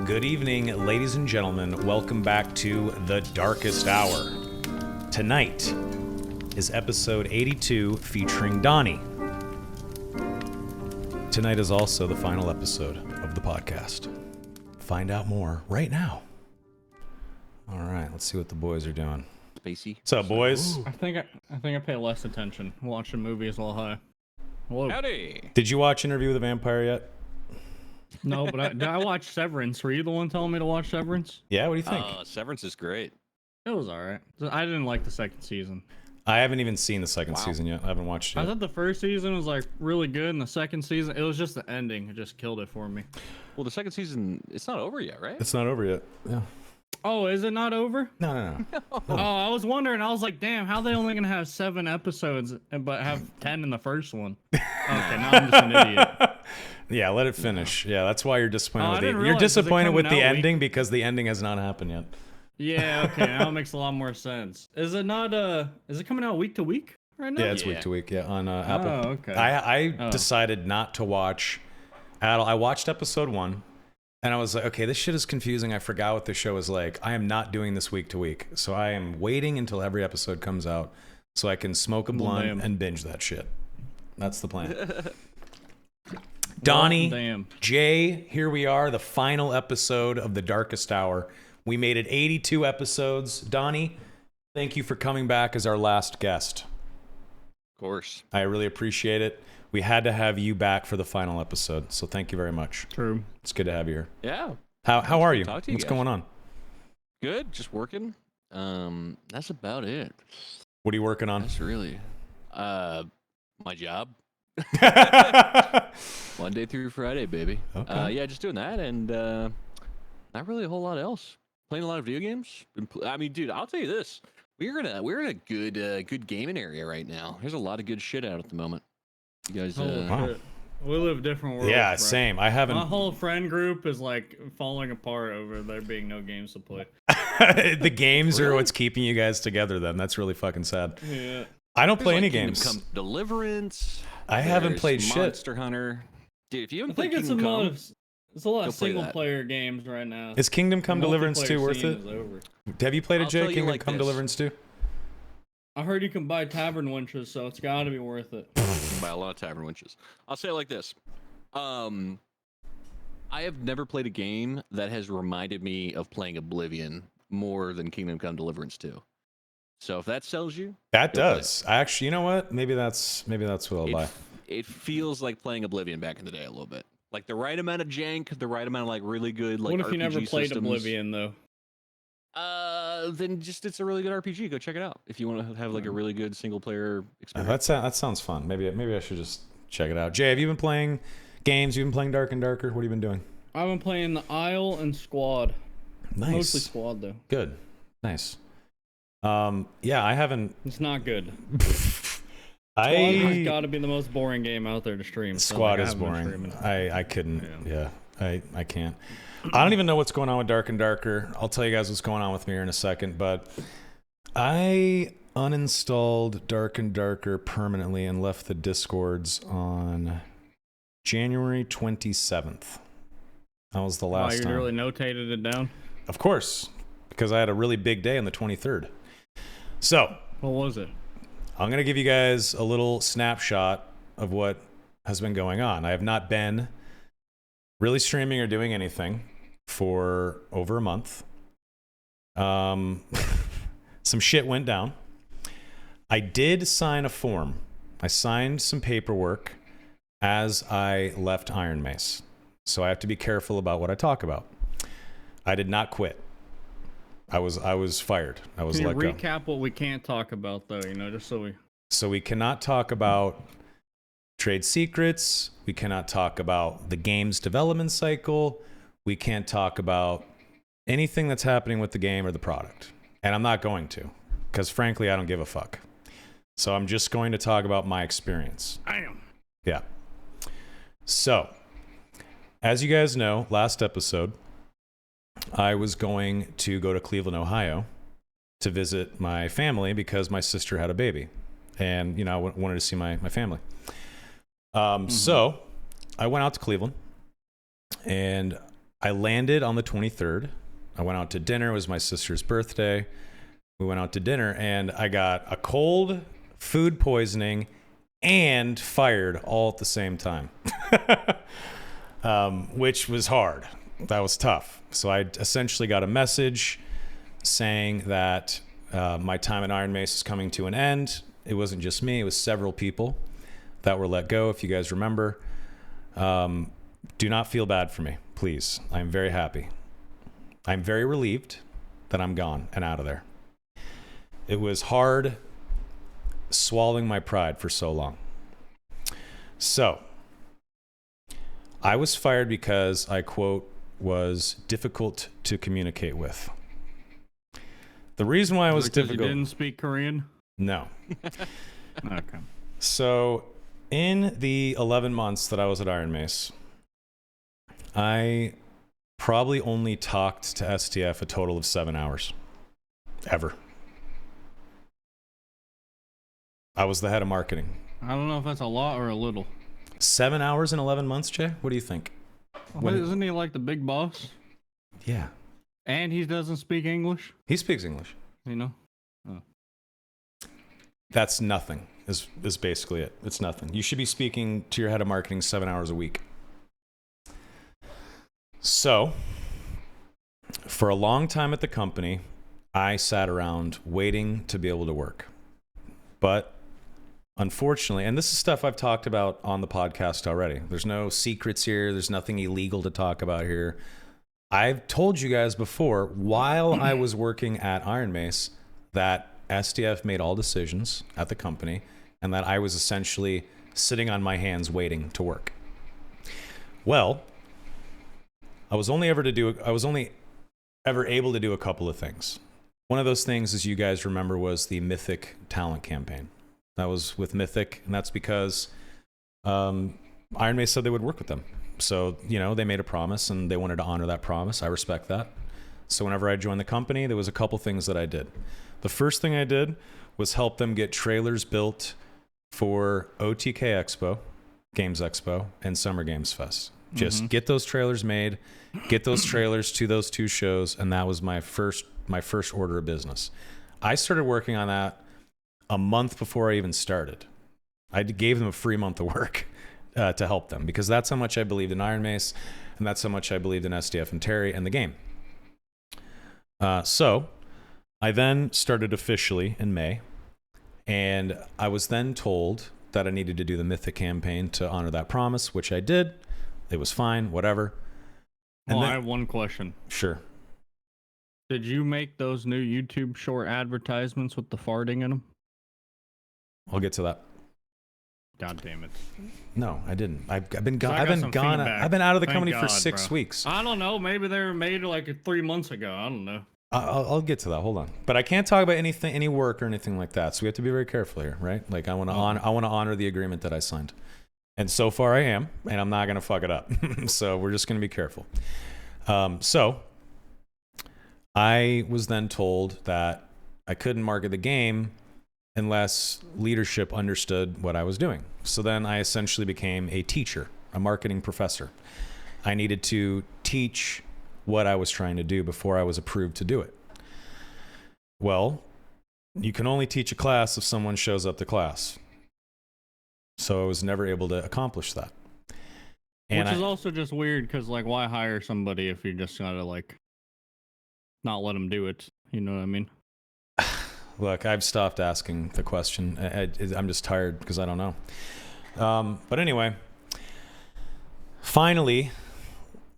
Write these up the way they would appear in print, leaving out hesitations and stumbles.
Good evening, ladies and gentlemen. Welcome back to The Darkest Hour. Tonight is episode 82 featuring Donnie. Tonight is also the final episode of the podcast. Find out more right now. All right, let's see what the boys are doing. Spacey. What's up, boys? I think I pay less attention watching movies while high. Whoa. Howdy. Did you watch Interview with a Vampire yet? No, but I watched Severance. Were you the one telling me to watch Severance? Yeah, what do you think? Severance is great. It was alright. I didn't like the second season. I haven't even seen the second season yet. I haven't watched it I yet. thought the first season was like really good, and the second season, it was just the ending. It just killed it for me. Well, the second season, it's not over yet, right? It's not over yet. Yeah. Oh, is it not over? No. Oh, I was wondering. I was like, damn, how are they only gonna have 7 episodes, but have 10 in the first one? Okay, now I'm just an idiot. Yeah, let it finish. Yeah, that's why you're disappointed Oh, I with didn't You're realize, is it disappointed with coming the out ending because the ending has not happened yet. Yeah, okay, now it makes a lot more sense. Is it not? Is it coming out week to week right now? Yeah, it's week to week. Yeah, on Apple. Oh, okay. I decided not to watch at all. I watched episode 1, and I was like, okay, this shit is confusing. I forgot what the show is like. I am not doing this week to week, so I am waiting until every episode comes out so I can smoke a blunt and binge that shit. That's the plan. Donnie, Jay, here we are, the final episode of The Darkest Hour. We made it 82 episodes. Donnie, thank you for coming back as our last guest. Of course. I really appreciate it. We had to have you back for the final episode, so thank you very much. True. It's good to have you here. Yeah. How are you? Talk to you What's guys. going on? Good. Just working. That's about it. What are you working on? That's really, my job. Monday through Friday, baby. Okay. Yeah, just doing that, and not really a whole lot else. Playing a lot of video games. I mean, dude, I'll tell you this: we're in a good gaming area right now. There's a lot of good shit out at the moment. You guys, Wow. We live different worlds. Yeah, bro. same. I haven't. My whole friend group is like falling apart over there being no games to play. The games are Really? what's keeping you guys together. Then that's really fucking sad. Yeah. I don't play there's, any like, Kingdom games. Come Deliverance. I haven't There's played shit. Monster Hunter. Dude, if you I haven't played think it's a Kingdom lot Come, of it's a lot Go of play single that. player games right now. Is Kingdom Come The Deliverance 2 multiplayer worth scene it? is over. Have you played it, I'll Jay? tell you Kingdom like Come this. Deliverance 2? I heard you can buy tavern winches, so it's got to be worth it. buy a lot of tavern winches. I'll say it like this. I have never played a game that has reminded me of playing Oblivion more than Kingdom Come Deliverance 2. So if that sells you, That Go play does. Actually, you know what? Maybe that's what I'll buy. it feels like playing Oblivion back in the day a little bit. Like the right amount of jank, the right amount of like really good like What if you never RPG played systems. Oblivion though? Then just it's a really good RPG. Go check it out if you want to have like a really good single player experience. That sounds fun. Maybe I should just check it out. Jay, have you been playing games? You've been playing Dark and Darker? What have you been doing? I've been playing the Isle and Squad. Nice. Mostly Squad though. Good. Nice. Yeah, I haven't. It's not good. Squad has got to be the most boring game out there to stream. so, Squad like, I is haven't been boring. streaming. I couldn't. Yeah, I can't. I don't even know what's going on with Dark and Darker. I'll tell you guys what's going on with me here in a second, but I uninstalled Dark and Darker permanently and left the Discords on January 27th. That was the last you time. really notated it down? Of course, because I had a really big day on the 23rd. So, What was it? I'm going to give you guys a little snapshot of what has been going on. I have not been really streaming or doing anything for over a month. Some shit went down. I did sign a form. I signed some paperwork as I left Iron Mace. So I have to be careful about what I talk about. I did not quit. I was fired. I was Can you let go. recap what we can't talk about though? Just so we. So we cannot talk about trade secrets. We cannot talk about the game's development cycle. We can't talk about anything that's happening with the game or the product. And I'm not going to, because frankly, I don't give a fuck. So I'm just going to talk about my experience. I am. Yeah. So, as you guys know, last episode, I was going to go to Cleveland, Ohio to visit my family because my sister had a baby. And, I wanted to see my family. So I went out to Cleveland and I landed on the 23rd. I went out to dinner. It was my sister's birthday. We went out to dinner, and I got a cold, food poisoning, and fired all at the same time, which was hard. That was tough. So I essentially got a message saying that my time at Iron Mace is coming to an end. It wasn't just me. It was several people that were let go, if you guys remember. Do not feel bad for me, please. I'm very happy. I'm very relieved that I'm gone and out of there. It was hard swallowing my pride for so long. So, I was fired because I, quote, was difficult to communicate with. The reason why I was difficult... You didn't speak Korean? No. Okay. So, in the 11 months that I was at Iron Mace, I probably only talked to STF a total of 7 hours. Ever. I was the head of marketing. I don't know if that's a lot or a little. 7 hours in 11 months, Jay? What do you think? Isn't he like the big boss? Yeah. And he doesn't speak English? He speaks English. You know? Oh. That's nothing, is basically it. It's nothing. You should be speaking to your head of marketing 7 hours a week. So, for a long time at the company, I sat around waiting to be able to work. But unfortunately, and this is stuff I've talked about on the podcast already. There's no secrets here. There's nothing illegal to talk about here. I've told you guys before, while I was working at Iron Mace, that STF made all decisions at the company and that I was essentially sitting on my hands waiting to work. Well, I was only ever able to do a couple of things. One of those things, as you guys remember, was the Mythic talent campaign. That was with Mythic, and that's because Iron Mace said they would work with them. So, you know, they made a promise, and they wanted to honor that promise. I respect that. So whenever I joined the company, there was a couple things that I did. The first thing I did was help them get trailers built for OTK Expo, Games Expo, and Summer Games Fest. Just get those trailers made, get those trailers to those two shows, and that was my first order of business. I started working on that a month before I even started. I gave them a free month of work to help them because that's how much I believed in Iron Mace, and that's how much I believed in SDF and Terry and the game. So I then started officially in May, and I was then told that I needed to do the Mythic campaign to honor that promise, which I did. It was fine, whatever. And I have one question. Sure. Did you make those new YouTube short advertisements with the farting in them? I'll get to that. God damn it. No, I didn't. I've been gone. I got some feedback. I've been out of the company Thank for God, 6 bro. weeks. I don't know. Maybe they were made like 3 months ago. I don't know. I'll get to that. Hold on. But I can't talk about anything, any work or anything like that. So we have to be very careful here, right? Like I want to honor the agreement that I signed. And so far I am, and I'm not going to fuck it up. So we're just going to be careful. So I was then told that I couldn't market the game unless leadership understood what I was doing. So then I essentially became a teacher, a marketing professor. I needed to teach what I was trying to do before I was approved to do it. Well, you can only teach a class if someone shows up to class. So I was never able to accomplish that. And Which is also just weird because, like, why hire somebody if you're just going to, like, not let them do it? You know what I mean? Look, I've stopped asking the question. I'm just tired because I don't know. But anyway, finally,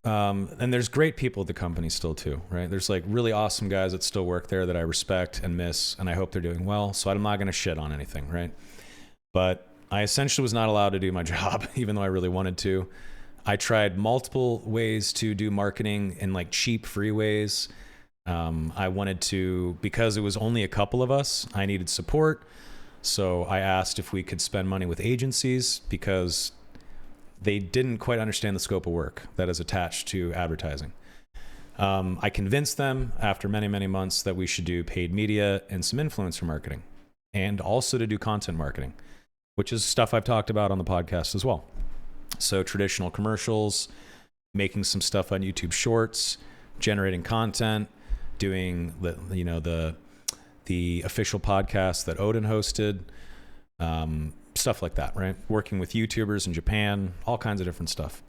and there's great people at the company still too, right? There's like really awesome guys that still work there that I respect and miss, and I hope they're doing well. So I'm not going to shit on anything, right? But I essentially was not allowed to do my job, even though I really wanted to. I tried multiple ways to do marketing in like cheap, free ways. I wanted to, because it was only a couple of us, I needed support. So I asked if we could spend money with agencies because they didn't quite understand the scope of work that is attached to advertising. I convinced them after many, many months that we should do paid media and some influencer marketing and also to do content marketing, which is stuff I've talked about on the podcast as well. So traditional commercials, making some stuff on YouTube Shorts, generating content, doing the official podcast that Odin hosted, stuff like that, right? Working with YouTubers in Japan, all kinds of different stuff.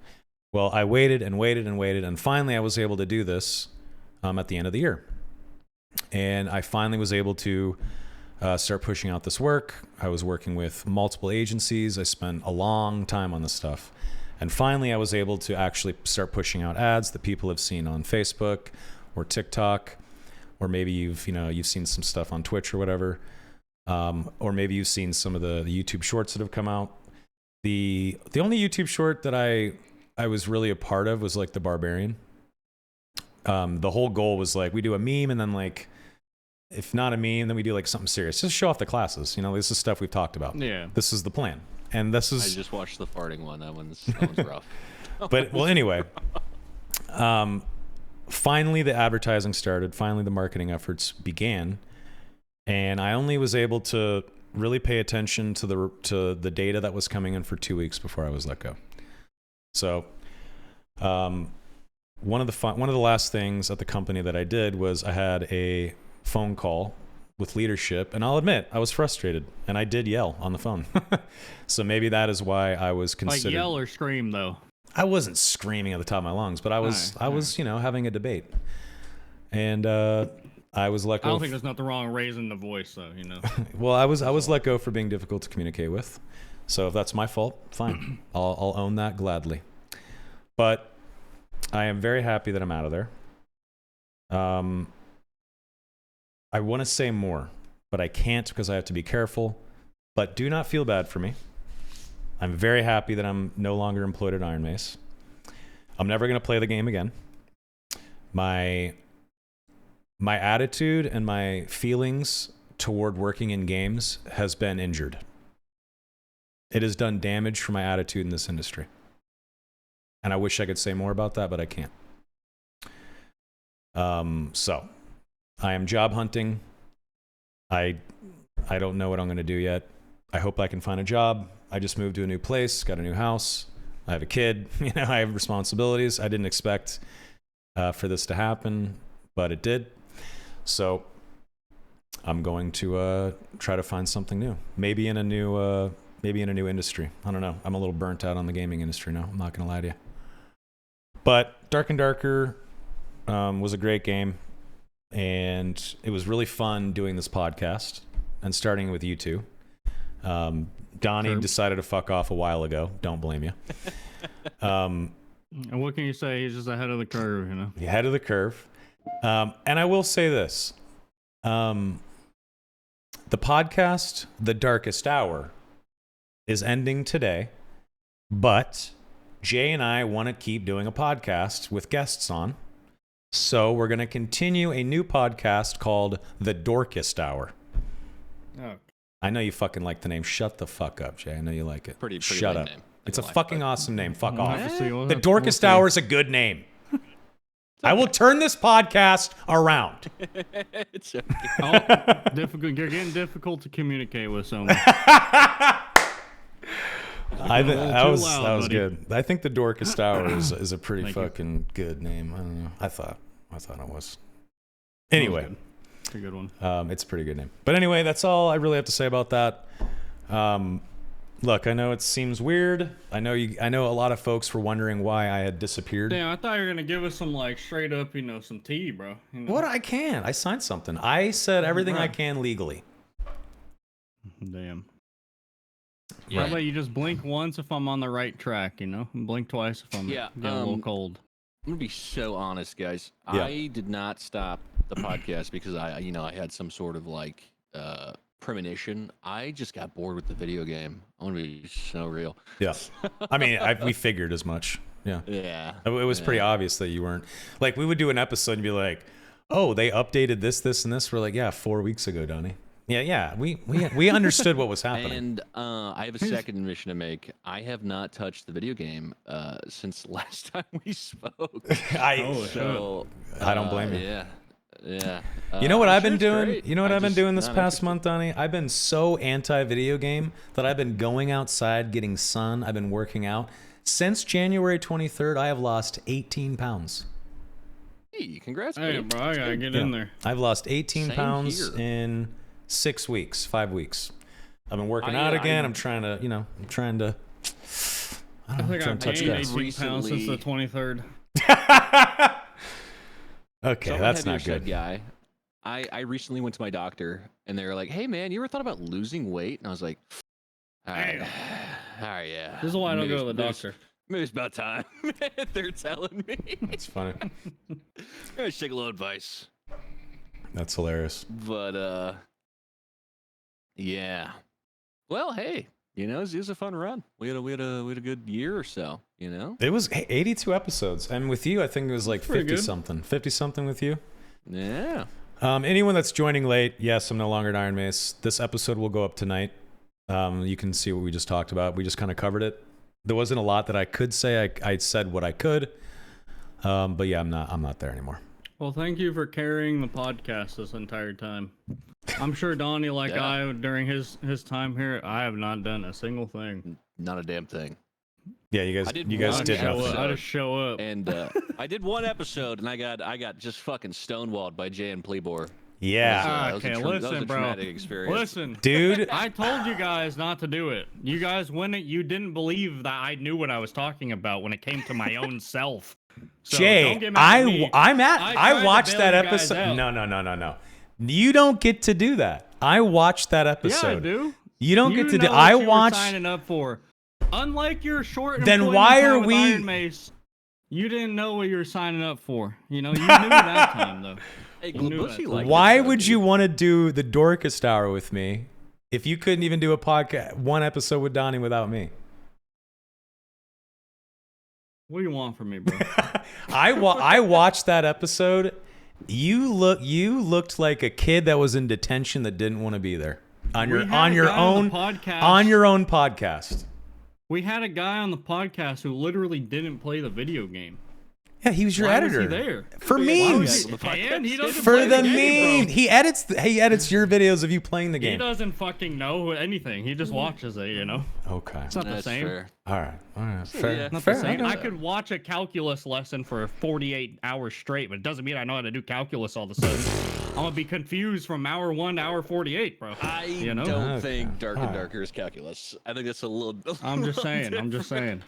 Well, I waited and waited and waited, and finally I was able to do this at the end of the year. And I finally was able to start pushing out this work. I was working with multiple agencies. I spent a long time on this stuff. And finally I was able to actually start pushing out ads that people have seen on Facebook or TikTok, or maybe you've seen some stuff on Twitch or whatever. Or maybe you've seen some of the YouTube shorts that have come out. The only YouTube short that I was really a part of was like the Barbarian. The whole goal was like, we do a meme, and then like, if not a meme, then we do like something serious. Just show off the classes. This is stuff we've talked about. Yeah. This is the plan. And this is... I just watched the farting one. That one's rough. But, well, anyway. Finally, the advertising started. Finally, the marketing efforts began. And I only was able to really pay attention to the data that was coming in for 2 weeks before I was let go. So, one of the last things at the company that I did was I had a phone call with leadership, and I'll admit I was frustrated, and I did yell on the phone. So maybe that is why I was considered. Like yell or scream though. I wasn't screaming at the top of my lungs, but I was having a debate, and I was let go. I don't think there's nothing wrong with raising the voice though. Well, I was let go for being difficult to communicate with. So if that's my fault, fine. I'll own that gladly. But I am very happy that I'm out of there. I want to say more, but I can't because I have to be careful. But do not feel bad for me. I'm very happy that I'm no longer employed at Iron Mace. I'm never going to play the game again. My attitude and my feelings toward working in games has been injured. It has done damage for my attitude in this industry. And I wish I could say more about that, but I can't. So I am job hunting. I don't know what I'm going to do yet. I hope I can find a job. I just moved to a new place, got a new house. I have a kid. I have responsibilities. I didn't expect for this to happen, but it did. So I'm going to try to find something new. Maybe in a new industry. I don't know. I'm a little burnt out on the gaming industry now. I'm not going to lie to you. But Dark and Darker was a great game, and it was really fun doing this podcast and starting with you two. Donnie decided to fuck off a while ago. Don't blame you. And what can you say? He's just ahead of the curve, Ahead of the curve. And I will say this. The podcast, The Darkest Hour, is ending today, but Jay and I want to keep doing a podcast with guests on. So we're going to continue a new podcast called The Dorkest Hour. Oh. I know you fucking like the name. Shut the fuck up, Jay. I know you like it. Pretty Shut up. name. It's a fucking awesome name. Fuck off. The Dorkest Hour is a good name. I will turn this podcast around. It's okay. Difficult. You're getting difficult to communicate with someone. That was good. I think The Dorkest Hour is a pretty fucking good name. I don't know. I thought it was. Anyway. It's a good one. It's a pretty good name. But anyway, that's all I really have to say about that. Look, I know it seems weird. I know a lot of folks were wondering why I had disappeared. Damn, I thought you were gonna give us some straight up, some tea, bro. What? I can. I signed something. I said everything I can legally. Damn. Yeah. How about you just blink once if I'm on the right track, and blink twice if I'm getting a little cold. I'm gonna be so honest, guys. Yeah. I did not stop the podcast because I had some sort of premonition. I just got bored with the video game. I want to be so real. Yeah. I mean, we figured as much. Yeah. Yeah. It was pretty obvious that you weren't. Like, we would do an episode and be like, oh, they updated this, and this. We're like, yeah, 4 weeks ago, Donnie. Yeah. We understood what was happening. And I have a second admission to make. I have not touched the video game since last time we spoke. I don't blame you. Yeah. Yeah. You know what I've been doing? Great. You know what I've been doing this past month, Donnie? I've been so anti-video game that I've been going outside, getting sun. I've been working out. Since January 23rd, I have lost 18 pounds. Hey, congrats, Hey, buddy. bro, I gotta get in there. I've lost 18 Same pounds here. in 6 weeks, 5 weeks. I've been working out again. I'm trying to, I'm trying to. I think I've touch gained grass. 18 pounds since the 23rd. Okay, So I'm a that's heavier not set good. guy. I recently went to my doctor, and they were like, "Hey, man, you ever thought about losing weight?" And I was like, "All right, all right, yeah." This is why I don't Maybe go to the it's- doctor. Maybe it's about time. They're telling me. That's funny. I should take a little advice. That's hilarious. But yeah. Well, hey, it was a fun run. We had a good year or so. It was 82 episodes, and with you, I think it was like Pretty 50 good. something. 50 something with you. Yeah. Anyone that's joining late, yes, I'm no longer at Iron Mace. This episode will go up tonight. You can see what we just talked about. We just kind of covered it. There wasn't a lot that I could say. I said what I could. But yeah, I'm not there anymore. Well, thank you for carrying the podcast this entire time. I'm sure Donnie, like Yeah. I, during his time here, I have not done a single thing. Not a damn thing. Yeah, you I did guys one did show nothing. up. I just show up. And I did one episode, and I got just fucking stonewalled by Jay and Pleabor. Yeah, That was a Okay, that was listen, a bro. traumatic experience. Listen, dude. I told you guys not to do it. You guys, you didn't believe that I knew what I was talking about when it came to my own self. So don't Jay, get mad at me. I tried to watched bail that you guys episode. out. No. You don't get to do that. I watched that Yeah, I episode. do. You don't get to do. know I what you were watched. signing up for. Unlike your short. Then employment why time are with we- Iron Mace, you didn't know what you were signing up for. You knew that time though. Hey, You knew Glabucci that. liked Why it, though, would dude. you want to do the Dorcas Hour with me if you couldn't even do a podcast, one episode with Donnie without me? What do you want from me, bro? I watched that episode. You looked like a kid that was in detention that didn't want to be there on We your had a guy on the podcast. own podcast. We had a guy on the podcast who literally didn't play the video game. Yeah, he was your Why editor. Was he there? For Why memes. was And he doesn't For play the game, meme. bro. He edits your videos of you playing the He game. doesn't fucking know anything. He just watches it, Okay. It's not the That's same. fair. All right. Fair. Yeah. Not Fair. the same. I I don't- could watch a calculus lesson for 48 hours straight, but it doesn't mean I know how to do calculus all of a sudden. I'm gonna be confused from hour 1 to hour 48, bro. I know? don't Okay. think Dark and Alright. Darker is calculus. I think that's a little. I'm just saying. different. I'm just saying.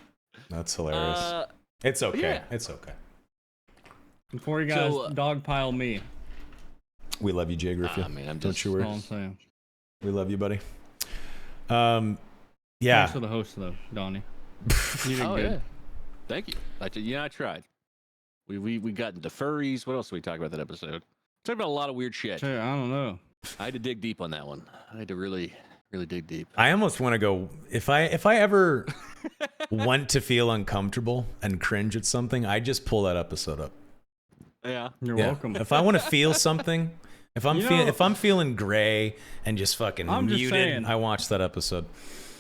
That's hilarious. It's okay. yeah. It's okay. Before you guys So, dogpile me, We love you, Jay Griffin. man, I'm Don't just- you that's worry. all I'm saying. We love you, buddy. Thanks Yeah. for the host, though, Donnie. You did Oh good. yeah. Thank you. I tried. We got into furries. What else did we talk about that episode? Talked about a lot of weird shit. Shit, I don't know. I had to dig deep on that one. I had to really dig deep. I almost want to go if I ever want to feel uncomfortable and cringe at something, I just pull that episode up. Yeah. You're Yeah. welcome. If I want to feel something, if I'm feeling gray and just fucking I'm just muted, saying. I watch that episode.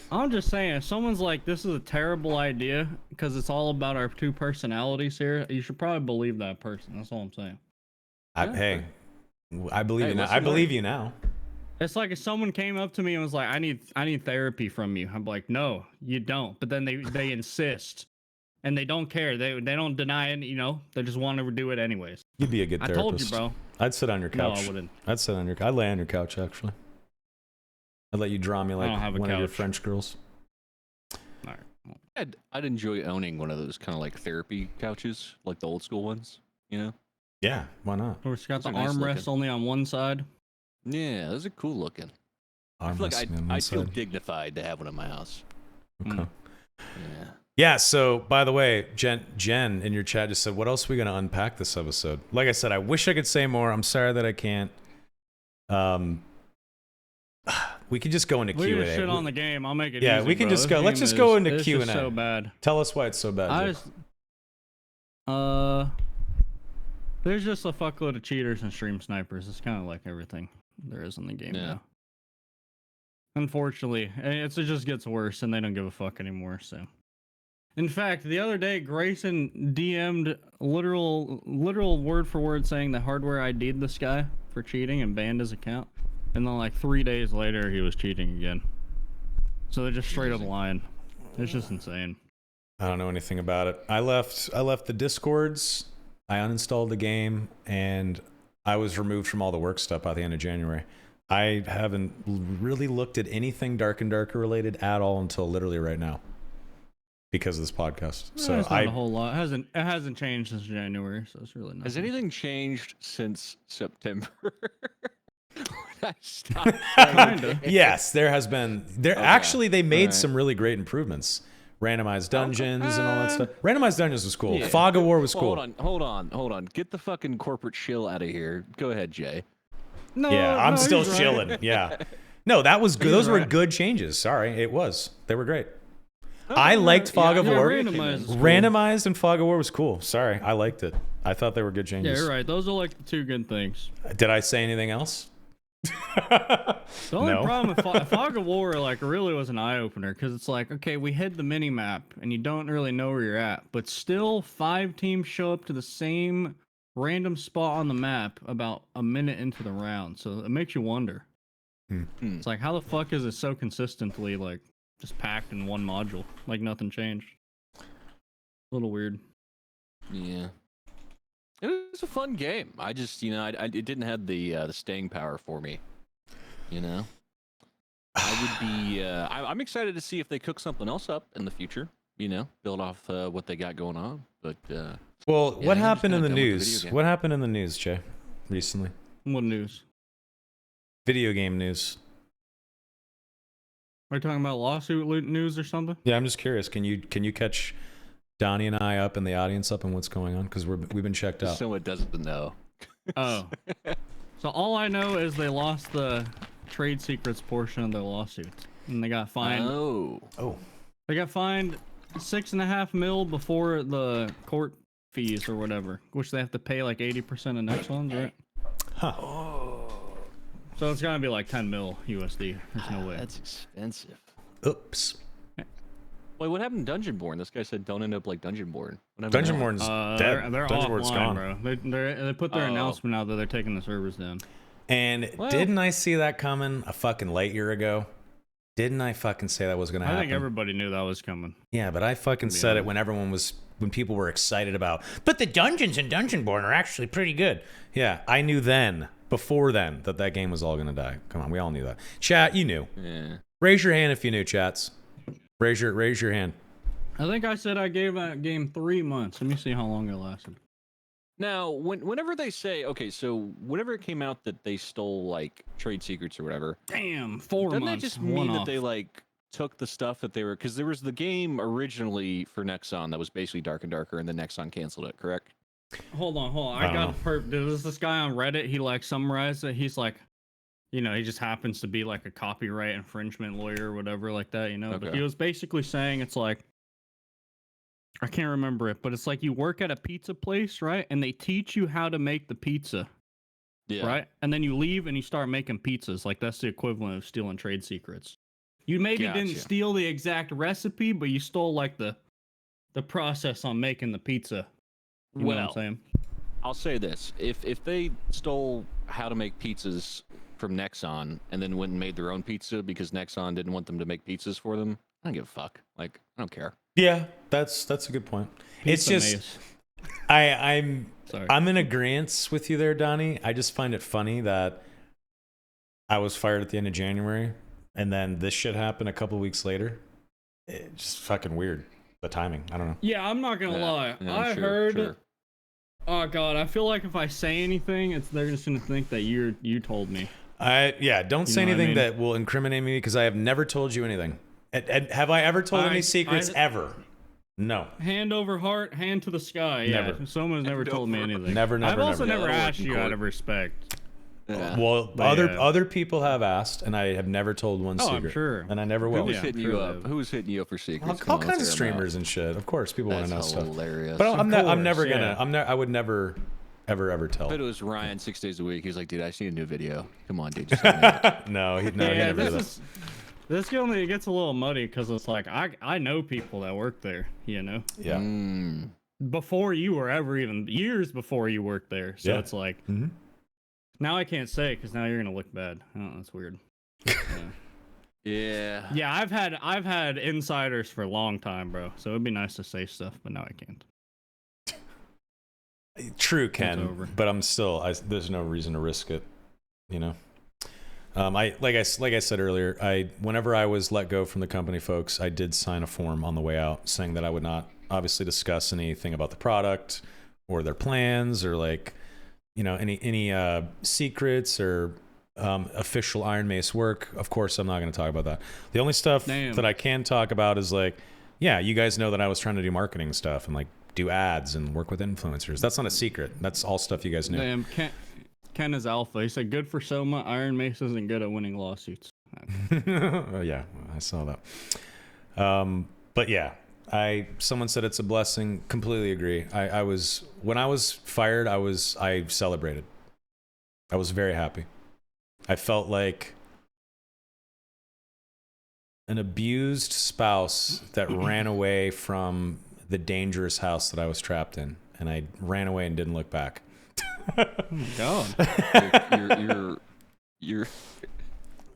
I'm just saying, if someone's like, this is a terrible idea because it's all about our two personalities here, you should probably believe that person. That's all I'm saying. Hey, I believe you now. listen, I believe you now. It's like if someone came up to me and was like, I need therapy from you. I'm like, no, you don't. But then they insist. And they don't care. They don't deny it, they just want to do it anyways. You'd be a good I therapist. told you, bro. I'd sit on your No, couch. I wouldn't. I'd lay on your couch actually. I'd let you draw me like don't have a one of your couch. French girls. All right. I'd enjoy owning one of those kind of like therapy couches, like the old school ones. Yeah, why not? Or it's got Those the are nice armrest looking. only on one side. Yeah, those are cool looking. I Arm feel like wrestling on one I'd feel side. dignified to have one in my house. Okay. Yeah. Yeah, so by the way, Jen in your chat just said, what else are we going to unpack this episode? Like I said, I wish I could say more. I'm sorry that I can't. We could just go into We Q&A. just shit on the game. I'll make it Yeah, easy, we can bro. just This go. Let's game just go is- into it's Q&A. just so bad. Tell us why it's so bad. I Jay. just, there's just a fuckload of cheaters and stream snipers. It's kind of like everything there is in the game Yeah. now. Unfortunately, it just gets worse, and they don't give a fuck anymore. So, in fact, the other day, Grayson DM'd literal word for word saying that hardware ID'd this guy for cheating and banned his account, and then like 3 days later, he was cheating again. So they're just straight up lying. It's just insane. I don't know anything about it. I left the Discords. I uninstalled the game, and I was removed from all the work stuff by the end of January. I haven't really looked at anything Dark and Darker related at all until literally right now, because of this podcast. So it's not a whole lot. It hasn't changed since January, so it's really not. Has anything changed since September? I stopped playing the game? Yes, there has been. Okay. Actually, they made Alright. some really great improvements. Randomized dungeons and all that stuff. Randomized dungeons was cool. Yeah. Fog of War was cool. Hold on. Get the fucking corporate shill out of here. Go ahead, Jay. No, Yeah, I'm no, still he's right. chilling. Yeah. No, that was good. He's Those were right. good changes. Sorry, it was. They were great. I liked Fog of yeah, War. randomized is cool. Randomized and Fog of War was cool. Sorry, I liked it. I thought they were good Yeah, changes. you're right. Those are like the two good things. Did I say anything else? The only No. problem with Fog of War like really was an eye opener because it's like, okay, we hid the mini map and you don't really know where you're at, but still 5 teams show up to the same random spot on the map about a minute into the round, so it makes you wonder. It's like, how the fuck is it so consistently like just packed in one module, like nothing changed? A little weird. Yeah. It was a fun game. I just, it didn't have the staying power for me. I would be. I'm excited to see if they cook something else up in the future. Build off what they got going on. But Well, Yeah, what I'm just happened in kinda the done with the news? video game. What happened in the news, Jay, recently? What news? Video game news. Are you talking about lawsuit news or something? Yeah, I'm just curious. Can you catch Donnie and I up and the audience up on what's going on? Because we've been checked out. someone doesn't know. Oh. So all I know is they lost the trade secrets portion of their lawsuit, and they got fined. Oh. They got fined $6.5 million before the court fees or whatever, which they have to pay like 80% of Nexon's, right? Huh. So it's gonna be like 10 mil USD. There's no way. That's expensive. Oops. Wait, what happened to Dungeonborn? This guy said don't end up like Dungeonborn. What happened to that one? Dungeonborn's dead. They're Dungeonborn's offline, gone. bro. They put their announcement out that they're taking the servers down. And Well- didn't I see that coming a fucking light year ago? Didn't I fucking say that was going to happen? I think everybody knew that was coming. Yeah, but I fucking said it when when people were excited about, but the dungeons in Dungeonborn are actually pretty good. Yeah, I knew before then, that game was all going to die. Come on, we all knew that. Chat, you knew. Yeah. Raise your hand if you knew, chats. Raise your hand. I think I said I gave that game 3 months. Let me see how long it lasted. Now, whenever they say, okay, so whenever it came out that they stole like trade secrets or whatever, Damn, 4 doesn't months. that just one mean that off. they like took the stuff that they were? Because there was the game originally for Nexon that was basically Dark and Darker, and then Nexon canceled it. Correct? Hold on. I I don't got there's this guy on Reddit. He like summarized it. He's like, he just happens to be like a copyright infringement lawyer or whatever like that, But Okay. he was basically saying it's like, I can't remember it, but it's like you work at a pizza place, right? And they teach you how to make the pizza, Yeah. right? And then you leave and you start making pizzas. Like that's the equivalent of stealing trade secrets. You maybe didn't Gotcha. steal the exact recipe, but you stole like the process on making the pizza. You know what I'm Well, saying? I'll say this: if they stole how to make pizzas from Nexon and then went and made their own pizza because Nexon didn't want them to make pizzas for them, I don't give a fuck. Like, I don't care. Yeah, that's a good point. It's Pizza just Mace. Sorry. I'm in agreement with you there, Donnie. I just find it funny that I was fired at the end of January, and then this shit happened a couple weeks later. It's just fucking weird. The timing. I don't know. Yeah, I'm not gonna lie. Yeah, I sure, heard. sure. Oh god, I feel like if I say anything, they're just gonna think that you told me. Don't say know what I anything mean? that will incriminate me because I have never told you anything. And have I ever told any secrets ever? No. Hand over heart, hand to the sky. Yeah, Never. someone's never told me anything. Never, I've also never. never Yeah, asked in you court. out of respect. Yeah. Well, But yeah. other people have asked, and I have never told one Oh, secret. I'm sure. And I never Who will. was Yeah, hitting sure you they up? have. Who was hitting you up for secrets? All Come on, kinds of let's hear 'em out. streamers and shit. Of course, people want to know That's stuff. hilarious. But I'm course, never yeah. gonna. I would never, ever tell. I bet it was Ryan 6 days a week. He's like, dude, I see a new video. Come on, dude. Just help me out." No, he Yeah, never did that. this only gets a little muddy because it's like I know people that work there, Yeah. Mm. before you were ever even years before you worked there. So Yeah. it's like Mhm. now I can't say because now you're gonna look bad. Oh, that's weird. Yeah. Yeah. Yeah, I've had insiders for a long time, bro. So it'd be nice to say stuff, but now I can't. True, It's Ken, over. but I'm still. There's no reason to risk it. You know. Like I said earlier, whenever I was let go from the company, folks, I did sign a form on the way out saying that I would not obviously discuss anything about the product or their plans or like, you know, any secrets or official Iron Mace work. Of course, I'm not going to talk about that. The only stuff that I can talk about is like, yeah, you guys know that I was trying to do marketing stuff and like do ads and work with influencers. That's not a secret. That's all stuff you guys knew. Damn, Ken is alpha. He said, good for Soma. Iron Mace isn't good at winning lawsuits. Oh, yeah, I saw that. But yeah, someone said it's a blessing. Completely agree. When I was fired, I celebrated. I was very happy. I felt like an abused spouse that ran away from the dangerous house that I was trapped in, and I ran away and didn't look back. Oh my God. You're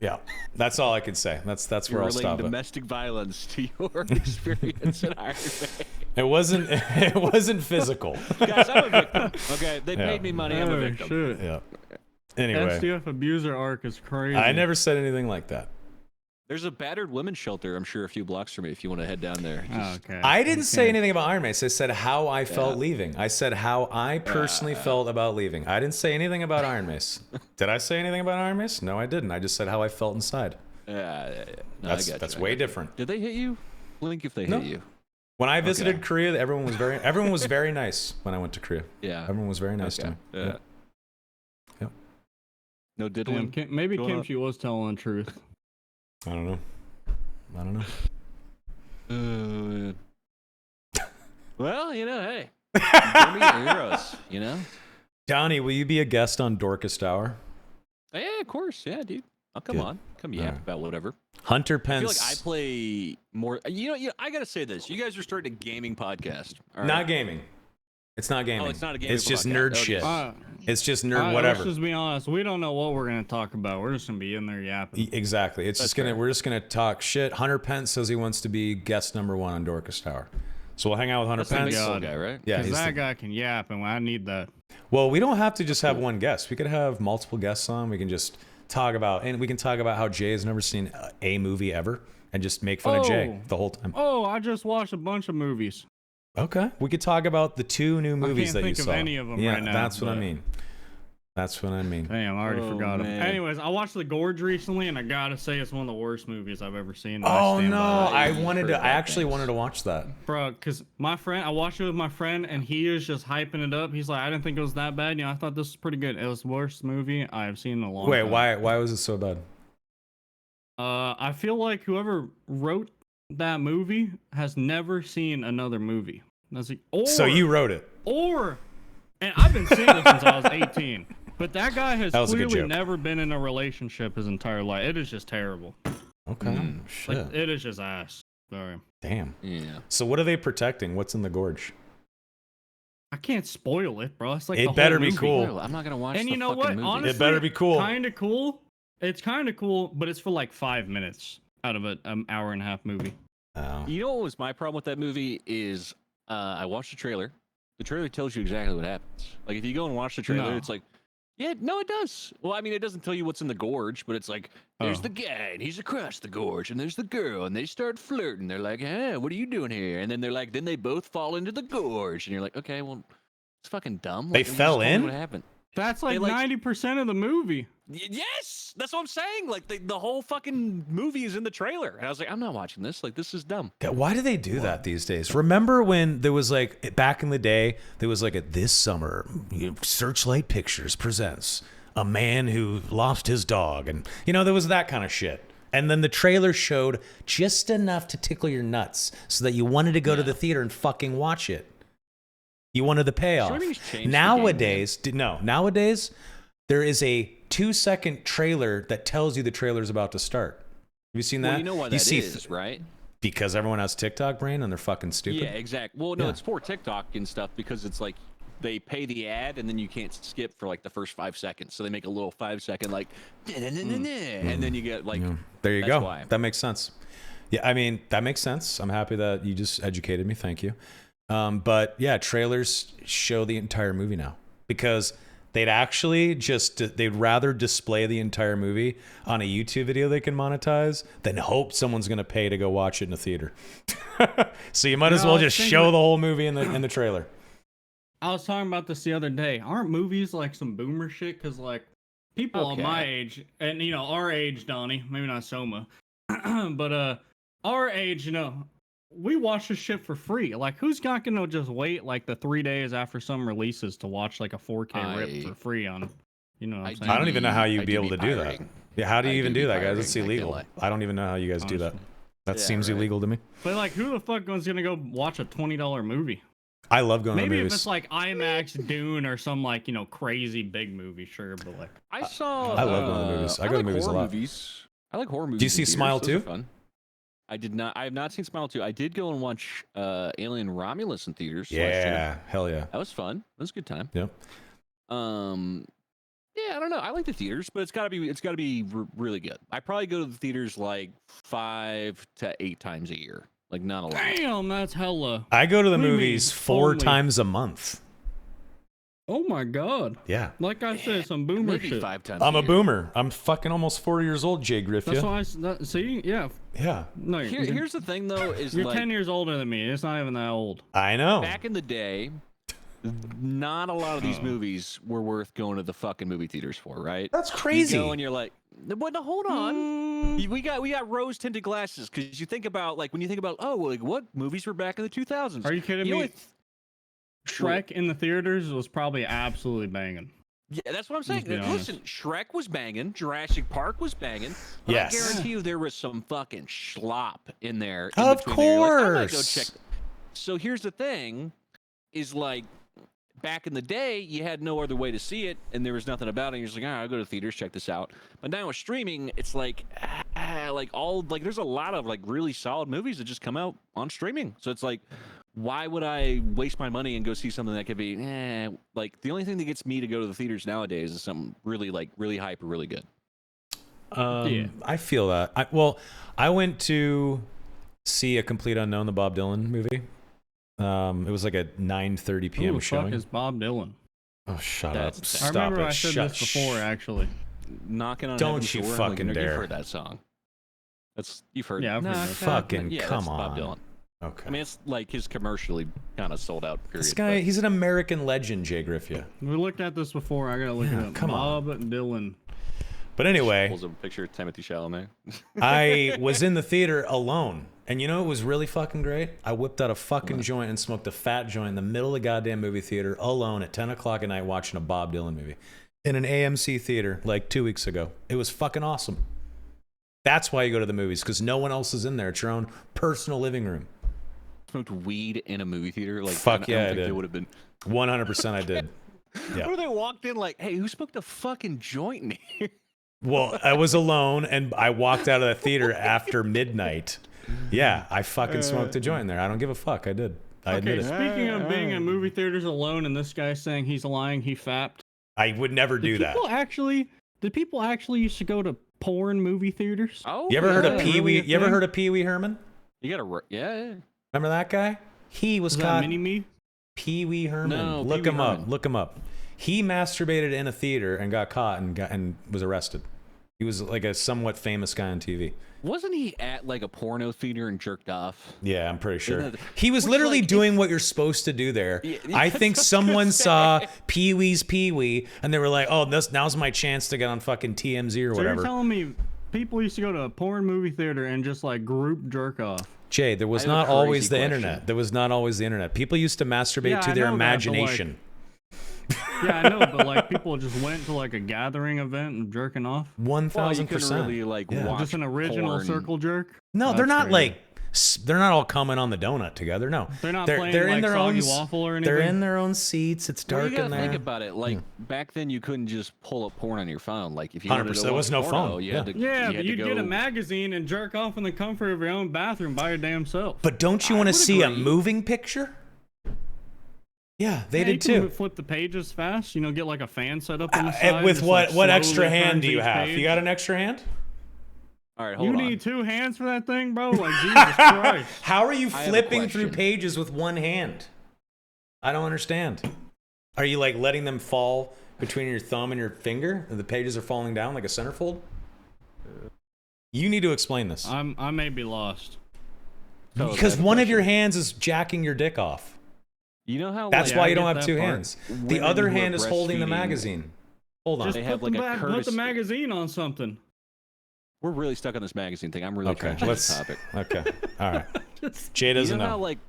Yeah, that's all I could say. That's where I'll stop it. Domestic violence to your experience in Iron Mace. It wasn't physical. Guys, I'm a victim. Okay, they paid me money. I'm a victim. Shit. Yeah. Anyway, SDF abuser arc is crazy. I never said anything like that. There's a battered women's shelter, I'm sure, a few blocks from me if you want to head down there. Okay. I didn't say anything about Iron Mace. I said how I felt leaving. I said how I personally felt about leaving. I didn't say anything about Iron Mace. Did I say anything about Iron Mace? No, I didn't. I just said how I felt inside. Yeah. No, That's way different. Did they hit you? Blink if they hit you. When I visited Korea, everyone was very nice when I went to Korea. Yeah. Everyone was very nice to me. Yeah. Yep. No diddling. Maybe Kimchi was telling the truth. I don't know. Well, you know, hey. Give me your heroes, you know? Donnie, will you be a guest on Dorcas Hour? Yeah, of course. Yeah, dude. I'll come on. Come yap about whatever. Hunter Pence. I feel like I play more. You know, I got to say this. You guys are starting a gaming podcast. All right? Not gaming. It's not gaming. Oh, it's not a gaming It's just podcast. nerd Okay. shit. It's just nerd whatever. Let's just be honest. We don't know what we're going to talk about. We're just going to be in there yapping. Exactly. We're just gonna talk shit. Hunter Pence says he wants to be guest number 1 on Dorcas Tower. So we'll hang out with Hunter That's Pence. the big guy, right? Yeah, Because that guy can yap, and I need that. Well, we don't have to just have one guest. We could have multiple guests on. We can just talk about how Jay has never seen a movie ever and just make fun of Jay the whole time. Oh, I just watched a bunch of movies. Okay. We could talk about the 2 new movies that you saw. I can't think of any of them right now. That's what I mean. That's what I mean. Damn, I already forgot them. man. Anyways, I watched The Gorge recently, and I gotta say it's one of the worst movies I've ever seen. Oh no! I Heard actually bad wanted to watch that. Bro, because I watched it with my friend, and he is just hyping it up. He's like, I didn't think it was that bad. You know, I thought this was pretty good. It was the worst movie I've seen in a long Wait, time. why was it so bad? I feel like whoever wrote that movie has never seen another movie. That's like, So you wrote it. And I've been single since I was 18. But that guy has That was a good clearly joke. never been in a relationship his entire life. It is just terrible. Okay. Shit. Like, it is just ass. Sorry. Damn. Yeah. So what are they protecting? What's in the gorge? I can't spoil it, bro. It's like It the whole better be movie. cool. Well, I'm not gonna watch. And the you know fucking what? movie. Honestly, It better be cool. Kind of cool. It's kind of cool, but it's for like 5 minutes out of an hour and a half movie. Oh. You know what was my problem with that movie is I watched the trailer. The trailer tells you exactly what happens. Like if you go and watch the trailer, No. it's like, yeah, no, it does. Well, I mean, it doesn't tell you what's in the gorge, but it's like there's Oh. the guy and he's across the gorge, and there's the girl, and they start flirting. They're like, hey, what are you doing here? And then they're like, then they both fall into the gorge, and you're like, okay, well, it's fucking dumb. They Like, just fell tell me in? What happened? That's like, They, like- 90% of the movie. Yes, that's what I'm saying. Like the whole fucking movie is in the trailer, and I was like, I'm not watching this. Like this is dumb. God, why do they do that these days? Remember when there was like back in the day, there was like this summer, Searchlight Pictures presents a man who lost his dog, and there was that kind of shit. And then the trailer showed just enough to tickle your nuts so that you wanted to go to the theater and fucking watch it. You wanted the payoff. Streaming's changed the game, Nowadays, there is a 2-second trailer that tells you the trailer's about to start. Have you seen that? Well, you know why that is, right? Because everyone has TikTok brain and they're fucking stupid. Yeah, exactly. Well, no, Yeah. it's for TikTok and stuff because it's like they pay the ad and then you can't skip for like the first 5 seconds. So they make a little 5-second like, and then you get like. There you go. Why. That makes sense. Yeah, I mean that makes sense. I'm happy that you just educated me. Thank you. But yeah, trailers show the entire movie now because they'd actually they'd rather display the entire movie on a YouTube video they can monetize than hope someone's going to pay to go watch it in a theater. So you might as well just show the whole movie in the trailer. I was talking about this the other day. Aren't movies like some boomer shit? Because like people of my age and our age, Donnie, maybe not Soma, but our age, we watch this shit for free. Like, who's not gonna just wait like the 3 days after some releases to watch like a 4K rip for free on? What I'm saying? I don't even know how you'd be able to do that. Yeah, how do you even do that, guys? It's illegal. I don't even know how you guys do that. That seems illegal to me. But like, who the fuck is gonna go watch a $20 movie? I love going to movies. Maybe if it's like IMAX, Dune, or some like crazy big movie, sure. But like, I love going to movies. I go to movies a lot. I like horror movies. Do you see Smile 2? Fun. I did not. I have not seen Smile 2. I did go and watch Alien Romulus in theaters. Yeah, hell yeah. That was fun. That was a good time. Yep. Yeah, I don't know. I like the theaters, but it's gotta be really good. I probably go to the theaters like 5 to 8 times a year. Like not a lot. Damn, that's hella. I go to the movies 4 times a month. Oh my god. Yeah. Like I said, some boomer maybe shit. 5 times. I'm a boomer. I'm fucking almost 40 years old, Jay Griffith. That's why see, yeah. Yeah. No, here's the thing though, is you're like, 10 years older than me. It's not even that old. I know. Back in the day, not a lot of these movies were worth going to the fucking movie theaters for, right? That's crazy. You go and you're like, but no, hold on. We got rose tinted glasses because you think about like when you think about like what movies were back in the 2000s. Are you kidding me? Shrek in the theaters was probably absolutely banging. Yeah, that's what I'm saying. Listen, Shrek was banging. Jurassic Park was banging. But yes. I guarantee you there was some fucking schlop in there. Of course. Like, I'm gonna go check. So here's the thing, is like back in the day, you had no other way to see it, and there was nothing about it. You're just like, I'll go to the theaters, check this out. But now with streaming, it's like, there's a lot of like really solid movies that just come out on streaming. So it's like, why would I waste my money and go see something that could be, like the only thing that gets me to go to the theaters nowadays is something really hype or really good. Yeah, I feel that. I went to see A Complete Unknown, the Bob Dylan movie. It was like a 9:30 p.m. Who the showing. fuck is Bob Dylan? Oh, shut up! Stop I remember it. I said this before, actually. Knocking on Don't Heaven's you Door, fucking dare! You've heard that song. You've heard. Yeah, I've heard that. Fucking yeah, come that's on. Bob Dylan. Okay. I mean, it's like his commercially kind of sold out period. This guy, he's an American legend, Jay Griffith. We looked at this before. I gotta look it up. Come on. Bob Dylan. But anyway, pulls a picture of Timothée Chalamet. I was in the theater alone, and you know what was really fucking great? I whipped out a fucking joint and smoked a fat joint in the middle of the goddamn movie theater alone at 10 o'clock at night watching a Bob Dylan movie in an AMC theater like 2 weeks ago. It was fucking awesome. That's why you go to the movies, because no one else is in there. It's your own personal living room. Smoked weed in a movie theater? Like, fuck yeah, I did. It would have been 100%. I did. Yeah. What if they walked in like, hey, who smoked a fucking joint in here? Well, I was alone, and I walked out of the theater after midnight. Yeah, I fucking smoked a joint in there. I don't give a fuck. I did. I admit it. Speaking of being in movie theaters alone, and this guy saying he's lying, he fapped. I would never do that. Did people actually used to go to porn movie theaters? Oh, you ever heard of Pee Wee? Really You ever heard of Pee Wee Herman? You gotta, yeah. Remember that guy? He was Is caught. that Mini-Me? Pee Wee Herman. No, Look Pee Wee him Herman. up. Look him up. He masturbated in a theater and got caught and was arrested. He was like a somewhat famous guy on TV. Wasn't he at like a porno theater and jerked off? Yeah, I'm pretty sure. Isn't that- He was Which, literally like, doing what you're supposed to do there. Yeah, I that's think what I was someone gonna saw say. Pee Wee's Pee Wee and they were like, oh, now's my chance to get on fucking TMZ or So whatever. you're telling me people used to go to a porn movie theater and just like group jerk off? Jay, there was I have a not always crazy the question. internet. There was not always the internet. People used to masturbate Yeah, to I their know that, but, like, imagination. Yeah, I know, but like people just went to like a gathering event and jerking off. 1,000%. Really like Yeah. watch Just an original porn. circle jerk. No, That's they're not crazy. like they're not all coming on the donut together. No, They're not playing like Soggy Waffle or anything. They're in their own seats. It's Well, dark you gotta in there. think about it. Like back then, you couldn't just pull up porn on your phone. Like if you wanted 100%. to There was watch no porno, phone. you Yeah. had to, Yeah, you but had to you'd get a go- magazine and jerk off in the comfort of your own bathroom by your damn self. But don't you I want to would see a agree. moving picture? Yeah, they Yeah, did you can too. flip the pages fast. You know, get like a fan set up on the side. With just, what like, extra slowly hand turns do you each have? page. You got an extra hand? All right, hold You on. need 2 hands for that thing, bro? Like, Jesus Christ. How are you I have a flipping through question. pages with one hand? I don't understand. Are you like letting them fall between your thumb and your finger? And the pages are falling down like a centerfold? You need to explain this. I may be lost. So, Because that's a one of your question. hands is jacking your dick off. You know how That's like, why I you don't get have that 2 part. hands. The women other who are hand is holding the breastfeeding- magazine. Hold on. They have like a put courtesy. the magazine on something. We're really stuck on this magazine thing. I'm really Okay, trying to change let's. the topic. Okay, all right. Just- Jay You doesn't know how know. like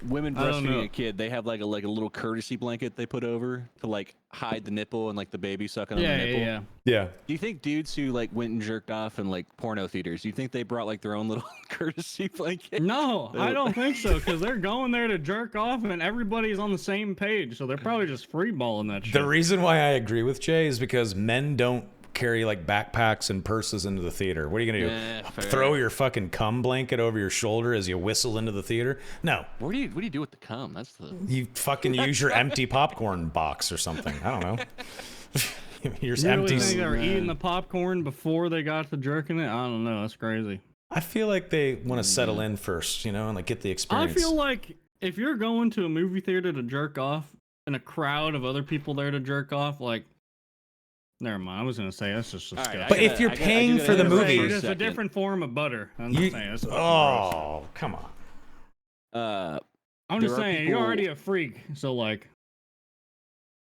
women I don't know. breastfeeding a kid, they have like a little courtesy blanket they put over to like hide the nipple and like the baby sucking on yeah, the nipple. yeah. Yeah. Do you think dudes who like went and jerked off in like porno theaters, do you think they brought like their own little courtesy blanket? No, I don't think so, because they're going there to jerk off and everybody's on the same page, so they're probably just freeballing that shit. The reason why I agree with Jay is because men don't carry like backpacks and purses into the theater. What are you gonna do? Yeah, fair. Throw your fucking cum blanket over your shoulder as you whistle into the theater? No. What do you do with the cum? That's the You fucking use your empty popcorn box or something. I don't know. Your You really empty. think they were Man. eating the popcorn before they got to jerking it? I don't know. That's crazy. I feel like they want to settle in first, you know, and like get the I experience. feel like if you're going to a movie theater to jerk off and a crowd of other people there to jerk off, like, never mind. I was gonna say that's just All right, disgusting. But if you're paying for the interrupt movie- for a it's a second. different form of butter. I'm You- just saying. That's fucking gross. oh, come on. I'm just there are saying people- you're already a freak. So like,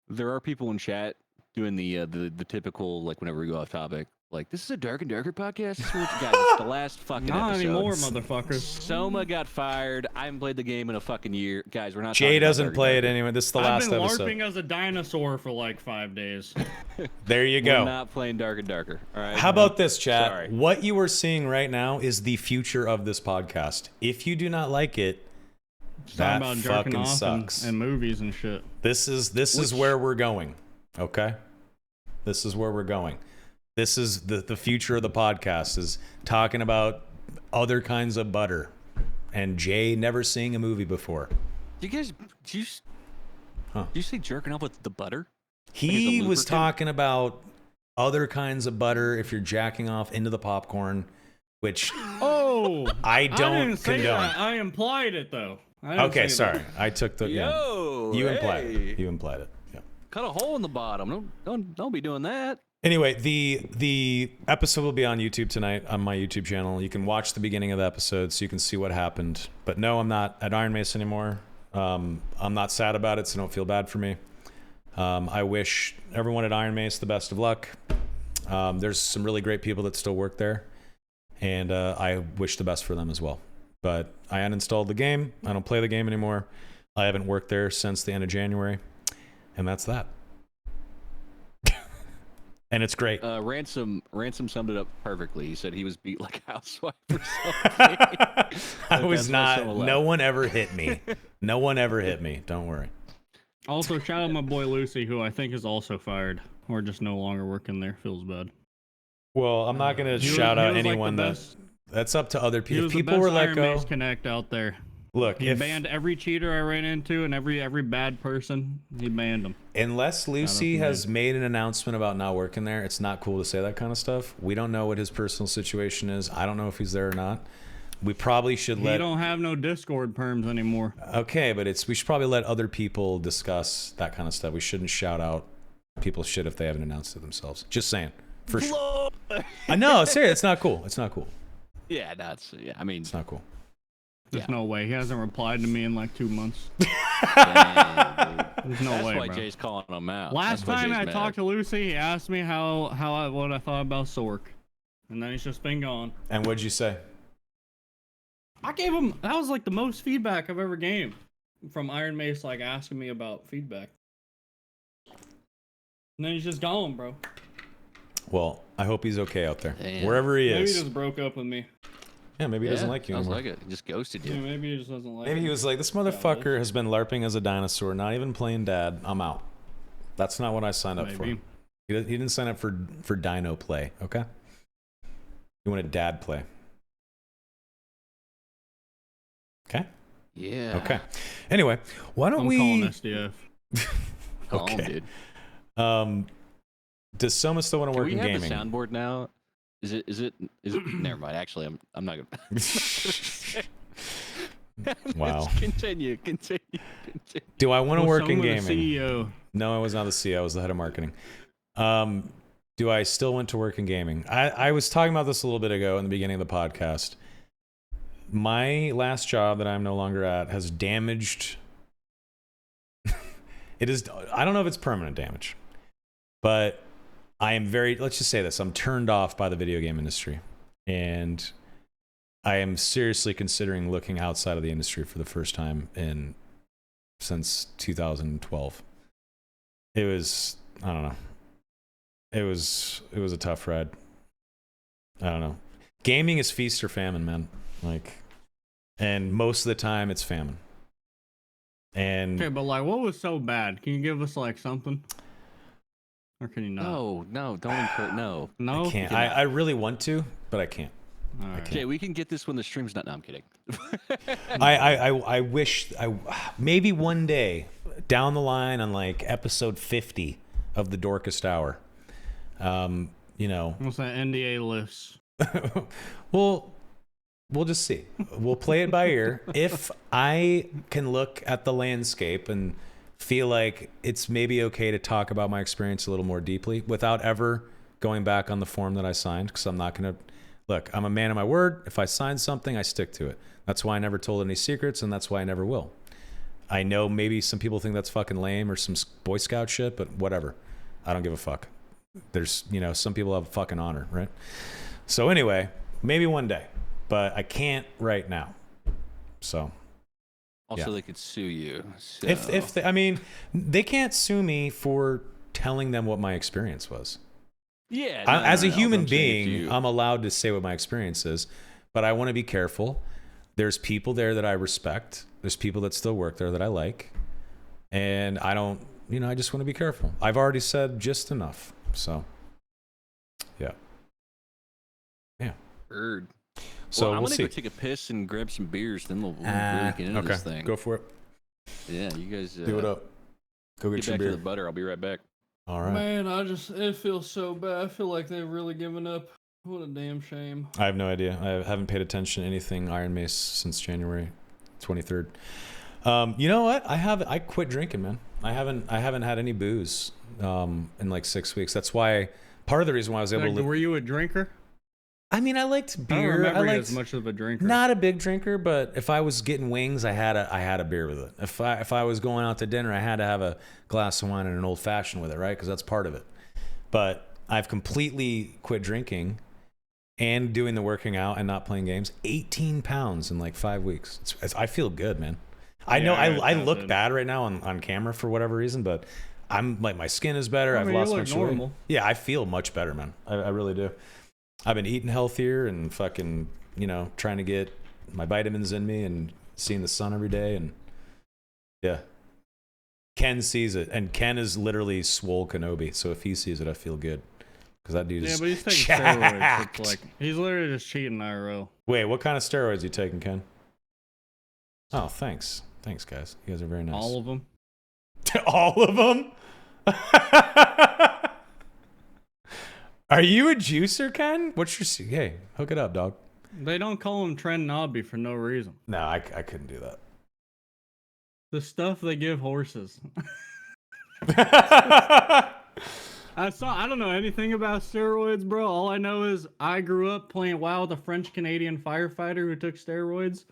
There are people in chat doing the typical like whenever we go off topic, like this is a Dark and Darker podcast. This is what you guys. It's the last fucking not episode. anymore, motherfuckers. Soma got fired. I haven't played the game in a fucking year, guys. We're not. Jay talking about doesn't Dark and play it Darker. anyway. This is the I've last been episode. LARPing as a dinosaur for like 5 days. There you We're go. not playing Dark and Darker. All right. How about this, chat? Sorry. What you are seeing right now is the future of this podcast. If you do not like it, that Talking about jerking fucking off sucks. and movies and shit. This is where we're going. Okay? This is where we're going. This is the future of the podcast is talking about other kinds of butter. And Jay never seeing a movie before. You guys, did you say jerking off with the butter? He Like was lubricant? talking about other kinds of butter if you're jacking off into the popcorn, which Oh, I I don't didn't say condone. that. I implied it though. I didn't Okay, say sorry. that. I took the Yo, You implied hey. it. You implied it. Yeah. Cut a hole in the bottom. Don't be doing that. Anyway, the episode will be on YouTube tonight on my YouTube channel. You can watch the beginning of the episode so you can see what happened. But no, I'm not at Iron Mace anymore. I'm not sad about it, so don't feel bad for me. I wish everyone at Iron Mace the best of luck. There's some really great people that still work there, and I wish the best for them as well. But I uninstalled the game. I don't play the game anymore. I haven't worked there since the end of January, and that's that. And it's great. Ransom summed it up perfectly. He said he was beat like a housewife or something. I was that's not. so No one ever hit me. No one ever hit me. Don't worry. Also, shout out my boy Lucy, who I think is also fired or just no longer working there. Feels bad. Well, I'm not gonna He was- shout he out was, like, the anyone that. best- That's up to other He people. was If the people best were let Iron go. Mace Connect out there. Look, He if banned every cheater I ran into and every bad person. He banned them. unless Lucy from has made an announcement about not working there, it's not cool to say that kind of stuff. We don't know what his personal situation is. I don't know if he's there or not. We probably should He let. don't have no Discord perms anymore. Okay, but we should probably let other people discuss that kind of stuff. We shouldn't shout out people's shit if they haven't announced it themselves. Just saying. For sure. I know, serious. It's not cool. It's not cool. Yeah, that's yeah. I mean, It's not cool. There's no way. He hasn't replied to me in like 2 months. dang, dude. There's no That's way, why bro. Jay's calling him out. Last That's why time Jay's I mad. talked to Lucy, he asked me what I thought about Sork, and then he's just been gone. And what'd you say? I gave him that was like the most feedback I've ever gave from Iron Mace, like asking me about feedback. And then he's just gone, bro. Well, I hope he's okay out there. Damn. Wherever he Maybe he is. just broke up with me. Yeah, maybe he doesn't Yeah, like you sounds anymore. like it. He just ghosted Yeah, you. maybe he just doesn't like Maybe me. he was like, this motherfucker has been LARPing as a dinosaur, not even playing dad. I'm out. That's not what I signed up for. Maybe. He didn't sign up for dino play, okay? He wanted dad play. Okay? Yeah. Okay. Anyway, why don't I'm we calling SDF. Call 'em, Okay. dude. Does Soma still want to Can work we in have gaming? the soundboard now? Is it never mind. Actually, I'm not gonna Wow. Continue. Do I want to Was work in Soma the gaming? CEO. No, I was not the CEO. I was the head of marketing. Do I still want to work in gaming? I was talking about this a little bit ago in the beginning of the podcast. My last job that I'm no longer at has damaged. It is. I don't know if it's permanent damage, but I am very. Let's just say this: I'm turned off by the video game industry, and I am seriously considering looking outside of the industry for the first time since 2012. It was. I don't know. It was a tough ride. I don't know. Gaming is feast or famine, man. And most of the time it's famine. And Okay, but like, what was so bad? Can you give us like something? Or can you not? No, don't encourage. No. No? I can't. I really want to, but I can't. All right. Jay, we can get this when the stream's not. No, I'm kidding. I wish maybe one day down the line on like episode 50 of the Dorkest Hour. What's that NDA list? We'll just see. We'll play it by ear. If I can look at the landscape and feel like it's maybe okay to talk about my experience a little more deeply without ever going back on the form that I signed, because I'm not going to look, I'm a man of my word. If I sign something, I stick to it. That's why I never told any secrets, and that's why I never will. I know maybe some people think that's fucking lame or some Boy Scout shit, but whatever. I don't give a fuck. There's, some people have fucking honor, right? So anyway, maybe one day, but I can't right now. So Also, yeah. they could sue you. So. If they can't sue me for telling them what my experience was. Yeah. As a human I'm saying if being, I'm allowed to say what my experience is, but I want to be careful. There's people there that I respect. There's people that still work there that I like. And I don't, I just want to be careful. I've already said just enough. So, yeah. Heard. So well, I'm we'll gonna see. go take a piss and grab some beers, then we'll really get into Okay, this thing. go for it. Yeah, you guys Do it up. Go get your back beer. to the butter. I'll be right back. All right. Man, it feels so bad. I feel like they've really given up. What a damn shame. I have no idea. I haven't paid attention to anything Iron Mace since January 23rd. You know what? I quit drinking, man. I haven't had any booze in like 6 weeks. That's why part of the reason why I was able to. Were you a drinker? I mean, I liked I don't beer. remember you liked as much of a drinker. not a big drinker, but if I was getting wings, I had a beer with it. If I was going out to dinner, I had to have a glass of wine and an old fashioned with it, right? Because that's part of it. But I've completely quit drinking and doing the working out and not playing games. 18 pounds in like 5 weeks. I feel good, man. I know I look bad right now on camera for whatever reason, but I'm like, my skin is better. I've lost my weight. Yeah, I feel much better, man. I really do. I've been eating healthier and fucking, trying to get my vitamins in me and seeing the sun every day. And yeah, Ken sees it, and Ken is literally swole Kenobi. So if he sees it, I feel good, because that dude is. Yeah, but he's taking steroids. It's like he's literally just cheating IRL. Wait, what kind of steroids are you taking, Ken? Oh, thanks, guys. You guys are very nice. All of them. All of them. Are you a juicer, Ken? What's your... Hey, hook it up, dog. They don't call him Trend Nobby for no reason. No, I couldn't do that. The stuff they give horses. I don't know anything about steroids, bro. All I know is I grew up playing WoW with a French-Canadian firefighter who took steroids.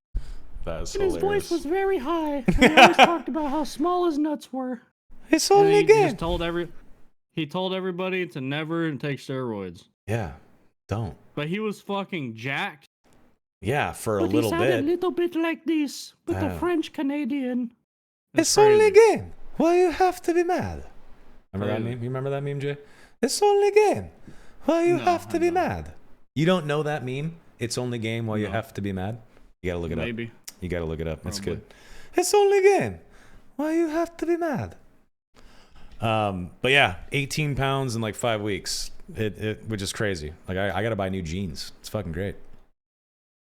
That's and hilarious. his voice was very high. And he always talked about how small his nuts were. It's only a game. He told everybody to never take steroids. Yeah, don't. But he was fucking jacked. Yeah, for a but little he bit. sounded a little bit like this with the French Canadian. It's only a game. Why you have to be mad? Remember that meme? You remember that meme, Jay? It's only a game. Why you have to be mad? You don't know that meme? It's only a game. Why you have to be mad? You gotta look it up. Maybe. You gotta look it up. That's Probably. good. It's only a game. Why you have to be mad? But yeah, 18 pounds in like 5 weeks. Which is crazy. Like I gotta buy new jeans. It's fucking great.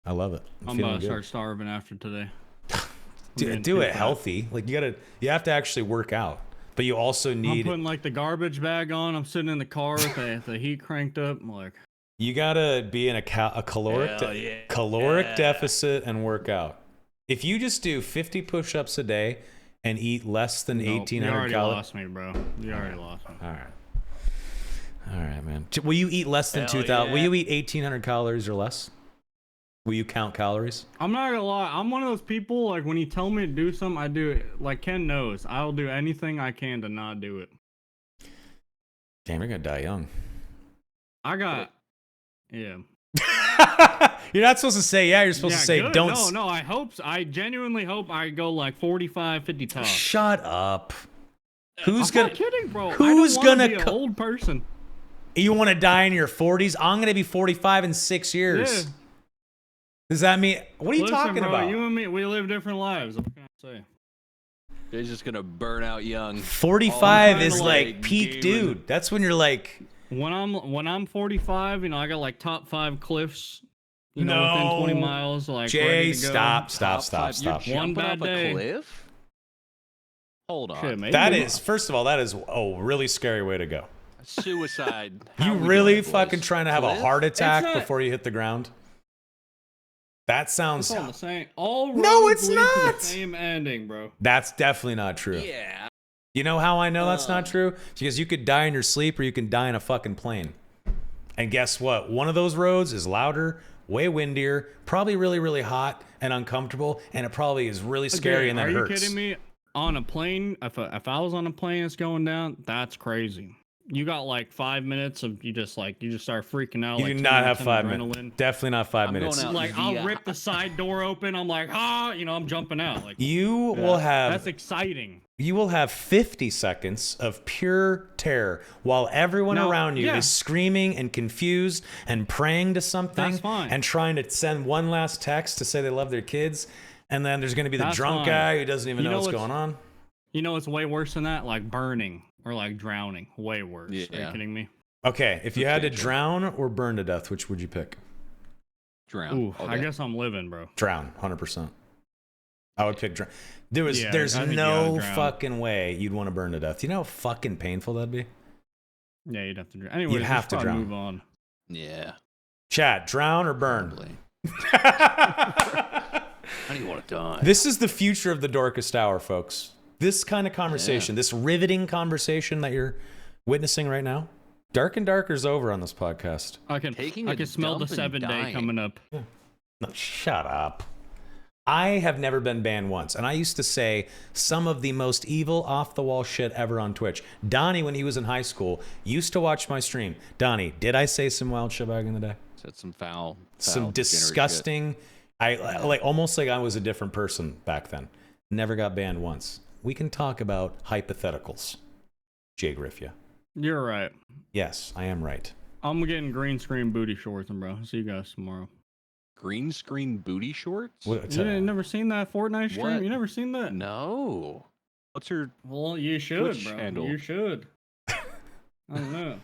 I love it. I'm about to start starving after today. Do it healthy. Like you have to actually work out, but you also need. I'm putting like the garbage bag on. I'm sitting in the car with the heat cranked up. I'm like, you gotta be in a caloric deficit and work out. If you just do 50 push-ups a day and eat less than 1,800 calories, you already lost me, bro. You already lost me. All right, man. Will you eat less than 2,000? Will you eat 1,800 calories or less? Will you count calories? I'm not gonna lie. I'm one of those people, like, when you tell me to do something, I do it. Like Ken knows, I'll do anything I can to not do it. Damn, you're gonna die young. Yeah. You're not supposed to say yeah. You're supposed to say good. don't. No, I hope so. I genuinely hope I go like 45, 50 tops. Shut up. I'm not kidding, bro. Who's I don't wanna gonna be an old person? You want to die in your 40s? I'm gonna be 45 in 6 years. Yeah. Does that mean? What are you talking bro, about? You and me, we live different lives. What can I say? They're just gonna burn out young. 45 is like peak, dude. That's when you're like. When I'm 45, I got like top 5 cliffs. Within 20 miles, like Jay, ready to go. stop. One bad day. A cliff? Hold on. Shit, That is, first of all, that is a really scary way to go. Suicide. You really fucking trying to have a heart attack before you hit the ground? That sounds. It's all the same. All no, roads it's lead to not. the same ending, bro. That's definitely not true. Yeah. You know how I know that's not true? Because you could die in your sleep or you can die in a fucking plane. And guess what? One of those roads is louder, way windier, probably really, really hot and uncomfortable, and it probably is really scary and then hurts. Are you kidding me? On a plane, if I was on a plane that's going down, that's crazy. You got like 5 minutes of you just start freaking out. You like do not have 5 adrenaline. minutes. Definitely not 5 minutes. Like I'll rip the side door open. I'm like, I'm jumping out. Like you will have. That's exciting. You will have 50 seconds of pure terror while everyone around you is screaming and confused and praying to something. That's fine. And trying to send one last text to say they love their kids. And then there's going to be the drunk guy who doesn't even know what's going on. You know what's way worse than that? Like burning or like drowning. Way worse. Yeah. Are you kidding me? Okay, if you had to drown or burn to death, which would you pick? Drown. Ooh, I guess I'm living, bro. Drown, 100%. I would pick drown. There's I think no fucking way you'd want to burn to death. You know how fucking painful that'd be? Yeah, you'd have to drown. Anyway, you'd have to drown. Move on. Yeah. Chat, drown or burn? How do you want to die? This is the future of the darkest hour, folks. This kind of conversation, this riveting conversation that you're witnessing right now, Dark and Darker's over on this podcast. I can smell the 7-day coming up. Yeah. No, shut up. I have never been banned once, and I used to say some of the most evil, off-the-wall shit ever on Twitch. Donnie, when he was in high school, used to watch my stream. Donnie, did I say some wild shit back in the day? Said some foul some disgusting. Almost like I was a different person back then. Never got banned once. We can talk about hypotheticals. Jay Griffia. You're right. Yes, I am right. I'm getting green screen booty shorts, bro. See you guys tomorrow. Green screen booty shorts? You never seen that Fortnite stream? What? You never seen that? No. What's her? Well, you should, Twitch bro. handle? You should. I don't know.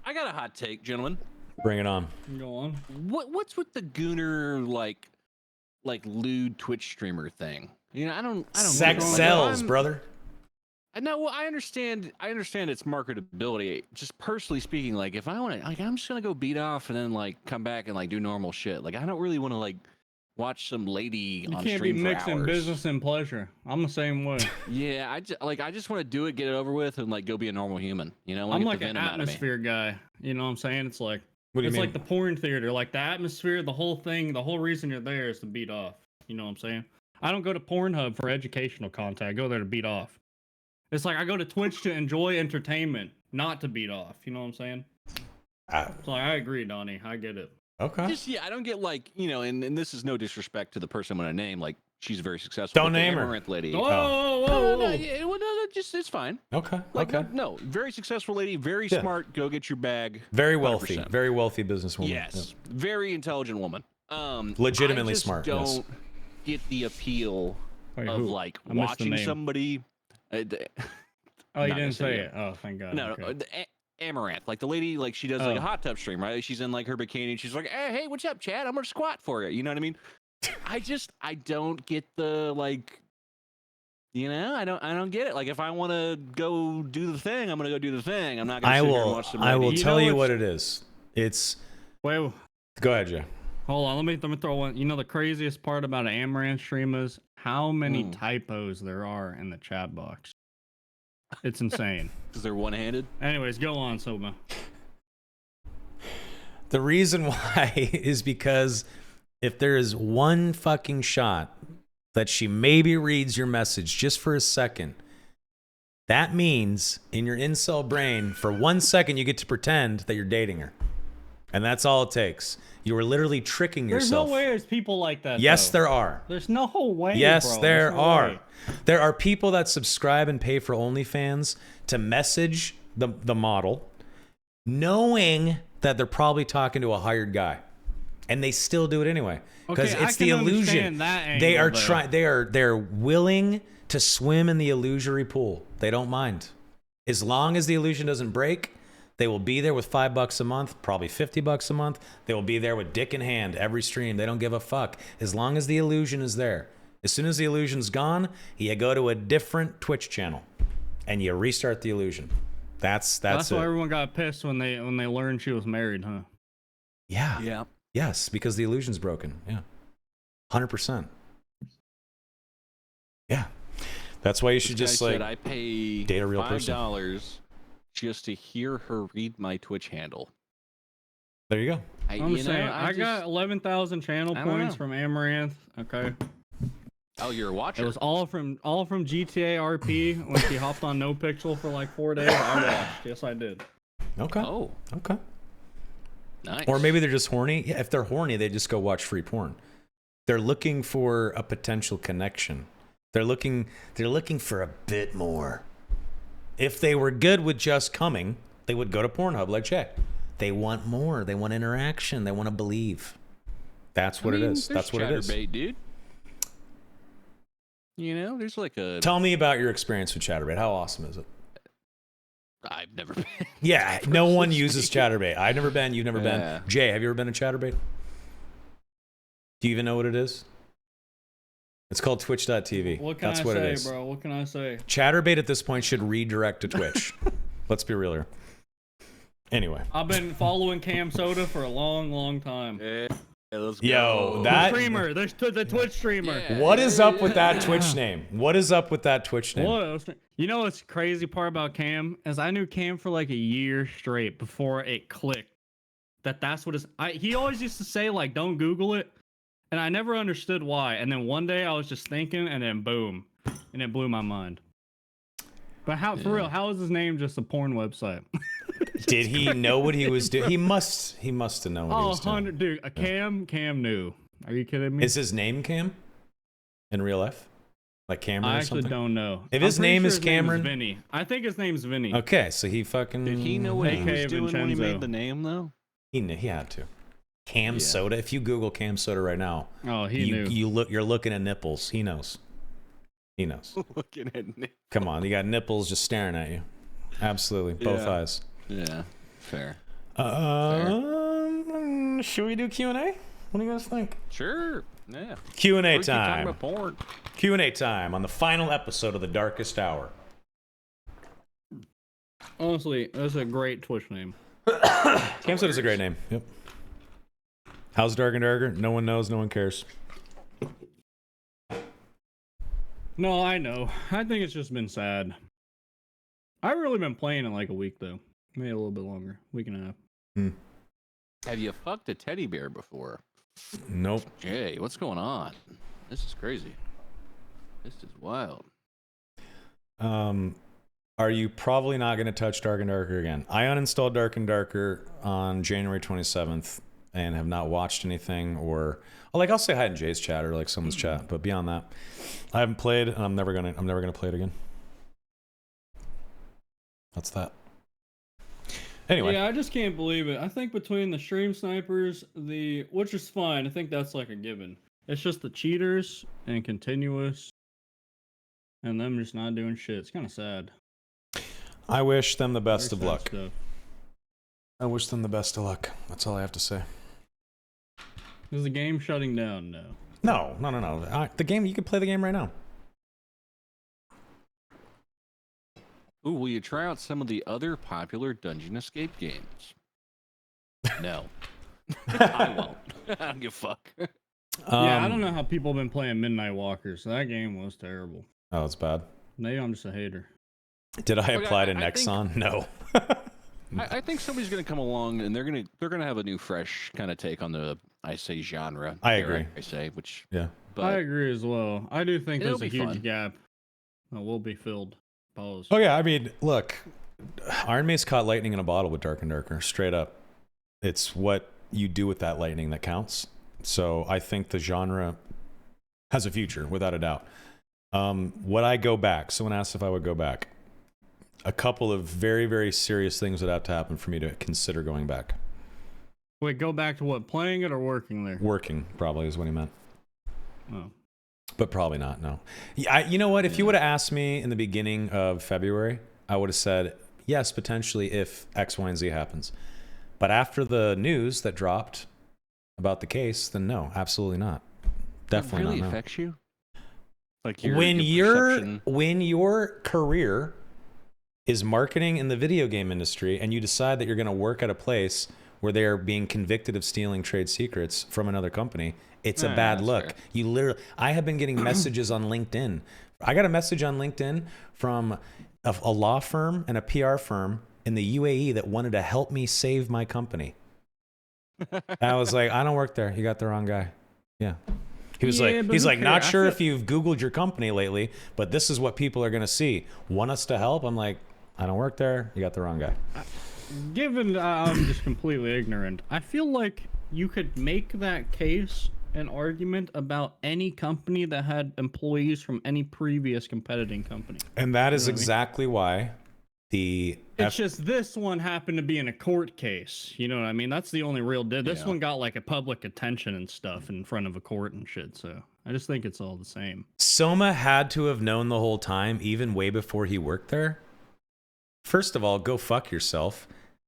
I got a hot take, gentlemen. Bring it on. Go on. What's with the gooner like lewd Twitch streamer thing? I don't. Sex sells, brother. No, well, I understand its marketability. Just personally speaking, like if I want to, I'm just gonna go beat off and then come back and do normal shit. I don't really want to watch some lady on stream for hours. You can't be mixing business and pleasure. I'm the same way. Yeah, I just want to do it, get it over with, and go be a normal human. I'm like an atmosphere guy. You know what I'm saying? It's like what do you mean? Like the porn theater, like the atmosphere, the whole thing, the whole reason you're there is to beat off. You know what I'm saying? I don't go to Pornhub for educational content. I go there to beat off. It's like I go to Twitch to enjoy entertainment, not to beat off. You know what I'm saying? So I agree, Donnie. I get it. Okay. I don't get and this is no disrespect to the person I'm gonna name. She's very successful. Don't name her. Amaranth lady. Whoa. No, it's fine. Okay. No, very successful lady, very smart. Go get your bag. Very wealthy, 100%. Very wealthy businesswoman. Yes, very intelligent woman. Legitimately I just smart. Don't get the appeal of watching somebody. Oh, you didn't say it. Oh, thank God. No, okay. Amaranth, the lady, she does a hot tub stream, right? She's in her bikini, and she's like, hey, what's up, Chad? I'm gonna squat for you. You know what I mean? I don't get the like. I don't get it. Like, if I want to go do the thing, I'm gonna go do the thing. I'm not gonna sit here and watch some. I will lady. tell you what it is. It's. Wait. Go ahead, Jay. Hold on, let me throw one. You know the craziest part about an Amaranth stream is how many typos there are in the chat box. It's insane. Because they're one-handed. Anyways, go on, Soma. The reason why is because if there is one fucking shot that she maybe reads your message just for a second, that means in your incel brain, for 1 second, you get to pretend that you're dating her. And that's all it takes. You are literally tricking yourself. There's no way there's people like that. Yes, though. there are. There's no way. Yes, bro. there There's no are. way. There are people that subscribe and pay for OnlyFans to message the model, knowing that they're probably talking to a hired guy, and they still do it anyway because Okay, it's the illusion. That angle, They are though. trying. They're willing to swim in the illusory pool. They don't mind, as long as the illusion doesn't break. They will be there with $5 a month, probably $50 a month. They will be there with dick in hand every stream. They don't give a fuck as long as the illusion is there. As soon as the illusion's gone, you go to a different Twitch channel, and you restart the illusion. That's why it. everyone got pissed when they learned she was married, huh? Yeah. Yeah. Yes, because the illusion's broken. Yeah. 100%. Yeah. That's why you should just like I pay date a real person. $5 just to hear her read my Twitch handle. There you go. I'm saying I got 11,000 channel I don't points know. from Amaranth. Okay. Oh, you're a watcher. It was all from GTA RP when she hopped on No Pixel for like 4 days. I watched. Yes, I did. Okay. Oh, Okay. nice. Or maybe they're just horny. Yeah, if they're horny, they just go watch free porn. They're looking for a potential connection. They're looking for a bit more. If they were good with just coming, they would go to Pornhub like Jay. They want more. They want interaction. They want to believe. That's what it is. That's what it is. Chatterbait, dude. There's like a. Tell me about your experience with Chatterbait. How awesome is it? I've never been. Yeah, no one uses Chatterbait. I've never been. You've never Yeah. been. Jay, have you ever been to Chatterbait? Do you even know what it is? It's called Twitch.tv. What can That's I what say, it is. bro? What can I say? Chatterbait at this point should redirect to Twitch. Let's be real here. Anyway. I've been following Cam Soda for a long, long time. Yeah, let's Yo, go. that- The streamer, the Twitch streamer. Yeah. What is up with that Twitch name? What is up with that Twitch name? What? You know what's crazy part about Cam is I knew Cam for like a year straight before it clicked that's what he always used to say like don't Google it, and I never understood why. And then one day I was just thinking, and then boom, and it blew my mind. But for real, how is his name just a porn website? Did he know what he was doing? He must have known what he was doing. 100, dude. Cam knew. Are you kidding me? Is his name Cam in real life? Like Cameron I or actually something? don't know. If I'm his pretty name sure is his name Cameron? Vinny. I think his name's Vinny. Okay, so he fucking... Did he know what he AKA was doing when he Vincenzo. made the name, though? He had to. Cam Yeah. Soda. If you Google Cam Soda right now, Oh, he knew. you're looking at nipples. He knows. He knows. Looking at Nick. Come on, you got nipples just staring at you. Absolutely, both Yeah. eyes. Yeah, fair. Should we do Q&A? What do you guys think? Sure. Yeah. Q&A We keep talking time. about porn. Q&A time on the final episode of The Darkest Hour. Honestly, that's a great Twitch name. Cam Soda's a great name. Yep. How's Dark and Darker? No one knows. No one cares. No, I know. I think it's just been sad. I've really been playing it like a week though. Maybe a little bit longer. Week and a half. Have you fucked a teddy bear before? Nope. Jay, what's going on? This is crazy. This is wild. Are you probably not going to touch Dark and Darker again? I uninstalled Dark and Darker on January 27th and have not watched anything or I'll say hi in Jay's chat or like someone's chat, but beyond that, I haven't played and I'm never gonna play it again. That's that. Anyway. Yeah, I just can't believe it. I think between the stream snipers, which is fine, I think that's like a given. It's just the cheaters and continuous and them just not doing shit. It's kind of sad. I wish them the best of Very sad luck. stuff. I wish them the best of luck. That's all I have to say. Is the game shutting down? No. No. The game, you can play the game right now. Ooh, will you try out some of the other popular dungeon escape games? No. I won't. I don't give a fuck. Yeah, I don't know how people have been playing Midnight Walkers. That game was terrible. Oh, it's bad. Maybe I'm just a hater. Did I Look, apply to I Nexon? No. I think somebody's gonna come along and they're gonna have a new, fresh kind of take on the genre. I agree. I say, which Yeah. but I agree as well. I do think It'll there's a be huge fun. gap that will be filled. Pause. Oh yeah, I mean, look, Iron Mace caught lightning in a bottle with Dark and Darker, straight up. It's what you do with that lightning that counts. So I think the genre has a future, without a doubt. Would I go back? Someone asked if I would go back. A couple of very, very serious things would have to happen for me to consider going back. Wait, go back to what? Playing it or working there? Working, probably, is what he meant. Oh. But probably not, no. You know what? If you would have asked me in the beginning of February, I would have said, yes, potentially if X, Y, and Z happens. But after the news that dropped about the case, then no, absolutely not. Definitely it really not. No. affects you. Like When your career is marketing in the video game industry and you decide that you're going to work at a place where they are being convicted of stealing trade secrets from another company, it's a bad look. Fair. You literally, I have been getting messages on LinkedIn. I got a message on LinkedIn from a law firm and a PR firm in the UAE that wanted to help me save my company. I was like, I don't work there. You got the wrong guy. Yeah. He was like, not sure if you've Googled your company lately, but this is what people are going to see. Want us to help? I'm like, I don't work there. You got the wrong guy. Given I'm just completely ignorant, I feel like you could make that case an argument about any company that had employees from any previous competing company. And that is exactly why it's just this one happened to be in a court case. You know what I mean? That's the only real This one got like a public attention and stuff in front of a court and shit. So I just think it's all the same. Soma had to have known the whole time, even way before he worked there. First of all, go fuck yourself.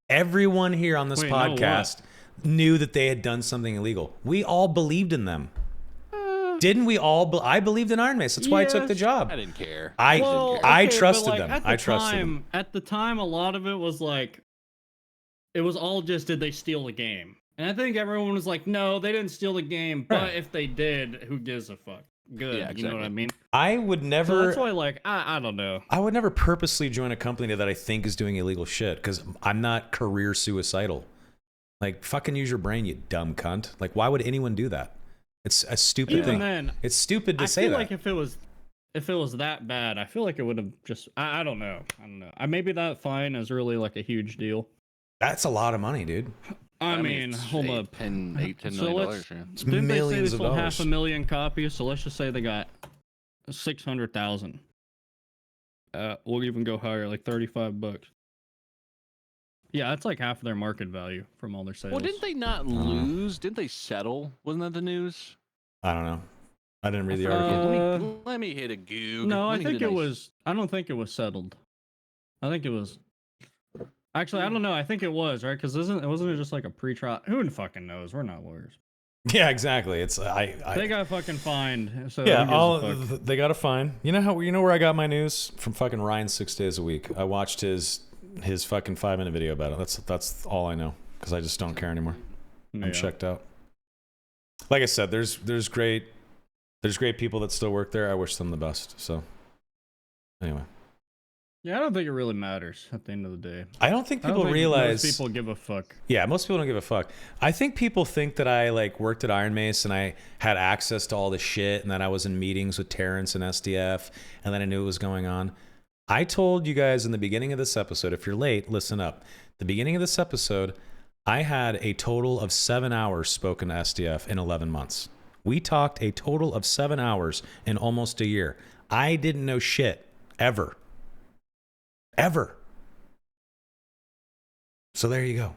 Everyone here on this podcast knew that they had done something illegal. We all believed in them. Didn't we all? I believed in Iron Mace. That's why I took the job. I didn't care. I trusted them. I trusted them. At the time, a lot of it was like, it was all just, did they steal the game? And I think everyone was like, no, they didn't steal the game. But if they did, who gives a fuck? Good. Yeah, exactly. You know what I mean? I would never. So that's why, like, I don't know. I would never purposely join a company that I think is doing illegal shit because I'm not career suicidal. Like, fucking use your brain, you dumb cunt. Like, why would anyone do that? It's a stupid thing. Then, it's stupid to say that. I feel like if it was that bad, I feel like it would have just. I don't know. Maybe that fine is really like a huge deal. That's a lot of money, dude. I mean, hold up. $10 million. It's Didn't millions they say they of sold dollars. 500,000 copies? So let's just say they got 600,000. We'll even go higher, like $35. Yeah, that's like half of their market value from all their sales. Well, didn't they not lose? Didn't they settle? Wasn't that the news? I don't know. I didn't read the article. Let me hit a Goog. No, Let I me think hit a it nice- was. I don't think it was settled. I think it was. Actually, I don't know. I think it was right because wasn't it just like a pre-trial? Who fucking knows? We're not lawyers. Yeah, exactly. It's They got fucking fined. So yeah, who gives a fuck? they got a fine. You know where I got my news from? Fucking Ryan 6 days a week. I watched his fucking 5-minute video about it. That's all I know because I just don't care anymore. I'm checked out. Like I said, there's great people that still work there. I wish them the best. So anyway. Yeah, I don't think it really matters at the end of the day. I don't think people realize. Most people give a fuck. Yeah, most people don't give a fuck. I think people think that I like worked at Iron Mace and I had access to all the shit and that I was in meetings with Terrence and SDF and then I knew what was going on. I told you guys in the beginning of this episode, if you're late, listen up. The beginning of this episode, I had a total of 7 hours spoken to SDF in 11 months. We talked a total of 7 hours in almost a year. I didn't know shit ever. Ever. So there you go.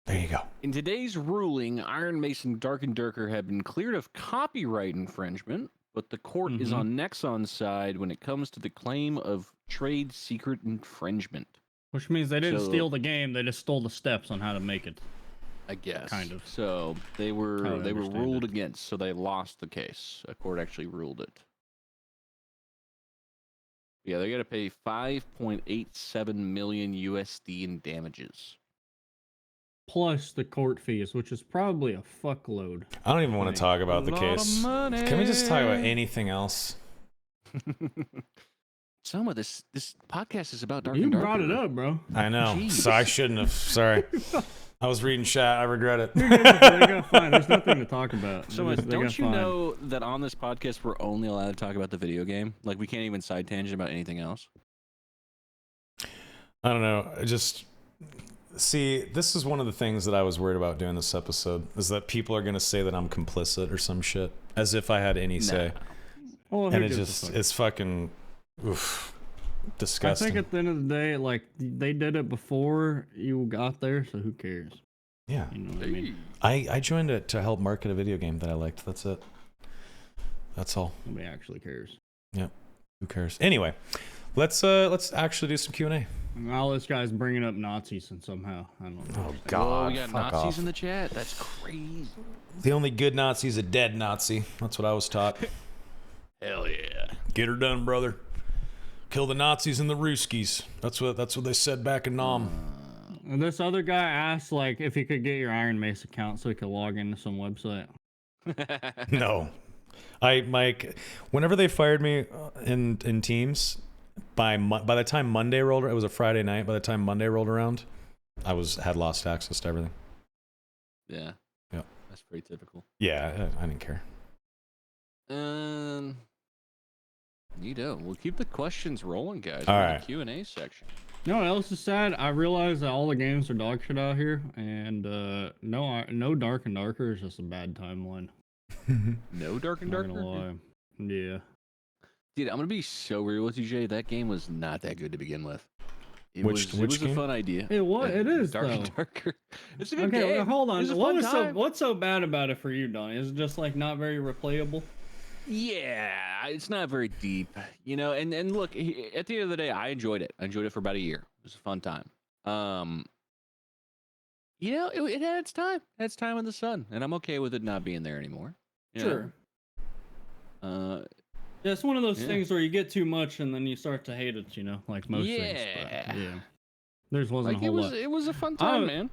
There you go. In today's ruling, Iron Mace and Dark and Durker have been cleared of copyright infringement, but the court is on Nexon's side when it comes to the claim of trade secret infringement. Which means they didn't steal the game, they just stole the steps on how to make it. I guess. Kind of. So they were How I understand ruled it. against, so they lost the case. A court actually ruled it. Yeah, they got to pay 5.87 million USD in damages. Plus the court fees, which is probably a fuckload. I don't even want to talk about the Lot of case. money. Can we just talk about anything else? Soma, this podcast is about Dark You and Darker. brought it up, bro. I know. Jeez. So I shouldn't have. Sorry. I was reading chat. I regret it. They got fine. There's nothing to talk about. So They don't got you fined. know that on this podcast we're only allowed to talk about the video game? Like we can't even side tangent about anything else. I don't know. I just see. This is one of the things that I was worried about doing this episode is that people are going to say that I'm complicit or some shit, as if I had any say. Well, who And it gives a just fuck? it's fucking oof, I disgusting. think at the end of the day, like they did it before you got there, so who cares? Yeah. You know what I mean? I joined it to help market a video game that I liked. That's it. That's all. Nobody actually cares. Who cares? Anyway, let's actually do some Q&A. All this guy's bringing up Nazis and somehow I don't know. Oh Whoa, God, we got fuck Nazis off. in the chat. That's crazy. The only good Nazi is a dead Nazi. That's what I was taught. Hell yeah. Get her done, brother. Kill the Nazis and the Ruskies. That's what they said back in Nam. And this other guy asked like if he could get your Iron Mace account so he could log into some website. No, Mike. Whenever they fired me in Teams, by the time Monday rolled, it was a Friday night. By the time Monday rolled around, I had lost access to everything. Yeah. Yep. That's pretty typical. Yeah, I didn't care. Neato. We'll keep the questions rolling, guys. All We're in right. the Q&A section. You know what else is sad? I realize that all the games are dog shit out here, and no Dark and Darker is just a bad timeline. No Dark and Not Darker? gonna lie. Yeah. Dude, I'm going to be so real with you, Jay. That game was not that good to begin with. It Which was game? a fun idea. It is Dark though. and Darker. It's a good Okay, game. well, hold It on. was a fun time. What's so bad about it for you, Donnie? Is it just like not very replayable? Yeah, it's not very deep, you know. And look, at the end of the day, I enjoyed it. I enjoyed it for about a year. It was a fun time. You know, it had its time. It had its time in the sun, and I'm okay with it not being there anymore. you know? Sure. Yeah, it's one of those Yeah. things where you get too much and then you start to hate it, like most things. Yeah. But, yeah. There's wasn't Like a whole lot. it was a fun time, man.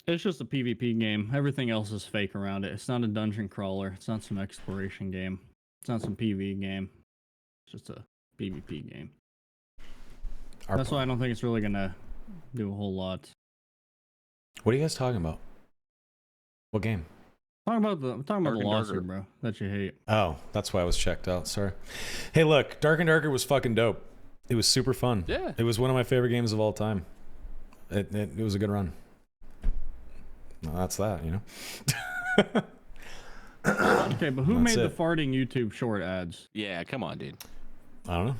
It's just a PvP game. Everything else is fake around it. It's not a dungeon crawler. It's not some exploration game. It's not some PvE game. It's just a PvP game. That's why I don't think it's really gonna do a whole lot. What are you guys talking about? What game? I'm talking about Dark the and lawsuit, Darker. bro. That you hate. Oh, that's why I was checked out. Sorry. Hey, look, Dark and Darker was fucking dope. It was super fun. Yeah. It was one of my favorite games of all time. It was a good run. Well, that's that, you know. Okay, but who That's made it. the farting YouTube short ads? Yeah, come on, dude. I don't know.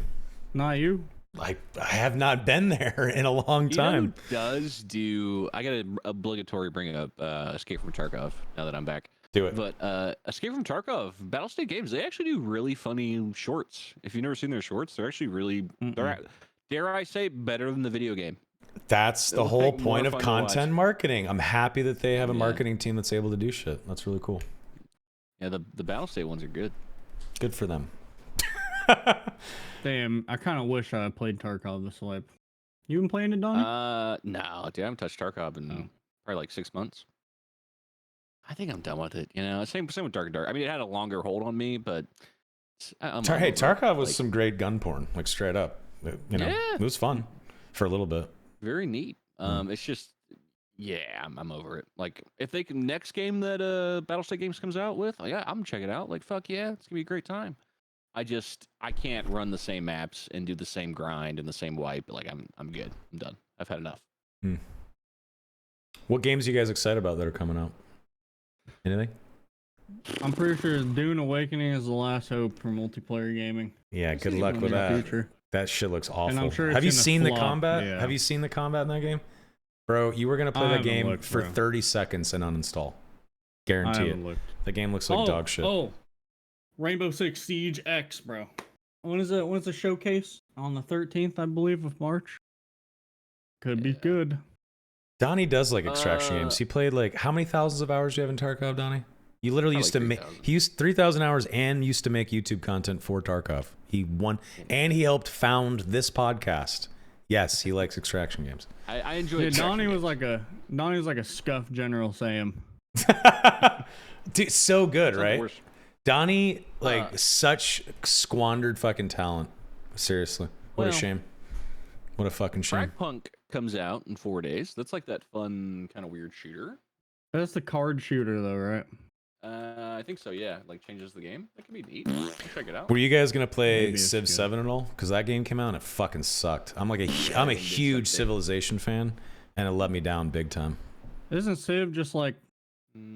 Not you. I have not been there in a long You know time. who does do? I got to obligatory bring up Escape from Tarkov now that I'm back. Do it. But Escape from Tarkov, Battlestate Games, they actually do really funny shorts. If you've never seen their shorts, they're actually really, dare I say, better than the video game. That's the They're, whole like, point more of fun to content watch. marketing. I'm happy that they have a Yeah. marketing team that's able to do shit. That's really cool. Yeah, the Battlestate ones are good. Good for them. Damn, I kind of wish I had played Tarkov this way. You been playing it, Donnie? No, dude, I haven't touched Tarkov in probably like 6 months. I think I'm done with it. You know, same with Dark and Dark. I mean, it had a longer hold on me, but I'm Hey, over it. Tarkov was Like, some great gun porn, like straight up. You know, Yeah. it was fun for a little bit. very neat. It's just, yeah, I'm over it. Like, if they can next game that Battlestate Games comes out with, yeah, I'm gonna check it out. Like, fuck yeah, it's gonna be a great time. I can't run the same maps and do the same grind and the same wipe. Like, I'm good. I'm done. I've had enough. What games are you guys excited about that are coming out? Anything? I'm pretty sure Dune Awakening is the last hope for multiplayer gaming. Yeah, This good is luck in with in the that. future. That shit looks awful. I'm sure Have you it's gonna seen the flop, combat? yeah. Have you seen the combat in that game? Bro, you were going to play I that haven't game looked, for bro. 30 seconds and uninstall. I Guarantee it. haven't looked. The game looks like dog shit. Oh, Rainbow Six Siege X, bro. When is it? When's the showcase? On the 13th, I believe, of March. Could be Yeah. good. Donnie does like extraction games. He played like how many thousands of hours do you have in Tarkov, Donnie? You literally used to make. He used 3,000 hours and used to make YouTube content for Tarkov. He won, and he helped found this podcast. Yes, he likes extraction games. I enjoy. Yeah, Donnie was like a scuffed General Sam. Dude, so good, right? Donnie, like such squandered fucking talent. Seriously, what a shame. What a fucking shame. Punk comes out in 4 days. That's like that fun kind of weird shooter. That's the card shooter though, right? I think so. Yeah, like changes the game. That could be neat. I'll check it out. Were you guys gonna play Civ 7 at all? Because that game came out and it fucking sucked. I'm a huge Civilization fan, and it let me down big time. Isn't Civ just like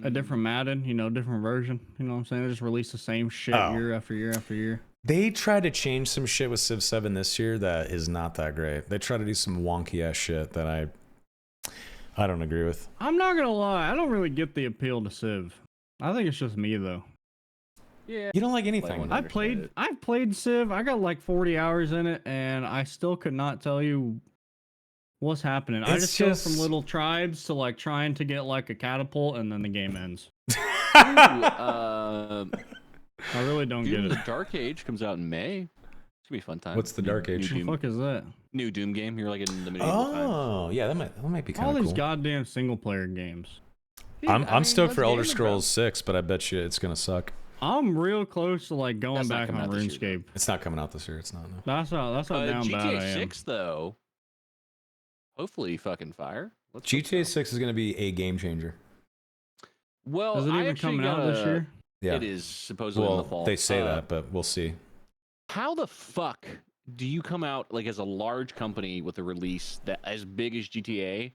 a different Madden? You know, different version. You know what I'm saying? They just release the same shit year after year after year. They tried to change some shit with Civ 7 this year that is not that great. They try to do some wonky ass shit that I don't agree with. I'm not gonna lie, I don't really get the appeal to Civ. I think it's just me though. Yeah. You don't like anything. I've played Civ. I got like 40 hours in it, and I still could not tell you what's happening. I just go from little tribes to like trying to get like a catapult, and then the game ends. I really don't get it. The Dark Age comes out in May. It's gonna be a fun time. What's the Dark Age? What the fuck is that? New Doom game. You're like in the medieval times. Oh, yeah, that might be kind of cool. All these goddamn single player games. Dude, I'm stoked for Elder Scrolls 6, but I bet you it's gonna suck. I'm real close to like going back on RuneScape. It's not coming out this year. It's not. No. That's how down GTA bad I am. 6 though. Hopefully, fucking fire. GTA 6 is gonna be a game changer. Well, is it even coming out this year? Yeah, it is supposedly in the fall. They say that, but we'll see. How the fuck do you come out like as a large company with a release that as big as GTA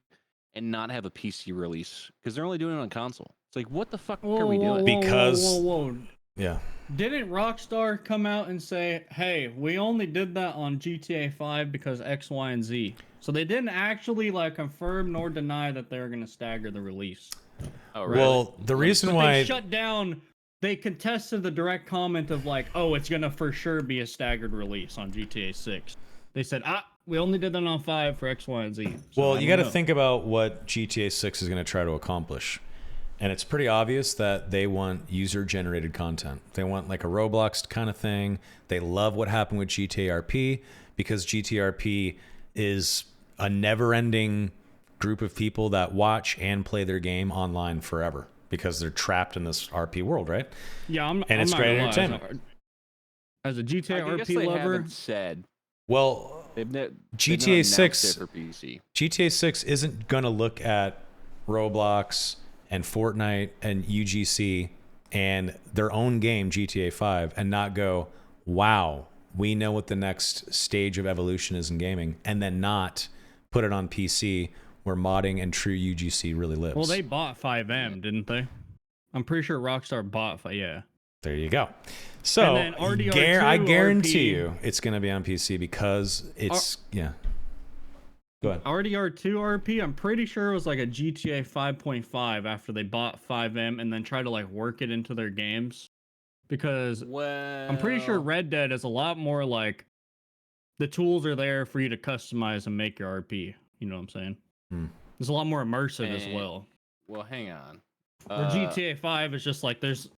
and not have a PC release? Because they're only doing it on console. It's like, what the fuck are we doing? Whoa. Yeah. Didn't Rockstar come out and say, hey, we only did that on GTA 5 because X, Y, and Z? So they didn't actually like confirm nor deny that they're going to stagger the release. Oh, really? Well, the reason why they shut down, they contested the direct comment of like, oh, it's going to for sure be a staggered release on GTA 6. They said, we only did that on 5 for X, Y, and Z. So well, you got to think about what GTA 6 is going to try to accomplish. And it's pretty obvious that they want user-generated content. They want like a Roblox kind of thing. They love what happened with GTRP because GTRP is a never-ending group of people that watch and play their game online forever because they're trapped in this RP world, right? Yeah, and it's great entertainment. As a GTA RP lover, said. Well, GTA 6 isn't gonna look at Roblox and Fortnite and UGC and their own game GTA 5 and not go, wow, we know what the next stage of evolution is in gaming, and then not put it on PC where modding and true UGC really lives. Well, they bought 5M, didn't they? I'm pretty sure Rockstar bought 5, yeah. There you go. So I guarantee you it's going to be on PC because it's, yeah. Go ahead. RDR2 RP, I'm pretty sure it was like a GTA 5.5 after they bought 5M and then tried to like work it into their games. Because I'm pretty sure Red Dead is a lot more like the tools are there for you to customize and make your RP. You know what I'm saying? It's a lot more immersive as well. Well, hang on. Where GTA 5 is just like there's,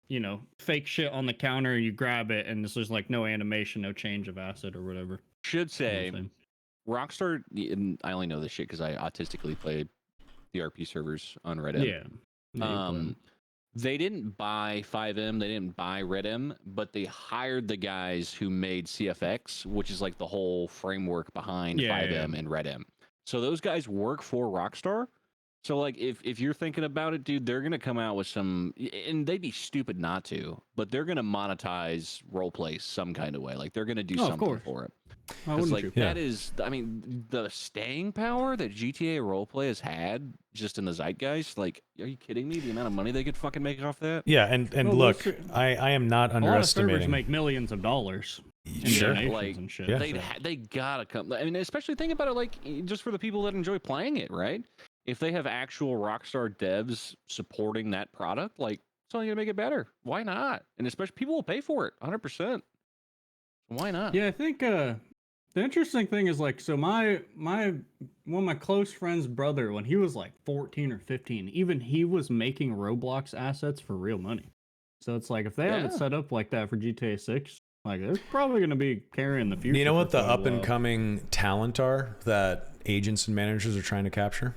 fake shit on the counter, you grab it, and there's like no animation, no change of asset or whatever. Should say, Rockstar, and I only know this shit because I autistically played the RP servers on Reddit. Yeah. They didn't buy 5M, they didn't buy RedM, but they hired the guys who made CFX, which is like the whole framework behind 5M and RedM. So those guys work for Rockstar. So like if you're thinking about it, dude, they're gonna come out with some, and they'd be stupid not to, but they're gonna monetize roleplay some kind of way. Like they're gonna do something for it. That is, I mean, the staying power that GTA roleplay has had just in the zeitgeist. Like, are you kidding me? The amount of money they could fucking make off that. Yeah, and look, I am not underestimating. A lot of servers make millions of dollars. Sure. And shit. Yeah. They gotta come. I mean, especially think about it, like just for the people that enjoy playing it, right? If they have actual Rockstar devs supporting that product, like it's only gonna make it better. Why not? And especially people will pay for it, 100%. Why not? Yeah, I think The interesting thing is like, so my one of my close friends' brother, when he was like 14 or 15, even he was making Roblox assets for real money. So it's like if they have it Yeah. set up like that for GTA 6, like they're probably going to be carrying the future. You know what for the quite a up and while. coming talent are that agents and managers are trying to capture?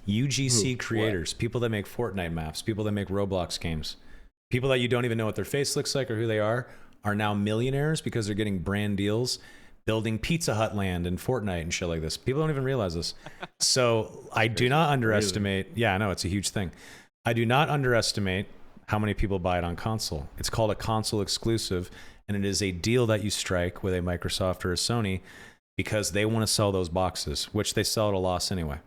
UGC creators, people that make Fortnite maps, people that make Roblox games, people that you don't even know what their face looks like or who they are now millionaires because they're getting brand deals building Pizza Hut land and Fortnite and shit like this. People don't even realize this. So I do not underestimate. Yeah, I know it's a huge thing. I do not underestimate how many people buy it on console. It's called a console exclusive, and it is a deal that you strike with a Microsoft or a Sony because they want to sell those boxes, which they sell at a loss anyway.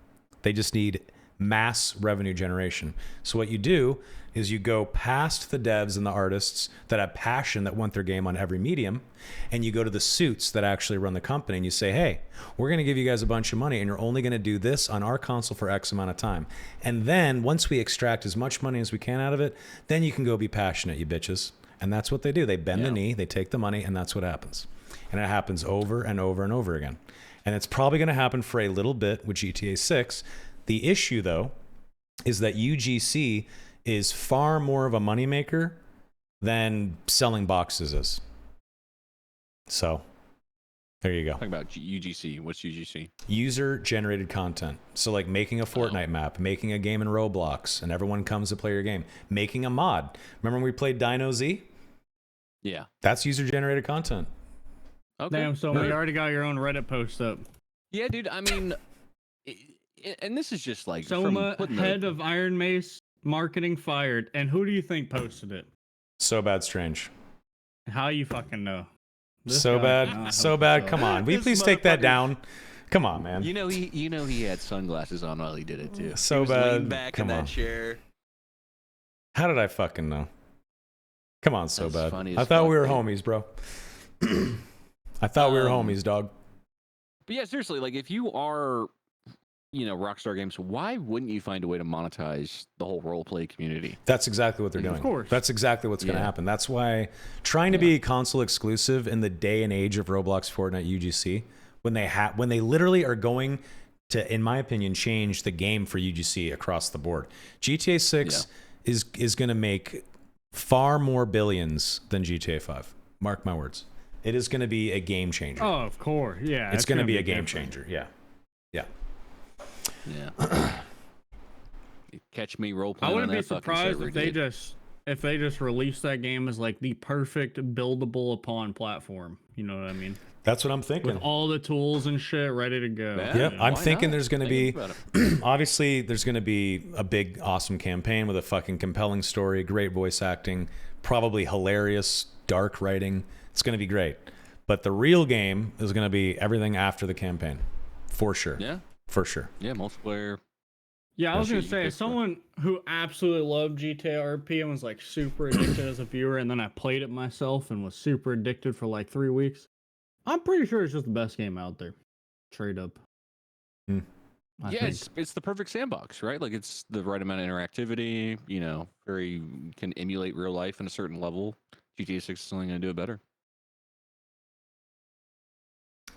They just need mass revenue generation. So what you do is you go past the devs and the artists that have passion that want their game on every medium, and you go to the suits that actually run the company and you say, hey, we're going to give you guys a bunch of money and you're only going to do this on our console for X amount of time. And then once we extract as much money as we can out of it, then you can go be passionate, you bitches. And that's what they do. They bend the knee, they take the money, and that's what happens. And it happens over and over and over again. And it's probably going to happen for a little bit with GTA 6. The issue, though, is that UGC is far more of a moneymaker than selling boxes is. So, there you go. Talking about UGC. What's UGC? User-generated content. So, like making a Fortnite map, making a game in Roblox, and everyone comes to play your game. Making a mod. Remember when we played Dino Z? Yeah. That's user-generated content. Okay. Damn, so you already got your own Reddit post up. Yeah, dude. I mean, and this is just like Soma, from head of Iron Mace marketing fired. And who do you think posted it? So bad, strange. How you fucking know? This So guy bad, cannot so help bad. himself. Come on, will you This please take that motherfucker- down? Come on, man. You know he had sunglasses on while he did it too. So he was bad. leaning back Come in on. that chair. How did I fucking know? Come on, so That's bad. funny I as thought fuck, we were dude. homies, bro. I thought we were homies, dog. But yeah, seriously, like if you are, Rockstar Games, why wouldn't you find a way to monetize the whole roleplay community? That's exactly what they're Of doing. course. That's exactly what's going to Yeah. happen. That's why trying to be console exclusive in the day and age of Roblox, Fortnite, UGC, when they literally are going to, in my opinion, change the game for UGC across the board. GTA 6 is going to make far more billions than GTA 5. Mark my words. It is going to be a game changer. Oh, of course. Yeah. it's going to be a game different. changer. Yeah. Yeah. Yeah. Catch me role I playing on wouldn't be that fucking surprised server, if they just released that game as like the perfect buildable upon platform. You know what I mean? That's what I'm thinking. With all the tools and shit ready to go. Yeah. Yep, I'm why thinking not? there's going to Think be, about it. obviously, there's going to be a big, awesome campaign with a fucking compelling story, great voice acting, probably hilarious, dark writing. It's going to be great. But the real game is going to be everything after the campaign, for sure. Yeah. For sure. Yeah, multiplayer. Yeah, I was Sure, gonna you say, can as pick someone who absolutely loved GTA RP and was like super addicted as a viewer, and then I played it myself and was super addicted for like 3 weeks, I'm pretty sure it's just the best game out there. Trade up. Hmm. I Yeah, think. it's the perfect sandbox, right? Like it's the right amount of interactivity, very can emulate real life in a certain level. GTA 6 is only going to do it better.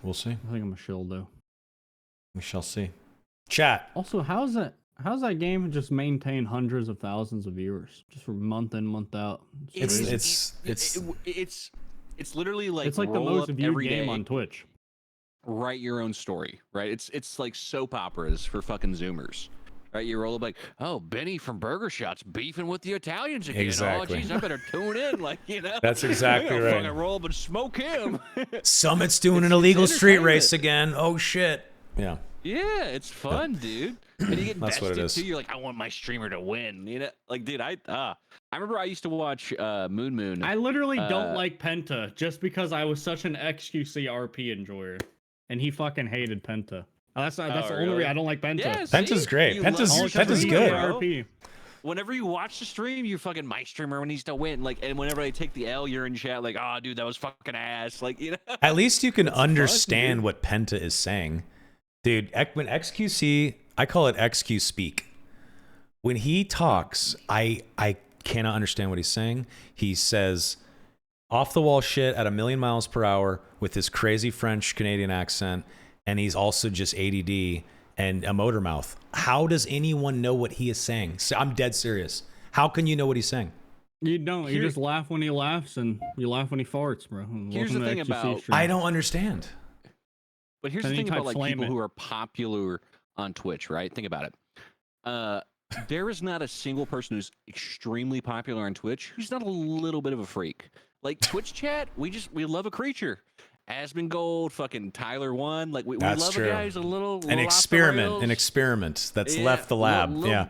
We'll see. I think I'm a shill though. We shall see. Chat. Also, how's that game just maintain hundreds of thousands of viewers just for month in, month out? It's crazy. It's literally like It's like the roll most up viewed every game day, on Twitch. write your own story, right? It's like soap operas for fucking Zoomers. Right, you roll up like, oh, Benny from Burger Shot's beefing with the Italians again. Exactly. Oh, geez, I better tune in. Like, That's exactly I gotta right. Fucking roll up and smoke him. Summit's doing an It's illegal street entertainment. race again. Oh, shit. Yeah. Yeah, it's fun, dude. And you get That's what it invested is. too. You're like, I want my streamer to win. Like, dude, I remember I used to watch Moon. I literally don't Uh, like Penta just because I was such an XQC RP enjoyer, and he fucking hated Penta. That's the only really? reason I don't like Penta. Yeah, Penta's see? great. You Penta's- love your Penta's streamer, good. bro. RP. Whenever you watch the stream, you fucking my streamer needs to win. Like, and whenever they take the L, you're in chat like, oh, dude, that was fucking ass. Like, At least you can It's fun, understand dude. what Penta is saying. Dude, when XQC, I call it XQ speak. When he talks, I cannot understand what he's saying. He says, off the wall shit at 1,000,000 miles per hour with this crazy French Canadian accent, and he's also just ADD and a motor mouth. How does anyone know what he is saying? So I'm dead serious. How can you know what he's saying? You don't. You just laugh when he laughs, and you laugh when he farts, bro. Here's the thing about- I don't understand. But here's the Then you thing about type like people flame it. who are popular on Twitch, right? Think about it. There is not a single person who's extremely popular on Twitch who's not a little bit of a freak. Like Twitch chat, we love a creature. Asmongold, fucking Tyler One, like we That's love true. a guy who's a little An off the experiment rails. that's Yeah, left the lab. yeah.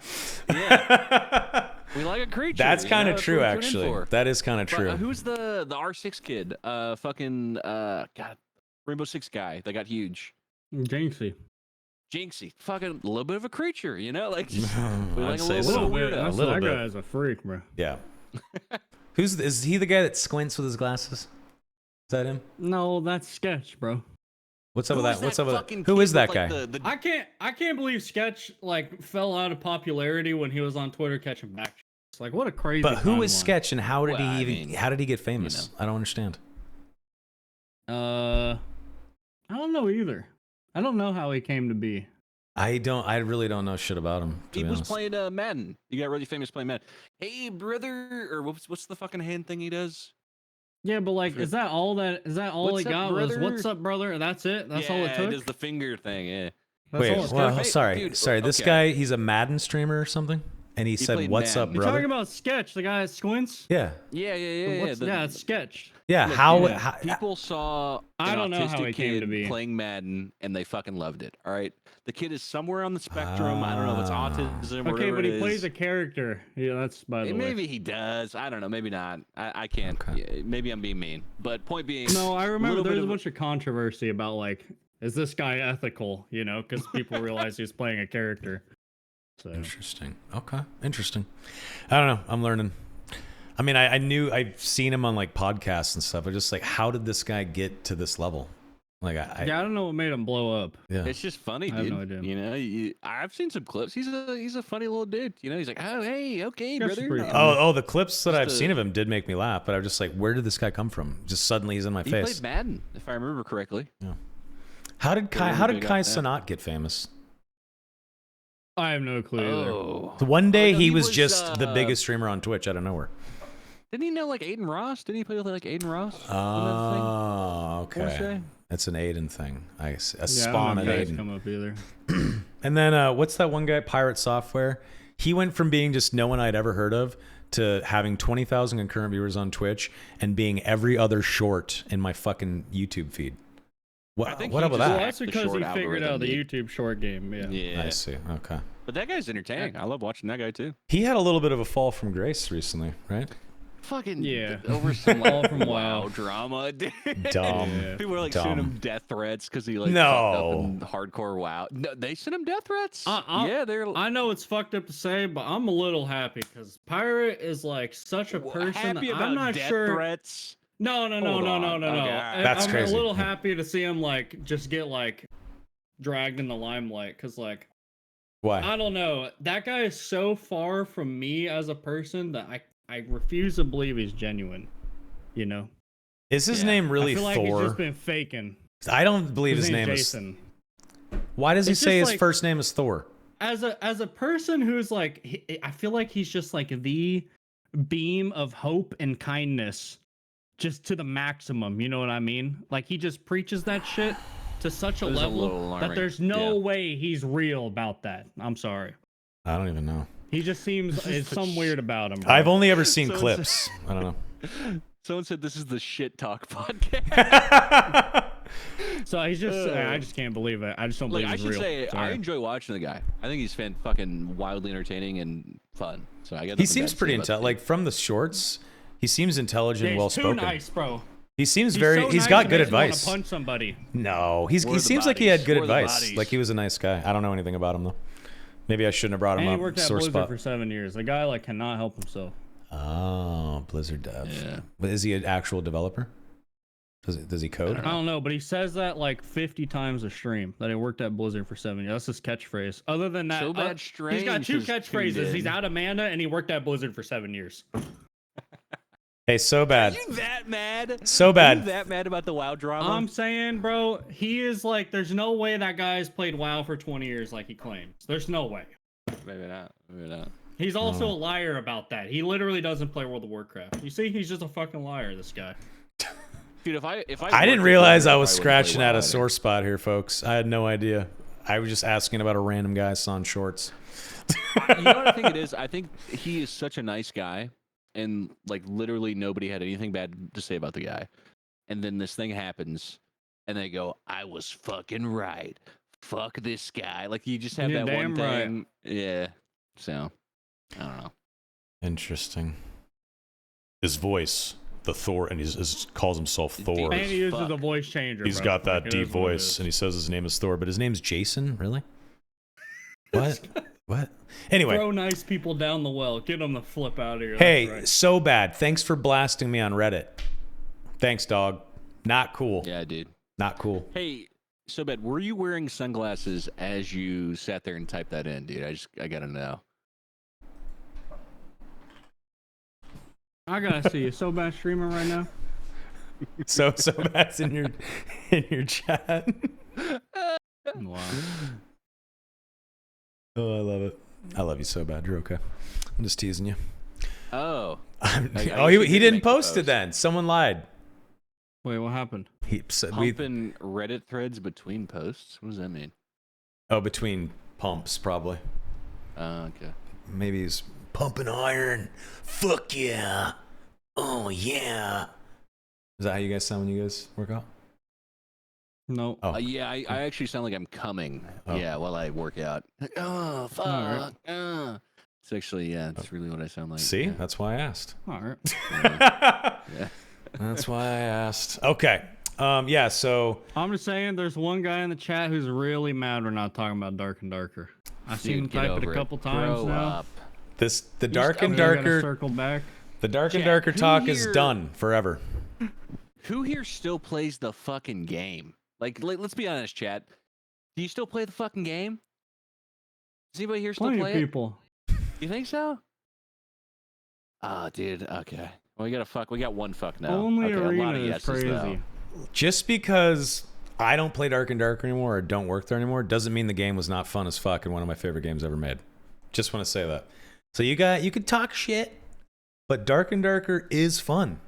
We like a creature. That's you kind know? of That's true, what we tune in actually. for. That is kind of But, true. who's the R6 kid? God, Rainbow Six guy that got huge. Jinxie. Jinxie, fucking a little bit of a creature, you know, like just, we I'd like a say little, so. little weirdo. That's, little that bit. guy's a freak, bro. Yeah. Is he the guy that squints with his glasses? Is that him? No, that's Sketch, bro. What's up Who with is that? What's up with fucking that? Who kid is that with, guy? like, I can't believe Sketch like fell out of popularity when he was on Twitter catching back. It's like what a crazy. But who is timeline. Sketch and how did Well, I he mean, how did he get famous? you I don't understand. I don't know either. I don't know how he came to be. I really don't know shit about him. To He be was honest. playing Madden. He got really famous playing Madden. Hey, brother, or what's the fucking hand thing he does? Yeah, but like, is that all that? Is that all What's he up, got? Was brother? what's up, brother? That's it. That's all it He took. does the finger thing. Yeah. That's Wait, all it well, took? sorry, Dude, sorry. This okay. guy, he's a Madden streamer or something, and he said, played "What's up, Madden. You're brother?" talking about Sketch, the guy that squints. Yeah, Yeah. Yeah, it's Sketch. yeah. Look, How, dude, how? people saw I an don't know how autistic he came to kid be. playing Madden and they fucking loved it. All right, the kid is somewhere on the spectrum. I don't know if it's autism. Okay, whatever but it he plays is. a character. Yeah, that's by the way. Maybe he does. I don't know. Maybe not. I can't. Okay. Yeah, maybe I'm being mean. But point being, No, I remember little there was bit a of- bunch of controversy about like, is this guy ethical? You know, because people realized he was playing a character. So Interesting. Okay, interesting. I don't know. I'm learning. I mean, I knew I've seen him on like podcasts and stuff. I just like, how did this guy get to this level? Like, I don't know what made him blow up. yeah. It's just funny, I have dude. no idea. You know, I've seen some clips. He's a funny little dude. You know, he's like, oh hey, okay, That's brother. pretty You funny. know, Oh, the clips that Just I've a- seen of him did make me laugh, but I was just like, where did this guy come from? Just suddenly he's in my he face. played Madden, if I remember correctly. How did They're Kai really big Sanat on that. get famous? I have no clue either. Oh, The one day no, he he was was, just the biggest streamer on Twitch out of nowhere. didn't he know like Aiden Ross? Didn't he play with like Aiden Ross? Oh, I wanna okay. say. It's an Aiden thing. I see. A Yeah, spawn I of don't know if guys Aiden. come up either. And then what's that one guy? Pirate Software. He went from being just no one I'd ever heard of to having 20,000 concurrent viewers on Twitch and being every other short in my fucking YouTube feed. I What? think What he about just- Well, that? that's The because short he figured out the algorithm, YouTube short game. Yeah. Yeah, I see. Okay. but that guy's entertaining. I love watching that guy too. He had a little bit of a fall from grace recently, right? Fucking Yeah. over some All like, from wow WoW. drama. Dude. Dumb. Yeah. People were like Dumb. sending him death threats because he like No. fucked up in hardcore WoW. No, they sent him death threats. Yeah, they're I know it's fucked up to say, but I'm a little happy because Pirate is like such a person. happy that about I'm not death sure. threats. No. Hold on. Okay, all right. That's I'm crazy. a little happy to see him like just get like dragged in the limelight because like Why? I don't know, that guy is so far from me as a person that I refuse to believe he's genuine. You know, Is his Yeah. name really I feel like he's Thor? just been faking. I don't believe his name's name Jason. is. Why does he It's say just his like- first name is Thor? As a person who's like, I feel like he's just like the beam of hope and kindness, just to the maximum. You know what I mean? Like he just preaches that shit to such a It is a level little that alarming. there's no Yeah. way he's real about that. I'm sorry. I don't even know. He just seems it's some weird about him. Bro. I've only ever seen So clips. I don't know. Someone said this is the shit talk podcast. So he's just I just can't believe it. I just don't Look, believe I he's should real. say I Sorry. enjoy watching the guy. I think he's fucking wildly entertaining and fun. So I got. He seems pretty intelligent. Like from the shorts, he seems intelligent, Yeah, well he's too spoken. nice, bro. He seems He's very. so He's nice got it good makes me wanna advice. Punch somebody. No, Where he are the seems like he had bodies? good Where are the advice. bodies? Like he was a nice guy. I don't know anything about him though. Maybe I shouldn't have brought him And he up. worked at Sore Blizzard spot. for 7 years. The guy like cannot help himself. Oh, Blizzard dev. Yeah. But is he an actual developer? Does he code? I don't know, but he says that like 50 times a stream that he worked at Blizzard for 7 years. That's his catchphrase. Other than that, So Bad he's got Strange two was tuned catchphrases. He's in. out Amanda and he worked at Blizzard for 7 years. Hey, so Are bad. you that mad? So Are bad. you that mad about the WoW drama? I'm saying, bro, he is like, there's no way that guy has played WoW for 20 years like he claims. There's no way. Maybe not. Maybe not. He's also a liar about that. He literally doesn't play World of Warcraft. You see, he's just a fucking liar, this guy. Dude, if I I didn't worked realize at I Blizzard, was probably wouldn't scratching play at WoW a either. sore spot here, folks. I had no idea. I was just asking about a random guy on shorts. You know what I think it is? I think he is such a nice guy, and like literally nobody had anything bad to say about the guy. And then this thing happens, and they go, "I was fucking right. Fuck this guy." Like you just have You're that one damn right. thing. Yeah. So I don't know. Interesting. His voice, the Thor, and he calls himself Thor. And he uses fuck. the voice changer. He's bro. got that Like, it deep is what it voice, is. and he says his name is Thor, but his name's Jason. Really? What? What? Anyway. Throw nice people down the well. Get them the flip out of here. Hey, That's right. so bad. Thanks for blasting me on Reddit. Thanks, dog. Not cool. Yeah, dude. Not cool. Hey, so bad. Were you wearing sunglasses as you sat there and typed that in, dude? I gotta know. I gotta see you. So bad streaming right now. So bad's in your chat. Wow. Oh, I love it. I love you so bad. You're okay. I'm just teasing you. Oh. Oh, guess he you didn't make the post it post. then. Someone lied. Wait, what happened? He said we Pumping Reddit threads between posts? What does that mean? between pumps probably. Okay. Maybe he's pumping iron. Fuck yeah. Oh yeah. Is that how you guys sound when you guys work out? No. Oh, Yeah, I actually sound like I'm coming. Oh. Yeah, while I work out. Oh, fuck. Alright. It's actually, yeah, that's really what I sound like. see, Yeah. that's why I asked. All right. Yeah. That's why I asked. Okay. Yeah. So I'm just saying, there's one guy in the chat who's really mad we're not talking about Dark and Darker. I've seen him Dude, get type it over a couple times Grow now. up. the dark and We gotta darker, circle back. the dark and Jack, darker who talk is here- done forever. Who here still plays the fucking game? Like, let's be honest, chat. Do you still play the fucking game? Does anybody here still Plenty play of people. it? You think so? Oh, dude. Okay. Well, we got one fuck now. Only okay, a lot arena of is yeses, crazy. though. Just because I don't play Dark and Darker anymore or don't work there anymore doesn't mean the game was not fun as fuck and one of my favorite games ever made. Just want to say that. So you could talk shit, but Dark and Darker is fun.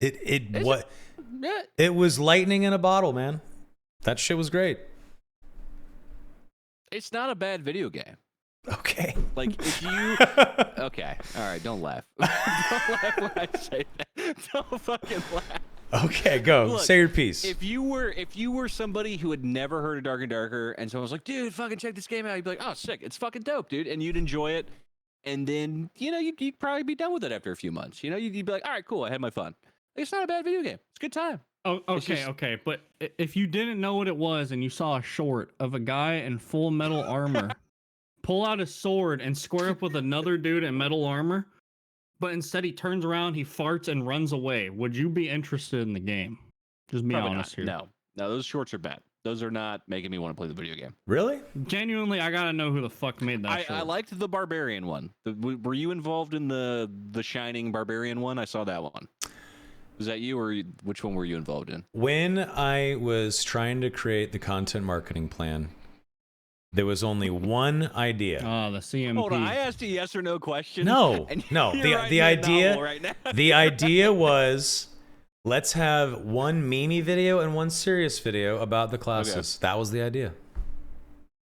Yeah. It was lightning in a bottle, man. That shit was great. It's not a bad video game. Okay. Like, if you... Okay. All right, don't laugh. Don't laugh when I say that. Don't fucking laugh. Okay, go. Look, say your piece. If you were somebody who had never heard of Dark and Darker and someone was like, dude, fucking check this game out, you'd be like, oh, sick. It's fucking dope, dude. And you'd enjoy it. And then, you'd probably be done with it after a few months. You'd be like, all right, cool. I had my fun. It's not a bad video game. It's a good time. Oh, It's okay, just- okay. But if you didn't know what it was and you saw a short of a guy in full metal armor pull out a sword and square up with another dude in metal armor, but instead he turns around, he farts and runs away, would you be interested in the game? Just be Probably honest not. here. No, those shorts are bad. Those are not making me want to play the video game. Really? Genuinely, I gotta know who the fuck made that I short. liked the Barbarian one. Were you involved in the Shining Barbarian one? I saw that one. Was that you, or which one were you involved in? When I was trying to create the content marketing plan, there was only one idea. Oh, the CMP. Hold on, I asked a yes or no question. No, and no. you're writing The a idea, novel right now. the idea was, let's have one meme video and one serious video about the classes. That was the idea.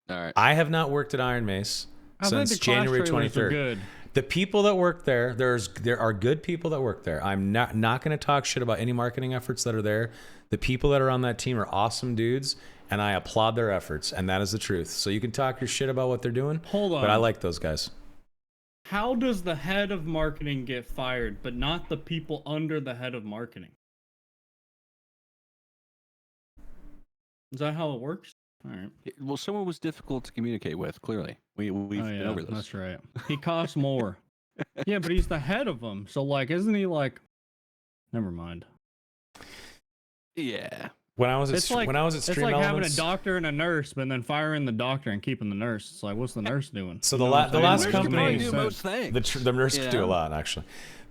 All right. I have not worked at Iron Mace I think since the class January trailers are 23rd. Good. The people that work there, there are good people that work there. I'm not going to talk shit about any marketing efforts that are there. The people that are on that team are awesome dudes, and I applaud their efforts, and that is the truth. So you can talk your shit about what they're doing, Hold on. but I like those guys. How does the head of marketing get fired, but not the people under the head of marketing? Is that how it works? All right. Well, someone was difficult to communicate with. Clearly, we've Oh, been yeah, over this. that's right. He costs more. Yeah, but he's the head of them. So, like, isn't he like... Never mind. Yeah. When I was at It's like, when I was at it's Stream like having a Elements, doctor and a nurse, but then firing the doctor and keeping the nurse. It's like, what's the nurse doing? So You know the what I'm last saying? company- Probably Makes do sense. most things. the nurse could do Yeah. a lot actually.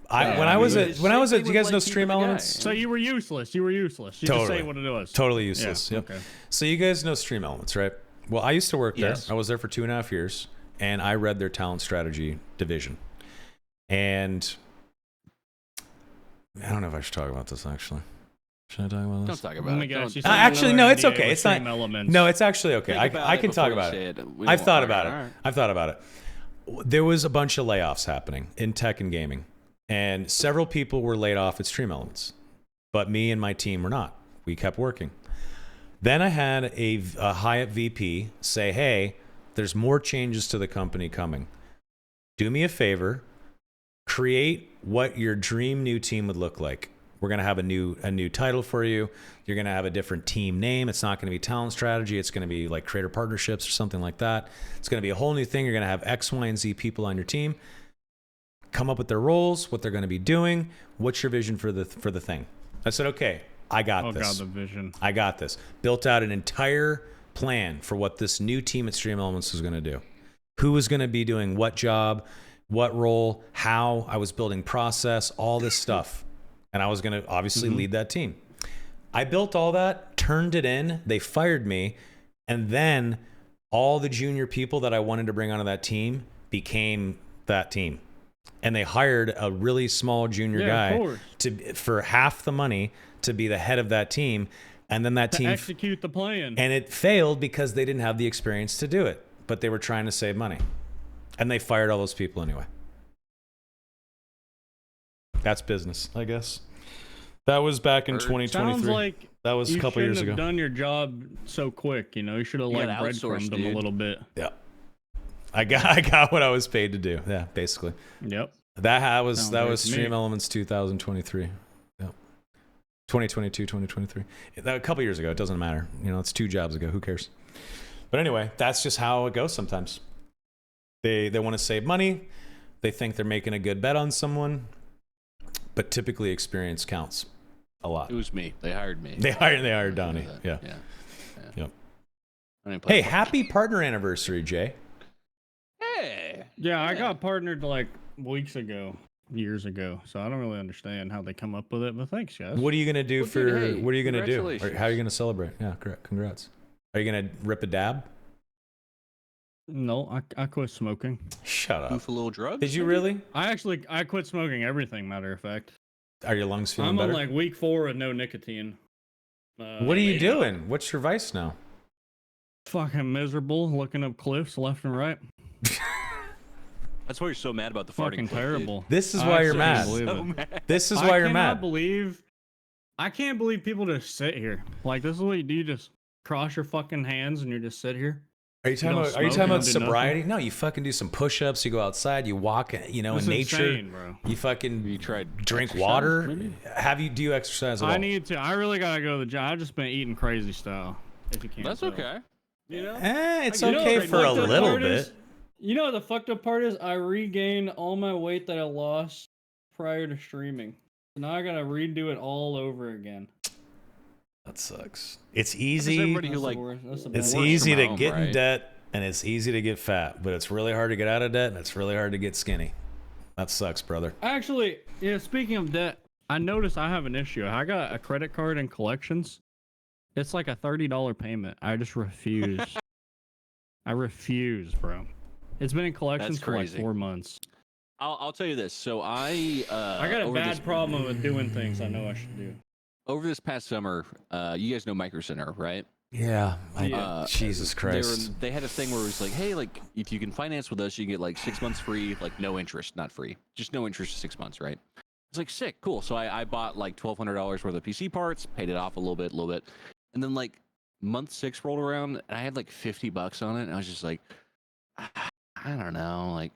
when I was at, do you guys know like Stream keeping the guy. Elements? So you were useless. You just say what it was. Totally useless. Yeah, Yep. okay. So you guys know Stream Elements, right? Well, I used to work Yes. there. I was there for 2.5 years, and I read their talent strategy division. And I don't know if I should talk about this, actually. Should I talk about this? Don't talk Oh about my it. gosh, Don't- you don't- sound Actually, like no, an it's NDA okay. with It's not. Stream Elements. No, it's actually okay. Think about I can talk before about you it. say We I've won't. thought All about right, it. all right. I've thought about it. There was a bunch of layoffs happening in tech and gaming, and several people were laid off at Stream Elements, but me and my team were not. We kept working. Then I had a Hyatt VP say, "Hey, there's more changes to the company coming. Do me a favor, create what your dream new team would look like. We're going to have a new title for you. You're going to have a different team name. It's not going to be talent strategy. It's going to be like creator partnerships or something like that. It's going to be a whole new thing. You're going to have X, Y, and Z people on your team. Come up with their roles, what they're going to be doing. What's your vision for the thing?" I said, "Okay, I got this. God, the vision. I got this." Built out an entire plan for what this new team at Stream Elements was going to do. Who was going to be doing what job, what role, how. I was building process, all this stuff. And I was going to obviously lead that team. I built all that, turned it in. They fired me. And then all the junior people that I wanted to bring onto that team became that team. And they hired a really small junior guy for half the money to be the head of that team. And then that team execute the plan. And it failed because they didn't have the experience to do it, but they were trying to save money. And they fired all those people anyway. That's business, I guess. That was back in 2023. Sounds like that was a couple years ago. You shouldn't have done your job so quick. You know, you should have like breadcrumbed them a little bit. Yeah, I got what I was paid to do. Yeah, basically. Yep. That was Stream Elements 2023. Yep. 2022, 2023. A couple years ago. It doesn't matter. You know, it's 2 jobs ago. Who cares? But anyway, that's just how it goes sometimes. They want to save money. They think they're making a good bet on someone. But typically experience counts a lot. It was me. They hired me. They hired Donnie. Yeah. Yep. Hey, happy partner anniversary, Jay. Hey. Yeah, I got partnered like years ago. So I don't really understand how they come up with it, but thanks, guys. What are you gonna do what are you gonna do? Or how are you gonna celebrate? Yeah, congrats. Are you gonna rip a dab? No, I quit smoking. Shut up. Goof a little drugs? Did you really? I quit smoking everything, matter of fact. Are your lungs feeling I'm better? on like week 4 with no nicotine. What are you doing? What's your vice now? Fucking miserable, looking up cliffs left and right. That's why you're so mad about the farting. Fucking terrible. Dude. This is why you're mad. This is why you're mad. I can't believe people just sit here. Like, this is what you do. You just cross your fucking hands and you just sit here. Are you talking about sobriety? No, you fucking do some push-ups. You go outside. You walk. You know, in nature. Insane, bro. You tried drink water. Maybe? Do you exercise at all? I need to. I really gotta go to the gym. I've just been eating crazy style. If you can't. That's tell. okay. You know. It's okay for a little bit. You know what the fucked up part is? I regained all my weight that I lost prior to streaming. So now I gotta redo it all over again. That sucks. It's easy. It's easy to get in debt and it's easy to get fat, but it's really hard to get out of debt and it's really hard to get skinny. That sucks, brother. Actually, yeah, speaking of debt, I noticed I have an issue. I got a credit card in collections. It's like a $30 payment. I just refuse. I refuse, bro. It's been in collections for like 4 months. I'll tell you this. So I got a bad problem with doing things I know I should do. Over this past summer, you guys know Micro Center, right? Yeah. Jesus Christ. They had a thing where it was like, hey, like if you can finance with us, you get like 6 months free, like no interest, not free, just no interest for 6 months, right? It's like sick, cool. So I bought like $1,200 worth of PC parts, paid it off a little bit, and then like month 6 rolled around, and I had like $50 on it, and I was just like, I don't know, like.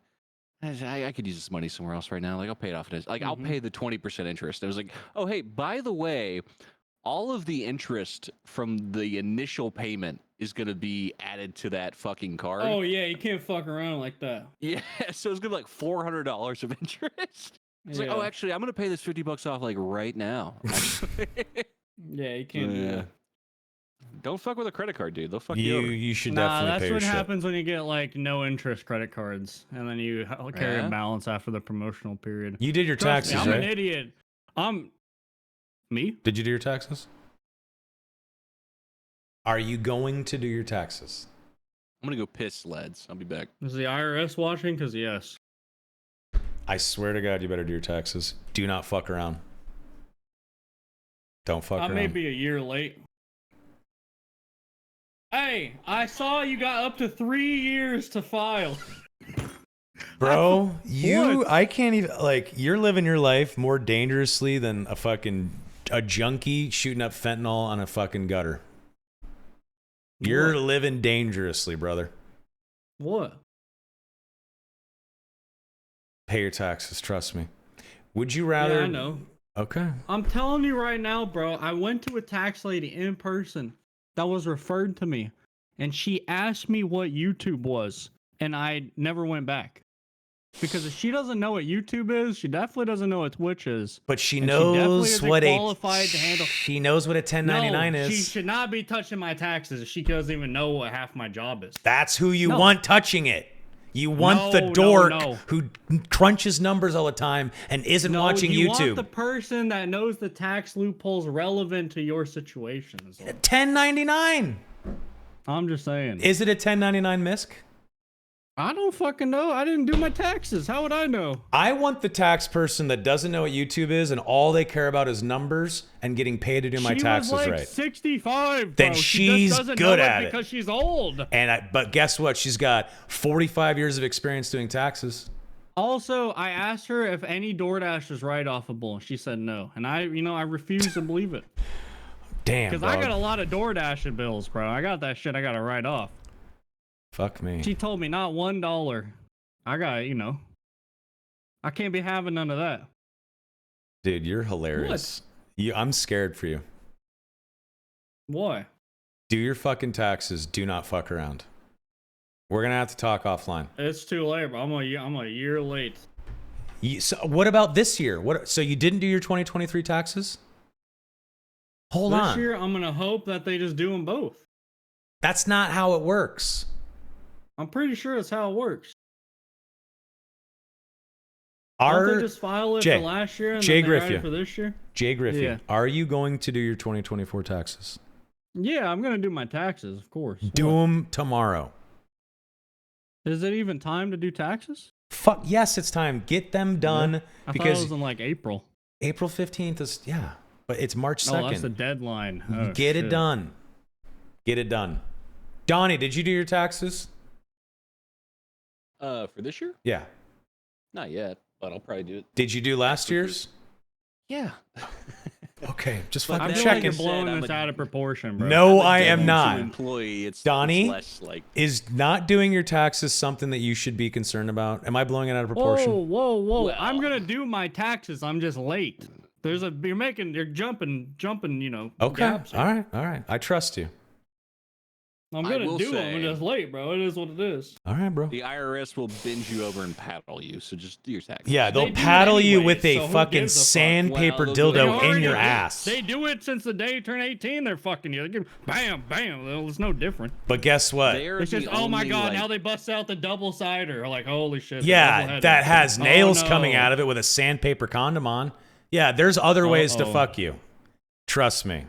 I could use this money somewhere else right now. Like, I'll pay it off. I'll pay the 20% interest. I was like, oh, hey, by the way, all of the interest from the initial payment is going to be added to that fucking card. Oh, yeah, you can't fuck around like that. Yeah, so it's going to be like $400 of interest. It's like, oh, actually, I'm going to pay this $50 off like right now. Yeah, you can't do that. Don't fuck with a credit card, dude. They'll fuck you over. You should Nah, definitely that's pay your what shit. happens when you get like no interest credit cards, and then you carry Yeah? a balance after the promotional period. You did your Trust me, taxes, I'm right? an idiot. Me? Did you do your taxes? Are you going to do your taxes? I'm gonna go piss, lads. I'll be back. Is the IRS watching? Because yes. I swear to God, you better do your taxes. Do not fuck around. Don't fuck I around. may be a year late. Hey, I saw you got up to 3 years to file. Bro, What? I can't even, like, you're living your life more dangerously than a junkie shooting up fentanyl on a fucking gutter. You're What? living dangerously, brother. What? Pay your taxes, trust me. Would you rather? Yeah, I know. Okay. I'm telling you right now, bro. I went to a tax lady in person that was referred to me, and she asked me what YouTube was, and I never went back. Because if she doesn't know what YouTube is, she definitely doesn't know what Twitch is. But she And she definitely knows isn't what qualified to handle. she knows what a 1099 No, is. she should not be touching my taxes. She doesn't even know what half my job is. That's who you No. want touching it. You want the No, dork no. who crunches numbers all the time and isn't No, watching you YouTube. want the person that knows the tax loopholes relevant to your situation. Is all. 1099. I'm just saying. Is it a 1099 misc? I don't fucking know. I didn't do my taxes. How would I know? I want the tax person that doesn't know what YouTube is and all they care about is numbers and getting paid to do my taxes She was like right. 65. Then bro. she's she just doesn't good know at it. because she's old. But guess what? She's got 45 years of experience doing taxes. Also, I asked her if any DoorDash is write-offable. She said no, and I refuse to believe it Damn, because I dog. got a lot of DoorDash bills, bro. I got that shit. I got to write off. Fuck me. She told me not $1. I got, I can't be having none of that. Dude, you're hilarious. I'm scared for you. Why? Do your fucking taxes. Do not fuck around. We're going to have to talk offline. It's too late, bro. I'm a year late. So what about this year? So you didn't do your 2023 taxes? Hold on. This year, I'm going to hope that they just do them both. That's not how it works. I'm pretty sure that's how it works. Don't they just file it for last year and then they write it for this year? Jay Griffey, Yeah. are you going to do your 2024 taxes? Yeah, I'm going to do my taxes, of course. Do What? them tomorrow. Is it even time to do taxes? Fuck yes, it's time. Get them done I thought it because was in like April. April 15th is but it's March 2nd. Oh, that's the deadline. Oh, Get it shit. done. Get it done. Donnie, did you do your taxes? For this year? Yeah. Not yet, but I'll probably do it. Did you do last year's? Yeah. Okay, just But fucking I feel checking. like you're blowing I'm this a- out of proportion, bro. No, I'm a I am W2 not. Employee. It's Donnie? less like. Is not doing your taxes something that you should be concerned about? Am I blowing it out of proportion? Whoa. Well- I'm going to do my taxes. I'm just late. You're jumping, Okay. gaps here. All right. I trust you. I'm I going will to do them. I'm say- just late, bro. It is what it is. All right, bro. The IRS will bend you over and paddle you, so just do your taxes. Yeah, they'll They do paddle you anyway, with a so who fucking gives a fuck? sandpaper Well, they'll do dildo it. in your They ass. They do it since the day you turn 18. They're fucking you. They give, bam, bam. Well, it's no different. But guess what? They are It's just, the oh my only, god, like- now they bust out the double cider. Like, holy shit. they're Yeah, double-headed. that has Oh, nails no. coming out of it with a sandpaper condom on. Yeah, there's other ways to Uh-oh. fuck you. Trust me.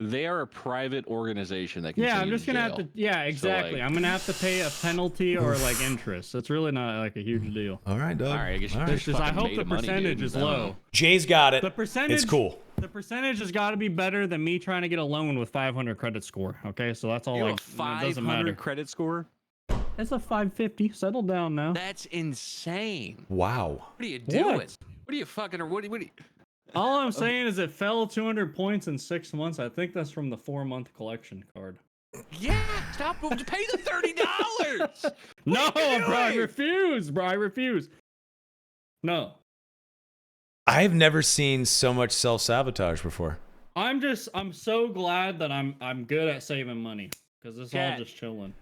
They are a private organization that can Yeah, send I'm you just to gonna have jail. to. Yeah, exactly. like- I'm gonna have to pay a penalty or like interest. It's really not like a huge deal. All right, dog. All right, I guess you All just It's just I fucking hope made the of money, percentage dude. is I don't low. know. Jay's got it. The percentage. It's cool. The percentage has got to be better than me trying to get a loan with 500 credit score. Okay, so that's all. You have Like, a it doesn't 500 matter. credit score? It's a 550. Settle down now. That's insane. Wow. What are you doing? What? What are you fucking? What are you? All I'm saying is it fell 200 points in 6 months. I think that's from the 4-month collection card. Yeah, stop. Pay the $30. No, are you bro, I doing? refuse, bro. I refuse. No, I've never seen so much self-sabotage before. I'm so glad that I'm good at saving money because it's all Cat. just chilling.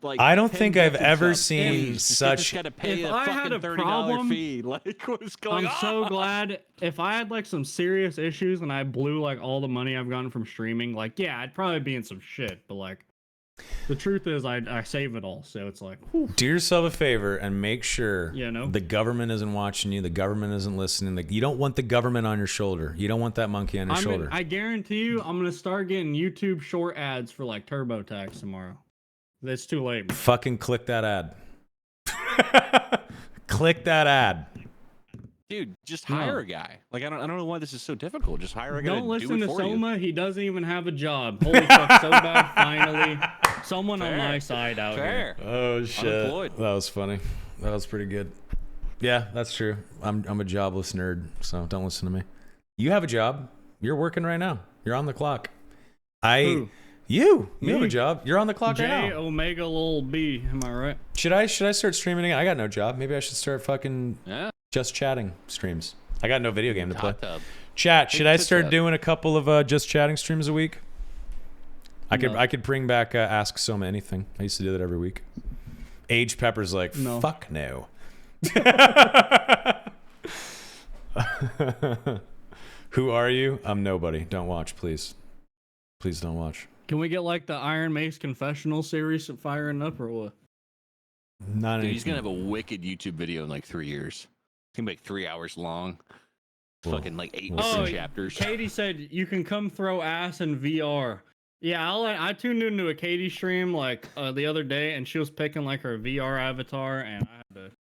like. I don't think I've Pence ever sub. seen Please, such. Just gotta pay If a I fucking had a $30 problem, fee. Like, what's going I'm on? so glad if I had like some serious issues and I blew like all the money I've gotten from streaming, like yeah, I'd probably be in some shit. But like, the truth is, I save it all. So it's like, whew. Do yourself a favor and make sure You know? the government isn't watching you. The government isn't listening. You don't want the government on your shoulder. You don't want that monkey on your shoulder. I guarantee you, I'm gonna start getting YouTube short ads for like TurboTax tomorrow. It's too late. Man. Fucking click that ad. Click that ad. Dude, just hire a guy. Like I don't know why this is so difficult. Just hire a guy. Don't listen to to for you. Soma. He doesn't even have a job. Holy fuck, so bad. Finally, someone on my side out here. Oh shit. Unemployed. That was funny. That was pretty good. Yeah, that's true. I'm a jobless nerd, so don't listen to me. You have a job. You're working right now. You're on the clock. Who? You have a Me? job. You're on the clock right J now. Omega Lil B. Am I right? Should I start streaming again? I got no job. Maybe I should start fucking Yeah. just chatting streams. I got no video game to play. Hot tub. Chat. Should I start tub. doing a couple of just chatting streams a week? No. I could bring back Ask Soma Anything. I used to do that every week. Age Pepper's like, No. fuck no. Who are you? I'm nobody. Don't watch, please. Please don't watch. Can we get like the Iron Mace confessional series firing up or what? Not Dude, any. he's gonna have a wicked YouTube video in like 3 years. It's gonna be like 3 hours long. Well, Fucking like 8 we'll different see. chapters. Katie said you can come throw ass in VR. Yeah, I tuned into a Katie stream like the other day, and she was picking like her VR avatar, and I had to.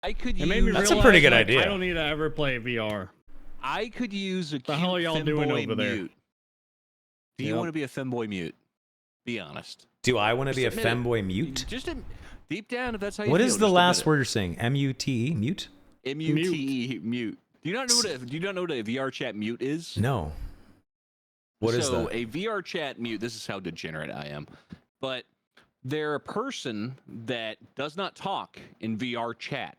I could It made me use. That's a realize, pretty good like, idea. I don't need to ever play VR. I could use a The hell are cute y'all doing femboy over there? mute. Do you Yep. want to be a femboy mute? Be honest. Do I want to be a Just admit it. femboy mute? Just deep down, if that's how you What feel, is the just last admit word you're saying? MUTE? Mute? it. MUTE mute. Do you not know what a VR chat mute is? No. What is so that? a VR chat mute, this is how degenerate I am, but they're a person that does not talk in VR chat.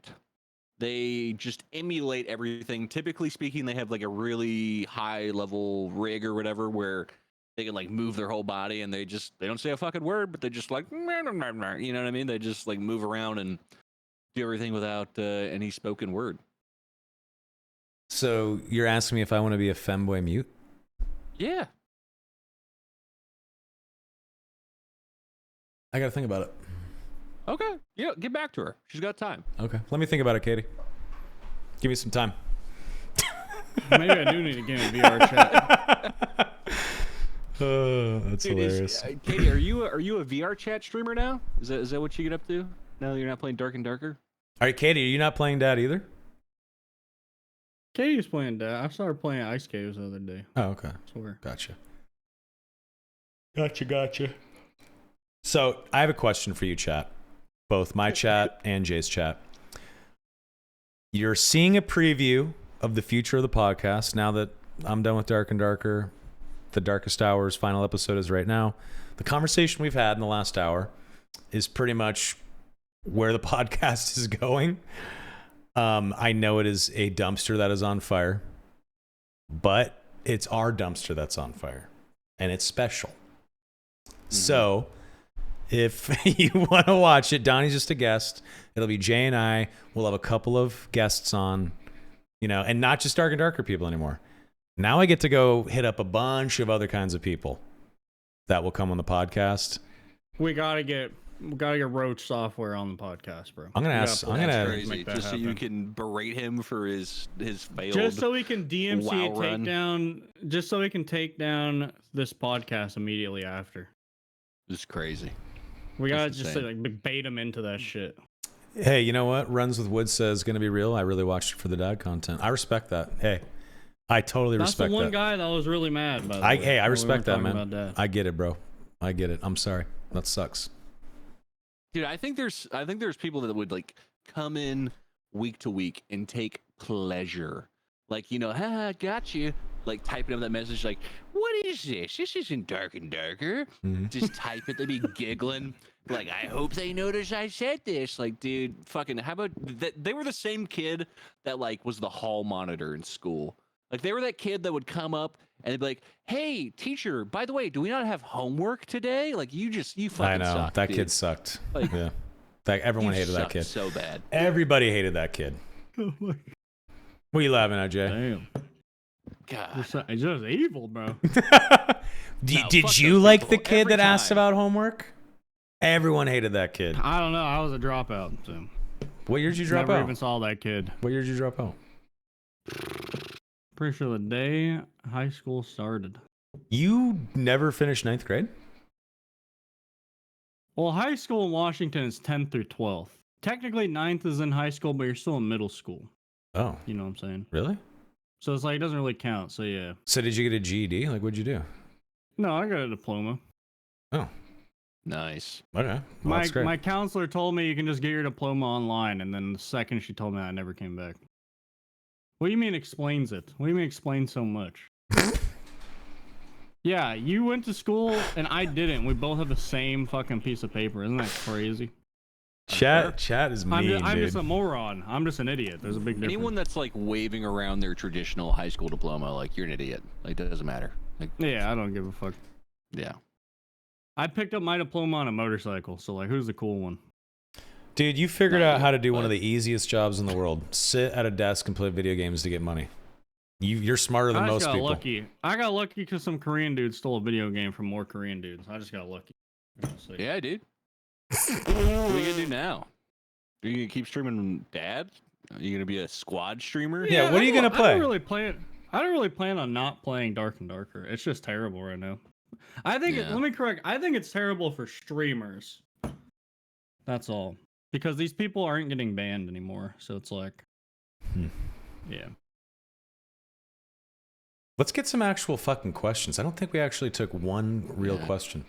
They just emulate everything. Typically speaking, they have like a really high level rig or whatever where they can like move their whole body and they don't say a fucking word, but they just like, you know what I mean? They just like move around and do everything without any spoken word. So you're asking me if I want to be a femboy mute? Yeah. I got to think about it. Okay. Yeah. Get back to her. She's got time. Okay. Let me think about it, Katie. Give me some time. Maybe I do need to get in VR chat. That's Dude, hilarious. Katie, are you a VR chat streamer now? Is that what you get up to? Now that you're not playing Dark and Darker? All right, Katie, are you not playing that either? Katie's playing that. I started playing Ice Caves the other day. Oh, okay. I swear. Gotcha. Gotcha. So I have a question for you, chat. Both my chat and Jay's chat. You're seeing a preview of the future of the podcast now that I'm done with Dark and Darker. The Darkest Hour's final episode is right now. The conversation we've had in the last hour is pretty much where the podcast is going. I know it is a dumpster that is on fire, but it's our dumpster that's on fire, and it's special. So if you want to watch it, Donnie's just a guest. It'll be Jay and I. We'll have a couple of guests on, and not just Dark and Darker people anymore. Now I get to go hit up a bunch of other kinds of people that will come on the podcast. We gotta get Roach software on the podcast, bro. I'm gonna ask. I'm gonna. Crazy. make that Just so you happen. can berate him for his failed. Just so we can DMC WoW and take run. down. Just so we can take down this podcast immediately after. This is crazy. We gotta That's just insane. like bait him into that shit. Hey, you know what? Runs with Wood says gonna be real. I really watched it for the dad content. I respect that. Hey, I totally That's respect the one that. guy that was really mad. By the way, Hey, I when we respect were that, talking man. about that. I get it, bro. I get it. I'm sorry. That sucks. Dude, I think there's people that would like come in week to week and take pleasure. Like, ha, got you. Like typing up that message like, what is this? This isn't Dark and Darker. Just type it. They'd be giggling. Like, I hope they notice I said this. Like, dude, fucking, how about that? They were the same kid that like was the hall monitor in school. Like they were that kid that would come up and they'd be like, "Hey, teacher, by the way, do we not have homework today?" Like you fucking I know suck, that dude. kid sucked. Like, yeah, everyone You hated that sucked kid. so bad. Everybody hated that kid. What are you laughing at, Jay? Damn. God. It's just evil, bro. Did fuck you those like people. the kid Every that asked time. about homework? Everyone hated that kid. I don't know. I was a dropout, so What year did you drop never out? even saw that kid. What year did you drop out? Pretty sure the day high school started. You never finished 9th grade? Well, high school in Washington is 10th through 12th. Technically, 9th is in high school, but you're still in middle school. Oh, You know what I'm saying? really? So it's like, it doesn't really count. So yeah. So did you get a GED? Like, what'd you do? No, I got a diploma. Oh, Nice. okay. Well, that's great. My counselor told me you can just get your diploma online, and then the second she told me, I never came back. What do you mean explains it? What do you mean explain so much? Yeah, you went to school and I didn't. We both have the same fucking piece of paper. Isn't that crazy? Chat is mean, I'm dude. just a moron. I'm just an idiot. There's a big difference. Anyone that's like waving around their traditional high school diploma, like you're an idiot. Like it doesn't matter. Like Yeah, I don't give a fuck. yeah. I picked up my diploma on a motorcycle, so like, who's the cool one? Dude, you figured Not out you, how to do one but- of the easiest jobs in the world. Sit at a desk and play video games to get money. You're smarter than I just most got people. lucky. I got lucky because some Korean dude stole a video game from more Korean dudes. I just got lucky. Honestly. Yeah, dude. What are you gonna do now? Are you gonna keep streaming Dad? Are you gonna be a squad streamer? Yeah, what are you gonna play? I don't really plan on not playing Dark and Darker. It's just terrible right now. I think Yeah. let me correct. I think it's terrible for streamers. That's all. Because these people aren't getting banned anymore. So it's like yeah. Let's get some actual fucking questions. I don't think we actually took one real Yeah. question.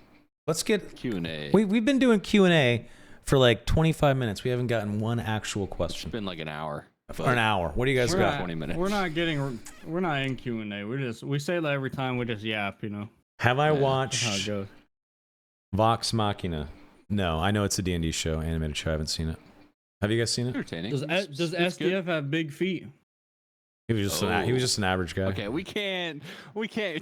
Let's get Q&A. We've been doing Q&A for like 25 minutes. We haven't gotten one actual It's question. been like an hour. For an hour. What do you guys We're got? not, 20 minutes. we're not in Q&A. We say that every time we just yap, you know. Have I Yeah, That's how it watched goes. Vox Machina? No, I know it's a D&D show, animated show. I haven't seen it. Have you guys seen it? Entertaining. Does It's SDF good. have big feet? He was just an average guy. Okay, we can't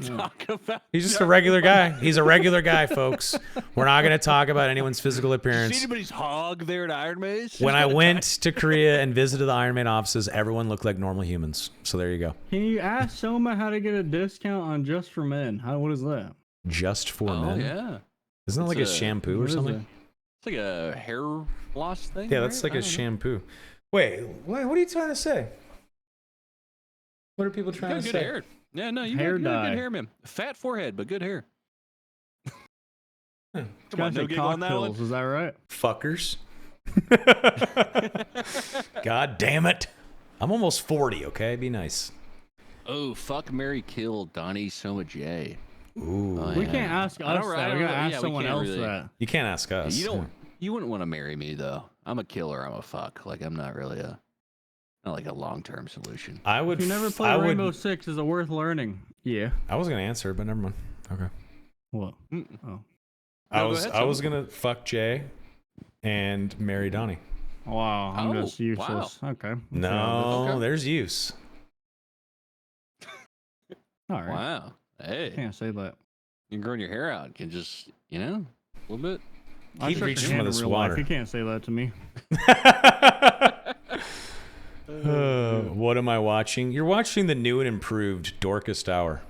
talk about. He's just a regular guy. He's a regular guy, folks. We're not going to talk about anyone's physical Did you appearance. see anybody's hog there at Iron Mace? When I went to Korea and visited the Iron Man offices, everyone looked like normal humans. So there you go. Can you ask Soma how to get a discount on Just for Men? What is that? Just for Oh men. yeah, Isn't that like a It's a- shampoo or What is something? it? it's like a hair loss thing. Yeah, that's right? like I a don't know. shampoo. Wait, what are you trying to say? What are people You trying got to good say? hair. Yeah, no, you Hair got dye. good hair, man. Fat forehead, but good hair. Huh. Come on, no giggle on that one. pills, is that right? Fuckers. God damn it. I'm almost 40, okay? Be nice. Oh, fuck, Mary, kill Donnie, Soma, J. Ooh. Oh, We yeah. can't ask I us don't- that. I We don't gotta know. ask Yeah, we someone can't else really- that. You can't ask us. You wouldn't want to marry me though. I'm a killer. I'm a fuck. Like I'm not really not like a long-term solution. I would. If you never I played would. Rainbow Six, is it worth learning? Yeah. I was gonna answer, but never mind. Okay. What? Mm. Oh. I go was. ahead, I was Soma. gonna fuck Jay, and marry Donnie. Wow, I'm Oh, just useless. Okay. No, Okay. there's use. All right. Wow. Hey, Can't say that. you're growing your hair out. You can just, a little bit. I Keep shook reaching your for hand in this real water. life. You can't say that to me. What am I watching? You're watching the new and improved Dorkest Hour.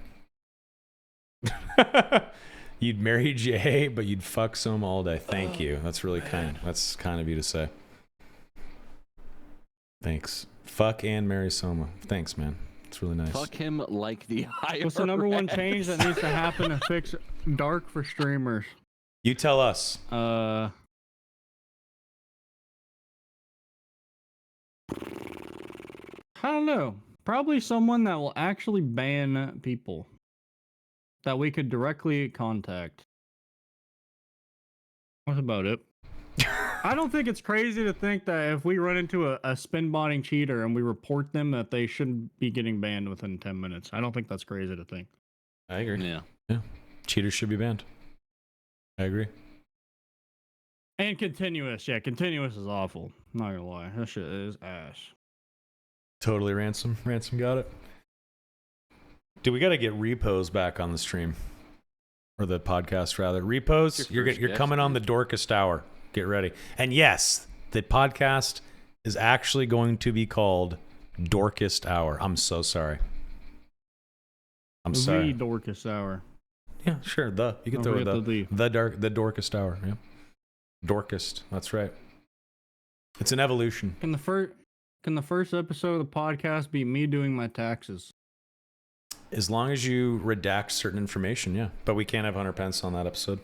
You'd marry Jay, but you'd fuck Soma all day. Thank you. That's really kind. That's kind of you to say. Thanks. Fuck and marry Soma. Thanks, man. It's really nice. Fuck him like the IRS. What's the number one change that needs to happen to fix dark for streamers? You tell us. I don't know. Probably someone that will actually ban people that we could directly contact. That's about it. I don't think it's crazy to think that if we run into a spin botting cheater and we report them that they shouldn't be getting banned within 10 minutes. I don't think that's crazy to think. I agree. Yeah. Cheaters should be banned. I agree. And continuous. Yeah, continuous is awful. I'm not gonna lie. That shit is ass. Totally ransom. Ransom got it. Dude, we got to get repos back on the stream. Or the podcast, rather. Repos, you're coming on the Dorkest Hour. Get ready. And yes, the podcast is actually going to be called Dorkest Hour. I'm so sorry. I'm sorry. The Dorkest Hour. Yeah, sure. You can throw it the Dorkest Hour. Yeah. Dorkest. That's right. It's an evolution. Can the first episode of the podcast be me doing my taxes? As long as you redact certain information, yeah. But we can't have Hunter Pence on that episode.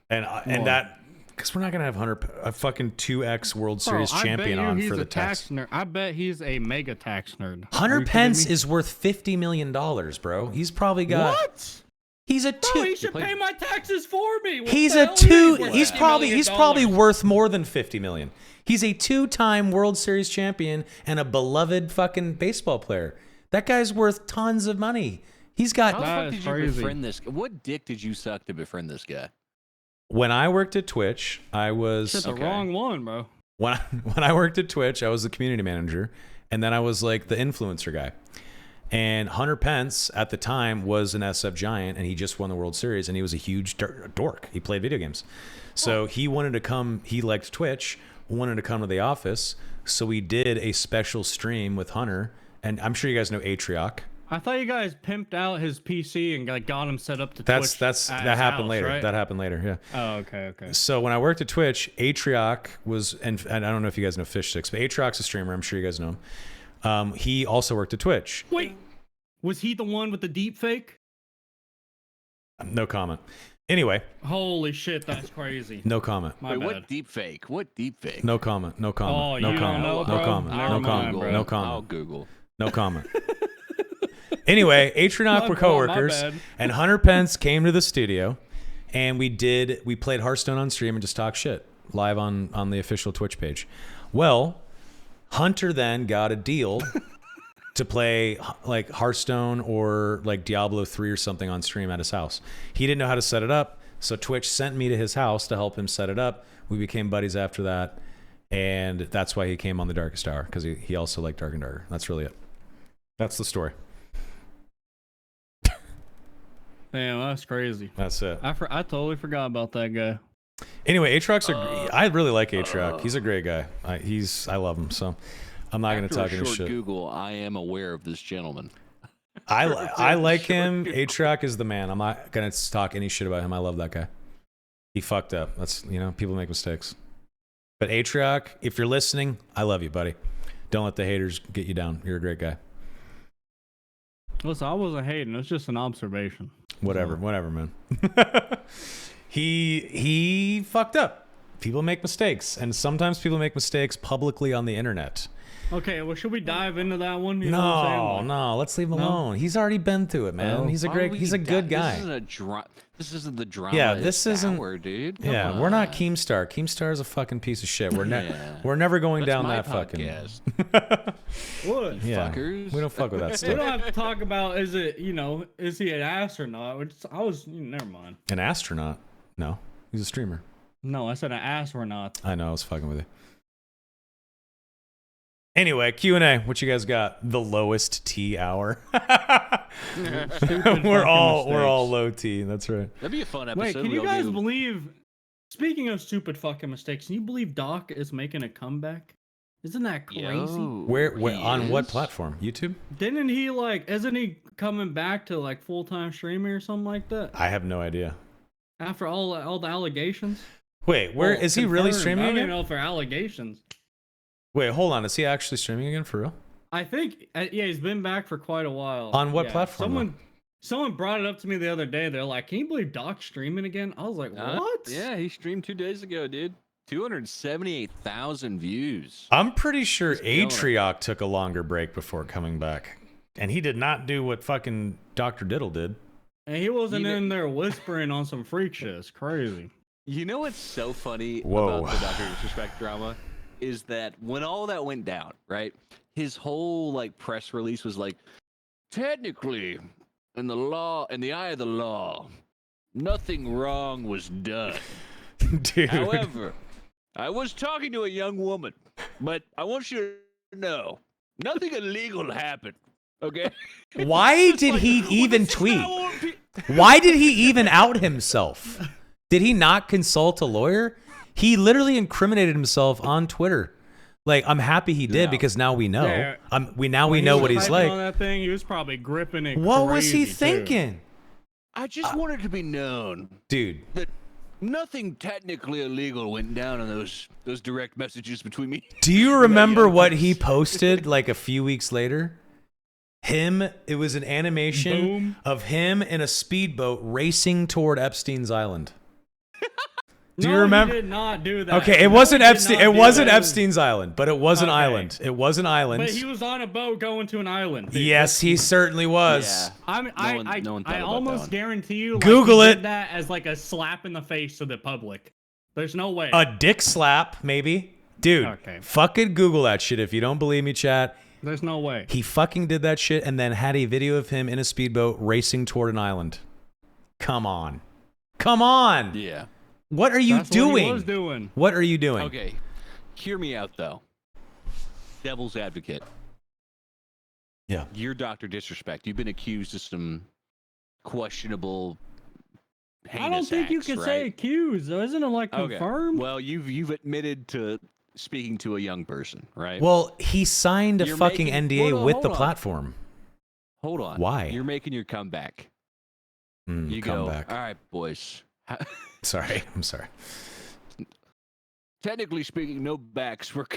And that, because we're not going to have a fucking 2X World Series champion on for the tax nerd. I bet he's a mega tax nerd. Hunter Pence is worth $50 million, bro. He's probably got... What? He's a two... No, he should pay my taxes for me. He's probably worth more than $50 million. He's a 2-time World Series champion and a beloved fucking baseball player. That guy's worth tons of money. He's got... How the fuck did you befriend this guy? What dick did you suck to befriend this guy? When I worked at Twitch, I was... the wrong one, bro. When I worked at Twitch, I was the community manager, and then I was like the influencer guy. And Hunter Pence, at the time, was an SF giant, and he just won the World Series, and he was a huge dork. He played video games. So he wanted to come... He liked Twitch, wanted to come to the office, so we did a special stream with Hunter... And I'm sure you guys know Atrioc. I thought you guys pimped out his PC and got him set up to Twitch. That happened later. Right? That happened later. Yeah. Oh, okay. So when I worked at Twitch, Atrioc was, and I don't know if you guys know Fish Sticks, but Atrioc's a streamer. I'm sure you guys know him. He also worked at Twitch. Wait, was he the one with the deep fake? No comment. Anyway. Holy shit, that's crazy. No comment. Wait, what deep fake? What deep fake? No comment. No comment. Oh, no you comment. don't know, No bro? comment. Never No mind, comment. bro. No comment. I'll Google. No comment. Anyway, Atrioc were coworkers, and Hunter Pence came to the studio, and we played Hearthstone on stream and just talked shit live on the official Twitch page. Well, Hunter then got a deal to play like Hearthstone or like Diablo 3 or something on stream at his house. He didn't know how to set it up, so Twitch sent me to his house to help him set it up. We became buddies after that, and that's why he came on the Darkest Hour, because he also liked Dark and Darker. That's really it. That's the story. Damn, that's crazy. That's it. I totally forgot about that guy. Anyway, Atrioc's I really like Atrioc. He's a great guy. I love him, so I'm not going to talk any shit. Google, I am aware of this gentleman. I like him. Atrioc is the man. I'm not going to talk any shit about him. I love that guy. He fucked up. That's, people make mistakes. But Atrioc, if you're listening, I love you, buddy. Don't let the haters get you down. You're a great guy. Listen, I wasn't hating. It's just an observation. Whatever, man. He fucked up. People make mistakes, and sometimes people make mistakes publicly on the internet. Okay, well, should we dive into that one? No, let's leave him alone. He's already been through it, man. He's a good guy. This isn't the drama. Yeah, this isn't, dude. Come on. We're not Keemstar. Keemstar is a fucking piece of shit. We're never going down that podcast. What? Yeah, fuckers. we don't fuck with that We stuff. don't have to talk about is he an astronaut? Never mind. An astronaut? No, he's a streamer. No, I said an astronaut. I know, I was fucking with you. Anyway, Q&A. What you guys got? The lowest T hour. we're all low T. That's right. That'd be a fun episode. Wait, can you guys believe? Speaking of stupid fucking mistakes, can you believe Doc is making a comeback? Isn't that crazy? Where on what platform? YouTube? Didn't he isn't he coming back to like full-time streaming or something like that? I have no idea. After all the allegations? Wait, where is he really streaming I don't again? even know if they're allegations. Wait, hold on. Is he actually streaming again for real? I think, he's been back for quite a while. On what platform? Someone brought it up to me the other day. They're like, "Can you believe Doc's streaming again?" I was like, "What?" Yeah, he streamed 2 days ago, dude. 278,000 views. I'm pretty sure Atrioc took a longer break before coming back, and he did not do what fucking Dr. Diddle did. And he wasn't in there whispering on some freak shit. It's crazy. You know what's so funny about the Dr. Disrespect drama is that when all that went down, right? His whole press release was like, technically, in the eye of the law, nothing wrong was done. Dude. However, I was talking to a young woman, but I want you to know, nothing illegal happened. Okay. Why did he even tweet? Why did he even out himself? Did he not consult a lawyer? He literally incriminated himself on Twitter. Like, I'm happy he did because now we know. Yeah. We know what he's like. On that thing, he was probably gripping it. What was he crazy, too. thinking? I just wanted to be known, Dude. that nothing technically illegal went down on those direct messages between me. Do you remember what he posted like a few weeks later? It was an animation of him in a speedboat racing toward Epstein's Island. Do you remember? He did not do that. Okay, it wasn't Epstein. It wasn't Epstein's Island, but it was an island. It was an island. But he was on a boat going to an island. Dude. Yes, he certainly was. Yeah. I almost guarantee you. Like, Google he it. did that as like a slap in the face to the public. There's no way. A dick slap, maybe. Dude, fucking Google that shit if you don't believe me, chat. There's no way. He fucking did that shit and then had a video of him in a speedboat racing toward an island. Come on. Come on. Yeah. What are you doing? What he was doing. What are you doing? Okay. Hear me out, though. Devil's advocate. Yeah. You're Dr. Disrespect. You've been accused of some questionable, heinous I don't think you acts, can right? say accused, though. Isn't it like confirmed? Well, you've admitted to speaking to a young person, right? Well, he signed a You're fucking making- NDA hold on, with hold the on. platform. Hold on. Why? You're making your comeback. You Comeback. go, all right, boys. Sorry. I'm sorry. Technically speaking, no backs were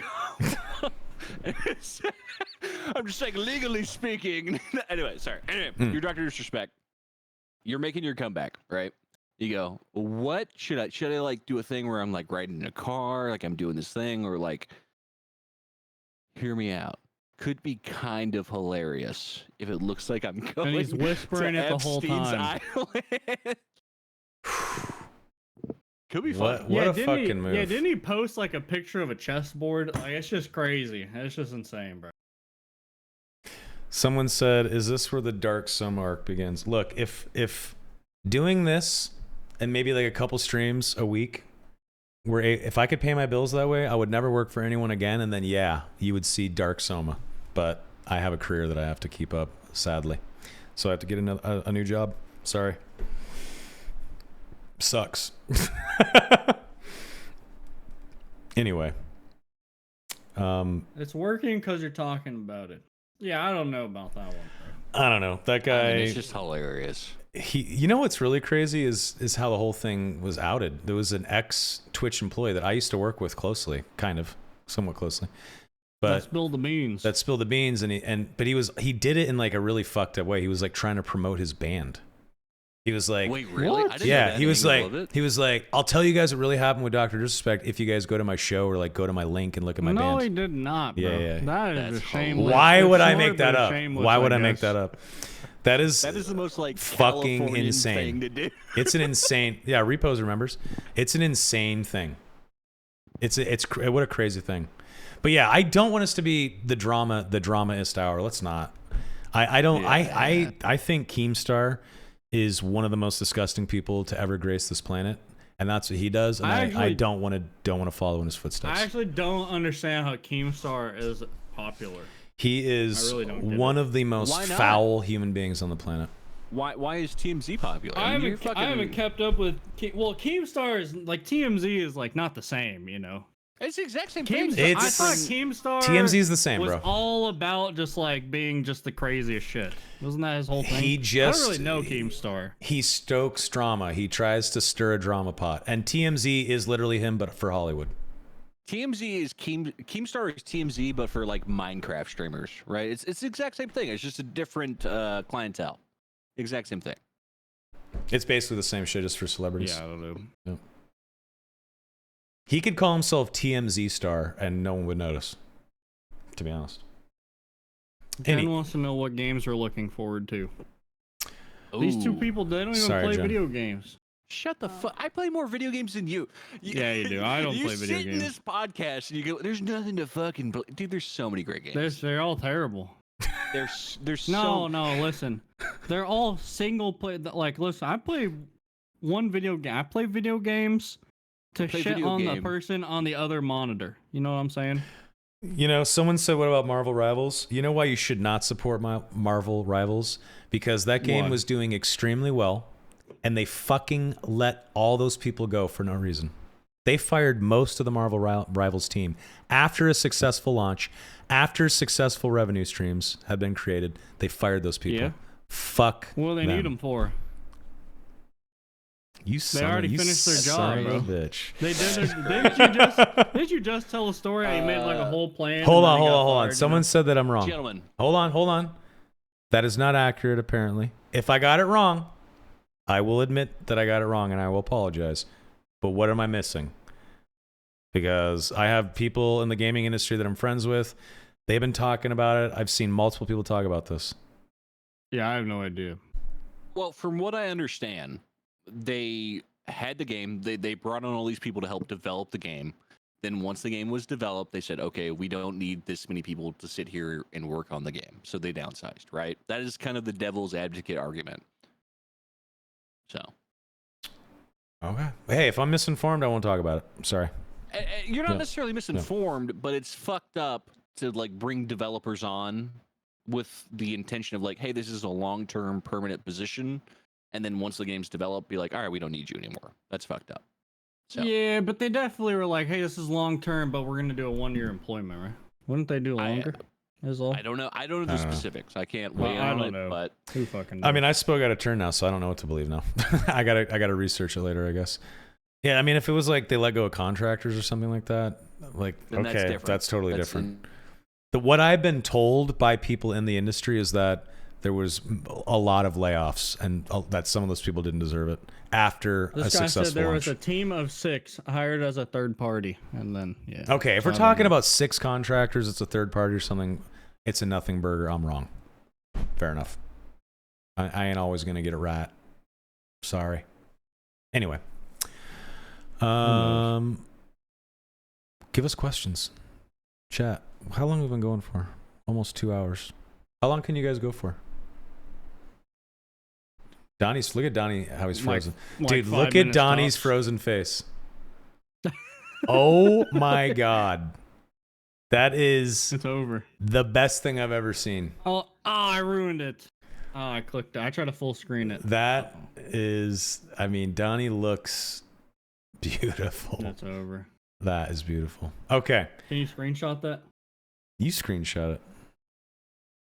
I'm just saying, legally speaking. Anyway, sorry. Anyway, you're Dr. Disrespect. You're making your comeback, right? You go, what should I like do a thing where I'm like riding in a car, like I'm doing this thing, or like, hear me out. Could be kind of hilarious if it looks like I'm going. And he's whispering to it the whole Epstein's time. Island. Could be fun. What a fucking move. Yeah, didn't he post like a picture of a chessboard? Like, it's just crazy. It's just insane, bro. Someone said, "Is this where the dark Soma arc begins?" Look, if doing this and maybe like a couple streams a week, if I could pay my bills that way, I would never work for anyone again. And then you would see dark Soma. But I have a career that I have to keep up, sadly, so I have to get a new job. Sorry. Sucks. Anyway. It's working because you're talking about it. Yeah, I don't know about that one. I don't know. That guy. It's just hilarious. You know what's really crazy is how the whole thing was outed. There was an ex-Twitch employee that I used to work with closely, somewhat closely. But that spilled the beans. That spilled the beans, but he did it in like a really fucked up way. He was like trying to promote his band. He was like, wait, really? What? I didn't know that he was like, I'll tell you guys what really happened with Dr. Disrespect if you guys go to my show or like go to my link and look at my band. No, he did not, bro. Yeah. That is a shameless. Why would I It's make that up? shameless, Why would I guess. make that up? That is the most like fucking Californian insane. thing to do. It's an insane. Yeah, Repos remembers. It's an insane thing. It's what a crazy thing. But yeah, I don't want us to be the dramaist hour. Let's not. I don't. Yeah. I think Keemstar is one of the most disgusting people to ever grace this planet, and that's what he does. And I don't want to follow in his footsteps. I actually don't understand how Keemstar is popular. He is one of the most foul human beings on the planet. Why is TMZ popular? I haven't kept up with. Keemstar is like TMZ is like not the same, you know. It's the exact same thing. I thought Keemstar TMZ is the same, was bro. all about just like being just the craziest shit. Wasn't that his whole thing? I don't really know Keemstar. He stokes drama. He tries to stir a drama pot. And TMZ is literally him, but for Hollywood. TMZ is Keemstar is TMZ, but for like Minecraft streamers, right? It's the exact same thing. It's just a different clientele. Exact same thing. It's basically the same shit just for celebrities. Yeah, I don't know. Yep. He could call himself TMZ Star and no one would notice, to be honest. Jen wants to know what games we're looking forward to. Ooh. These two people, they don't even play Jen. video games. Shut the fuck! I play more video games than you. Yeah, you do. I don't play video You sit in this podcast and you go, "There's nothing to fucking play." Dude, there's so many great games. They're all terrible. There's No, listen. They're all single play. Like, listen, I play one video game. I play video games to shit on the person on the other monitor. You know what I'm saying? You know, someone said, what about Marvel Rivals? You know why you should not support Marvel Rivals? Because that game Why? was doing extremely well, and they fucking let all those people go for no reason. They fired most of the Marvel Rivals team after a successful launch, after successful revenue streams had been created. They fired those people. Yeah. Fuck. What do they need them for? You son already you finished their son job, of bro. a bitch. They didn't you just tell a story how you made like a whole plan? Hold and on, then he hold got on, hold on. fired, you Someone know? said that I'm wrong. Gentlemen, Hold on. That is not accurate, apparently. If I got it wrong, I will admit that I got it wrong and I will apologize. But what am I missing? Because I have people in the gaming industry that I'm friends with. They've been talking about it. I've seen multiple people talk about this. Yeah, I have no idea. well, from what I understand, they had the game. They brought on all these people to help develop the game. Then once the game was developed, they said, okay, we don't need this many people to sit here and work on the game. So they downsized, right? That is kind of the devil's advocate argument. So. Okay. Hey, if I'm misinformed, I won't talk about it. I'm sorry. You're not Yeah. necessarily misinformed, but it's fucked up to like bring developers on with the intention of like, hey, this is a long-term permanent position. And then once the game's developed, be like, all right, we don't need you anymore. That's fucked up. So. Yeah, but they definitely were like, hey, this is long term, but we're gonna do a 1-year employment, right? Wouldn't they do longer? Is all. I don't know. I don't know the specifics. I can't Well, weigh in I on don't it, know. but Who fucking I knows? mean, I spoke out of turn now, so I don't know what to believe now. I gotta research it later, I guess. Yeah, I mean, if it was like they let go of contractors or something like that, like, then that's okay, different. that's totally That's different. What I've been told by people in the industry is that there was a lot of layoffs and that some of those people didn't deserve it after a This guy successful said there launch. was a team of 6 hired as a third party, and then yeah. Okay, if So we're I don't talking know. about 6 contractors, it's a third party or something, it's a nothing burger. I'm wrong. Fair enough. I ain't always going to get it right. Sorry. Anyway. knows? Give us questions. Chat. How long have we been going for? Almost 2 hours. How long can you guys go for? Donnie's, look at Donnie, how he's Like- frozen. like Dude, 5 look at minutes Donnie's tops. frozen face. Oh my God. That is It's over. the best thing I've ever seen. Oh, I ruined it. Oh, I clicked it. I tried to full screen it. That is, I mean, Donnie looks beautiful. It's over. That is beautiful. Okay. Can you screenshot that? You screenshot it.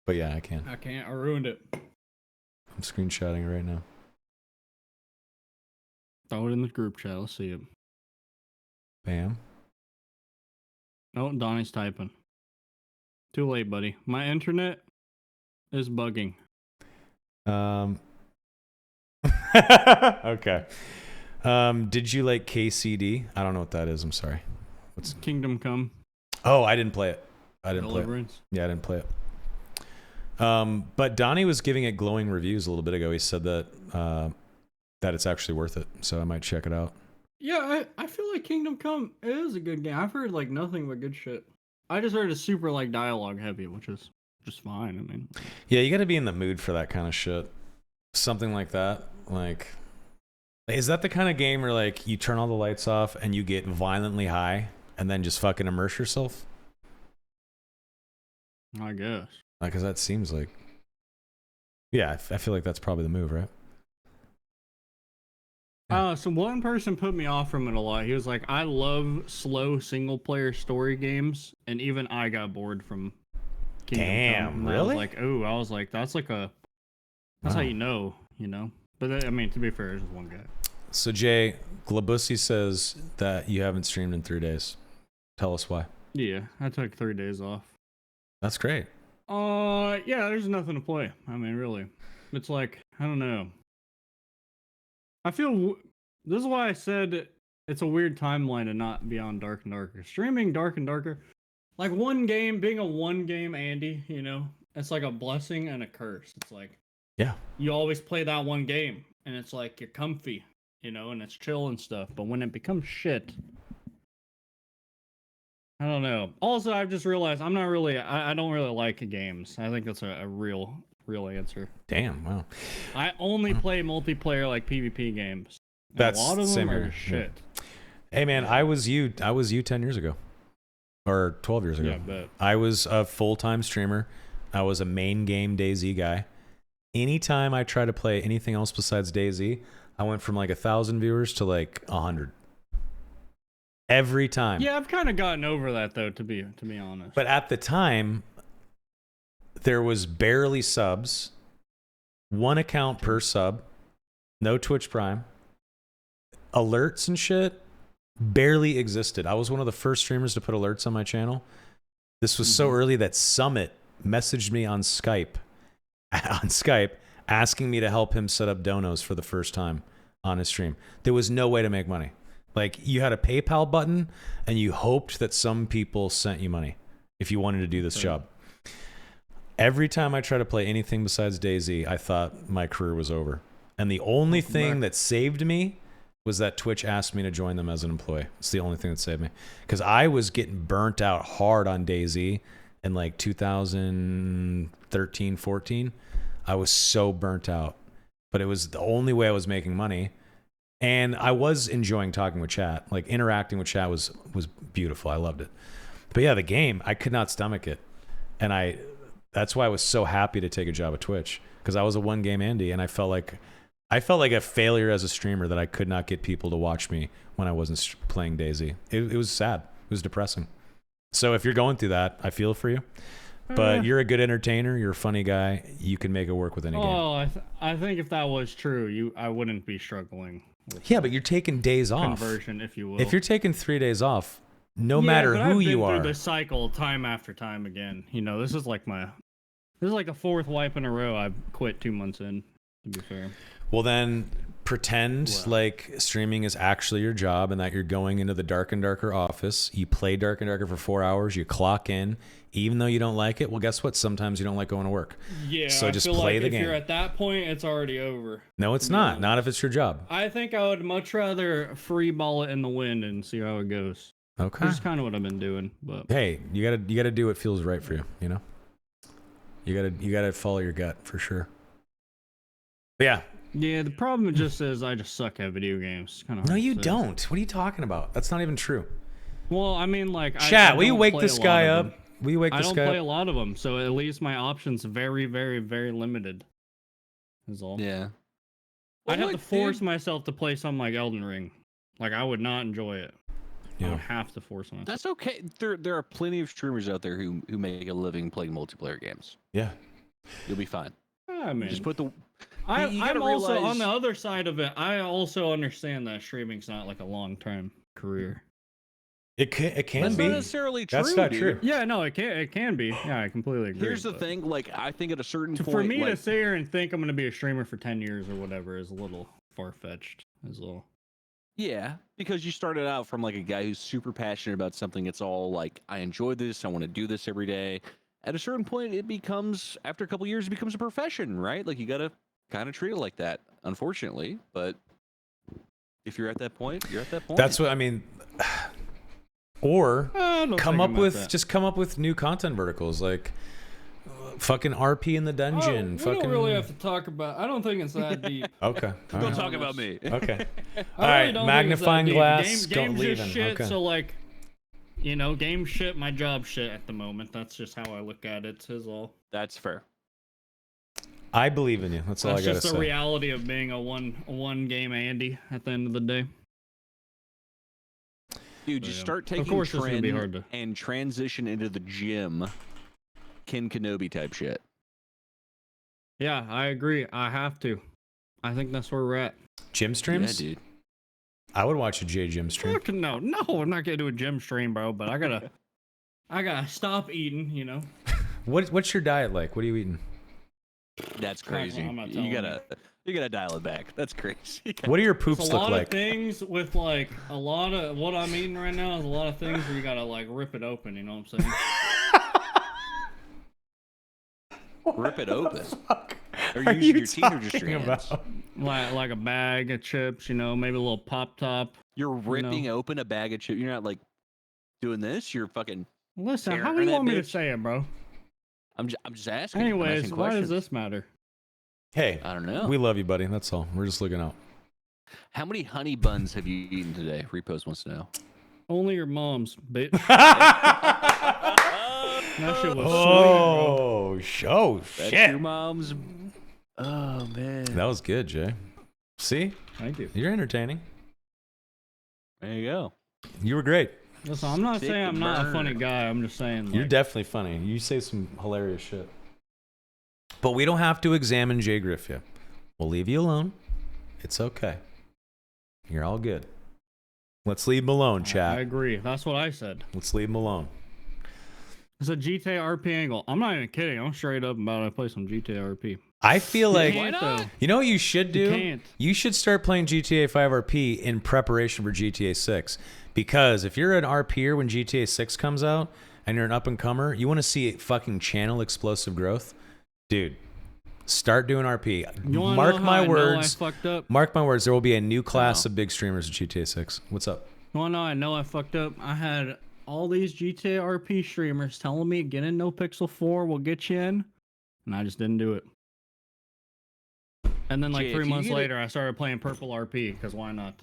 But yeah, I can. I can't. I ruined it. I'm screenshotting it right now. Throw it in the group chat. Let's see it. Bam. Oh, Donnie's typing. Too late, buddy. My internet is bugging. Okay. Did you like KCD? I don't know what that is. I'm sorry. What's Kingdom Come. Oh, I didn't play it. I didn't play it. Deliverance. Yeah, I didn't play it. But Donnie was giving it glowing reviews a little bit ago. He said that that it's actually worth it, so I might check it out. Yeah, I feel like Kingdom Come is a good game. I've heard like nothing but good shit. I just heard it's super like dialogue heavy, which is just fine. I mean, Yeah, you got to be in the mood for that kind of shit. Something like that. Like, is that the kind of game where like you turn all the lights off and you get violently high and then just fucking immerse yourself? I guess. Because that seems like, yeah, I feel like that's probably the move, right? So one person put me off from it a lot. He was like, I love slow single player story games, and even I got bored from Kingdom Damn, Come. And really? I was like, that's like a, that's how you know. But I mean, to be fair, it's just one guy. So Jay, Glabussi says that you haven't streamed in 3 days. Tell us why. Yeah, I took 3 days off. That's great. Yeah, there's nothing to play. I mean, really. It's like, I don't know. I feel this is why I said it's a weird timeline to not be on Dark and Darker. Streaming Dark and Darker, like one game, being a one game Andy, it's like a blessing and a curse. It's like, Yeah. you always play that one game, and it's like you're comfy, and it's chill and stuff. But when it becomes shit, I don't know. Also, I've just realized I'm not really, I don't really like games. I think that's a real answer. Damn. Wow. I only play multiplayer like PvP games. And That's a lot of same them are here, just yeah. shit. Hey man, I was you 10 years ago. or 12 years ago. Yeah, but I was a full-time streamer. I was a main game DayZ guy. Anytime I try to play anything else besides DayZ, I went from like 1,000 viewers to like 100. Every time. yeah, I've kind of gotten over that though, to be honest. But at the time, there was barely subs, 1 account per sub, no Twitch Prime, alerts and shit barely existed. I was one of the first streamers to put alerts on my channel. This was so early that Summit messaged me on Skype, asking me to help him set up donos for the first time on his stream. There was no way to make money. Like, you had a PayPal button and you hoped that some people sent you money if you wanted to do this job. Every time I try to play anything besides DayZ, I thought my career was over. And the only thing that saved me was that Twitch asked me to join them as an employee. It's the only thing that saved me. Because I was getting burnt out hard on DayZ in like 2013, 14. I was so burnt out. But it was the only way I was making money. And I was enjoying talking with chat. Like, interacting with chat was beautiful. I loved it. But yeah, the game, I could not stomach it. And that's why I was so happy to take a job at Twitch. Because I was a one-game Andy, and I felt like a failure as a streamer that I could not get people to watch me when I wasn't playing DayZ. It was sad. It was depressing. So if you're going through that, I feel for you. But you're a good entertainer. You're a funny guy. You can make it work with any game. Oh, I think if that was true, I wouldn't be struggling. Yeah, but you're taking days off. Conversion, if you will. If you're taking 3 days off, no matter who you are. I've been through the cycle time after time again. You know, this is like a 4th wipe in a row. I've quit 2 months in, to be fair. Well, then pretend like streaming is actually your job and that you're going into the Dark and Darker office. You play Dark and Darker for 4 hours. You clock in. Even though you don't like it, well, guess what? Sometimes you don't like going to work. Yeah, so just I feel play like the if game. you're at that point, it's already over. No, it's not. Not if it's your job. I think I would much rather free ball it in the wind and see how it goes. Okay. Which is kind of what I've been doing. But hey, you gotta do what feels right for you. You know, you gotta follow your gut for sure. But yeah. Yeah, the problem just is I just suck at video games. Kind of. No, you don't. What are you talking about? That's not even true. Well, I mean, like, chat. I Will you don't wake play this a lot guy of up? them. Will you wake I this don't guy play up? a lot of them, so at least my options very, very, very limited. Is all. Yeah. I'd Well, have to look, force dude. myself to play something like Elden Ring. Like, I would not enjoy it. I Yeah. would have to force myself. That's okay. There are plenty of streamers out there who make a living playing multiplayer games. Yeah. You'll be fine. I mean, Just put the. you I'm gotta also on realize- the other side of it. I also understand that streaming's not like a long-term career. It can That's be. not necessarily true. That's not dude. true. Yeah, no, it can be. Yeah, I completely agree. Here's the but thing. Like, I think at a certain point, for me like, to sit here and think I'm going to be a streamer for 10 years or whatever is a little far-fetched. Is all. yeah, because you started out from like a guy who's super passionate about something. It's all like, I enjoy this. I want to do this every day. At a certain point, it becomes, after a couple years, it becomes a profession, right? Like, you got to kind of treat it like that, unfortunately. But if you're at that point, you're at that point. That's what I mean. Or Don't come think up about with that. just come up with new content verticals like fucking RP in the dungeon. We fucking. don't really have to talk about. I don't think it's that deep. Okay. All Don't right. talk about me. Okay. I All really right. don't Magnifying think glass. it's that deep. Game's leaving. just shit. Okay. So like, you know, game shit. My job shit at the moment. That's just how I look at it. Is all. That's fair. I believe in you. That's all That's I gotta just say. the reality of being a one game Andy at the end of the day. Dude, So, just yeah. start taking Of course, it's gonna be trend hard to. and transition into the gym, Ken Kenobi type shit. Yeah, I agree. I have to. I think that's where we're at. Gym streams? Yeah, dude. I would watch a J Gym stream. Fuck no, I'm not gonna do a gym stream, bro. But I gotta stop eating. You know. What's your diet like? What are you eating? That's Crap, crazy. I'm not You telling gotta dial it back. That's crazy. What do your It's poops a look lot like? of things with like a lot of what I'm eating right now is a lot of things where you gotta like rip it open. You know what I'm saying? Rip it open. Are Are you you using your teeth or just talking your hands? about? Like a bag of chips. You know, maybe a little pop top. You're ripping open a bag of chips. You're not like doing this. You're fucking. Listen, how do Tearing you that want me to bitch. say it, bro? I'm just asking. I'm Anyways, asking why does questions. this matter? Hey, I don't know. we love you, buddy. That's all. We're just looking out. How many honey buns have you eaten today? Repost wants to know. Only your mom's, bitch. That shit was Oh, That's shit. your mom's. Oh man. That was good, Jay. See? sweet. Thank you. You're entertaining. There you go. You were great. Listen, I'm not Sick saying I'm not a burn. funny guy. I'm just saying. You're Like, definitely funny. You say some hilarious shit. But we don't have to examine Jay Griff yet. We'll leave you alone. It's okay. You're all good. Let's leave him alone, I chat. agree. That's what I said. Let's leave him alone. It's a GTA RP angle. I'm not even kidding. I'm straight up about to play some GTA RP. I feel like, You can't, Why not? though. you know what you should do? You can't. You should start playing GTA 5 RP in preparation for GTA 6. Because if you're an RPer when GTA 6 comes out and you're an up-and-comer, you want to see fucking channel explosive growth? Dude, start doing RP. You wanna Mark know my how I know words. I fucked up. Mark my words, there will be a new class Oh. of big streamers in GTA 6. What's up? You wanna know I know I fucked up? I had all these GTA RP streamers telling me get in No Pixel 4, we'll get you in, and I just didn't do it. And then like Jay, 3 if you months get it- later, I started playing Purple RP because why not?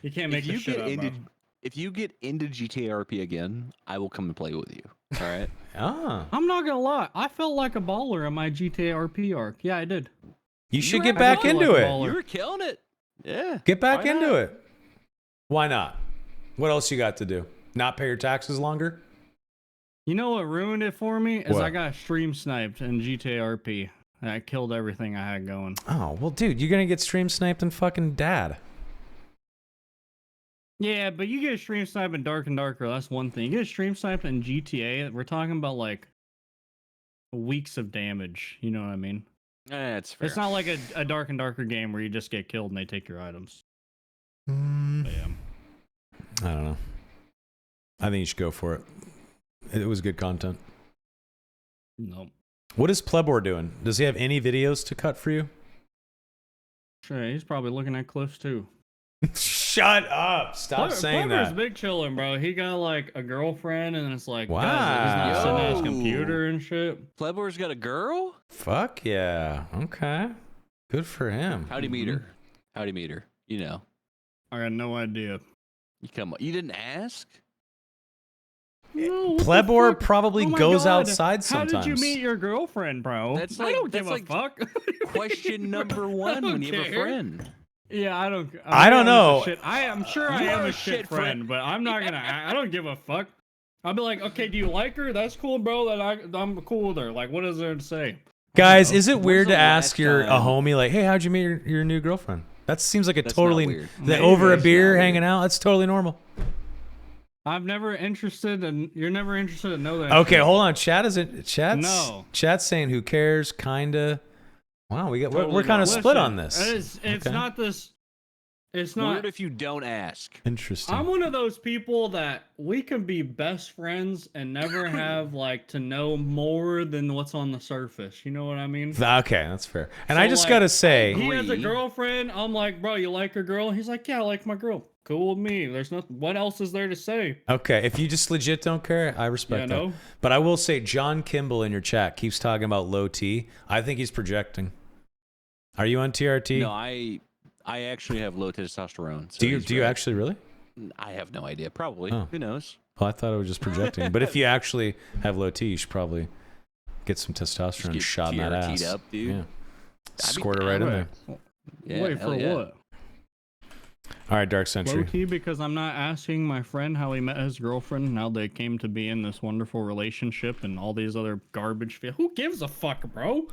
You can't make If you this shit get up, into bro. if you get into GTA RP again, I will come and play with you. All right. Ah. I'm not gonna lie, I felt like a baller in my GTA RP arc. Yeah, I did. You should were get having back fun. into Like a it. baller. You were killing it. Yeah. Get back Why into not? it. Why not? What else you got to do? Not pay your taxes longer? You know what ruined it for me is What? I got stream sniped in GTA RP. And I killed everything I had going. Oh, well, dude, you're going to get stream sniped and fucking dad. Yeah, but you get stream sniped in Dark and Darker. That's one thing. You get stream sniped in GTA. We're talking about like weeks of damage. You know what I mean? That's fair. It's not like a Dark and Darker game where you just get killed and they take your items. Mm, But yeah. I don't know. I think you should go for it. It was good content. Nope. What is Plebor doing? Does he have any videos to cut for you? Sure, he's probably looking at cliffs too. Shut up. Stop saying Plebor's that. big chillin', bro. He got like a girlfriend and it's like, Wow. guys, he's not sitting at his Yo. computer and shit. Plebor's got a girl? Fuck yeah. Okay. Good for him. How'd he meet her? How'd he meet her? You know. I got no idea. You come you didn't ask? No, what the Plebor fuck? probably Oh my goes God. outside sometimes. How did you meet your girlfriend, bro? That's I like- don't give that's a fuck. Question number one when you have a care. friend. Yeah, I don't. I don't know. I am sure I You am are a a shit shit friend, friend. but I'm not gonna. I don't give a fuck. I'll be like, okay, do you like her? That's cool, bro. I'm cool with her. Like, what is there to say? Guys, know. is it When's weird the to ask last your a time- homie, like, hey, how'd you meet your new girlfriend? That seems like a That's not totally weird. over a Maybe. beer That's not hanging out. That's totally normal. I'm never interested, and you're never interested to know that. Okay, shit. hold on. Chat's No. Chat's saying who cares? Kinda. Wow, we're Totally kind of not. split Listen, on this. It's Okay. not this. It's not. Weird if you don't ask. Interesting. I'm one of those people that we can be best friends and never have like to know more than what's on the surface. You know what I mean? Okay, that's fair. And So, I just like, gotta say, He has a agree. girlfriend. I'm like, bro, you like your girl? He's like, yeah, I like my girl. Cool with me. There's nothing. What else is there to say? okay, if you just legit don't care, I respect Yeah, that. no. But I will say, John Kimball in your chat keeps talking about low T. I think he's projecting. Are you on TRT? No, I actually have low testosterone. So do you he's do you right. actually really? I have no idea. Probably. Oh. Who knows? Well, I thought I was just projecting. But if you actually have low T, you should probably get some testosterone get shot in that TRT'd ass. up, dude. Yeah. I'd be Squirt it right in down. there. Yeah, Wait, hell for yeah. what? All right, Dark Low Century. key because I'm not asking my friend how he met his girlfriend. Now they came to be in this wonderful relationship and all these other garbage. Who gives a fuck, bro?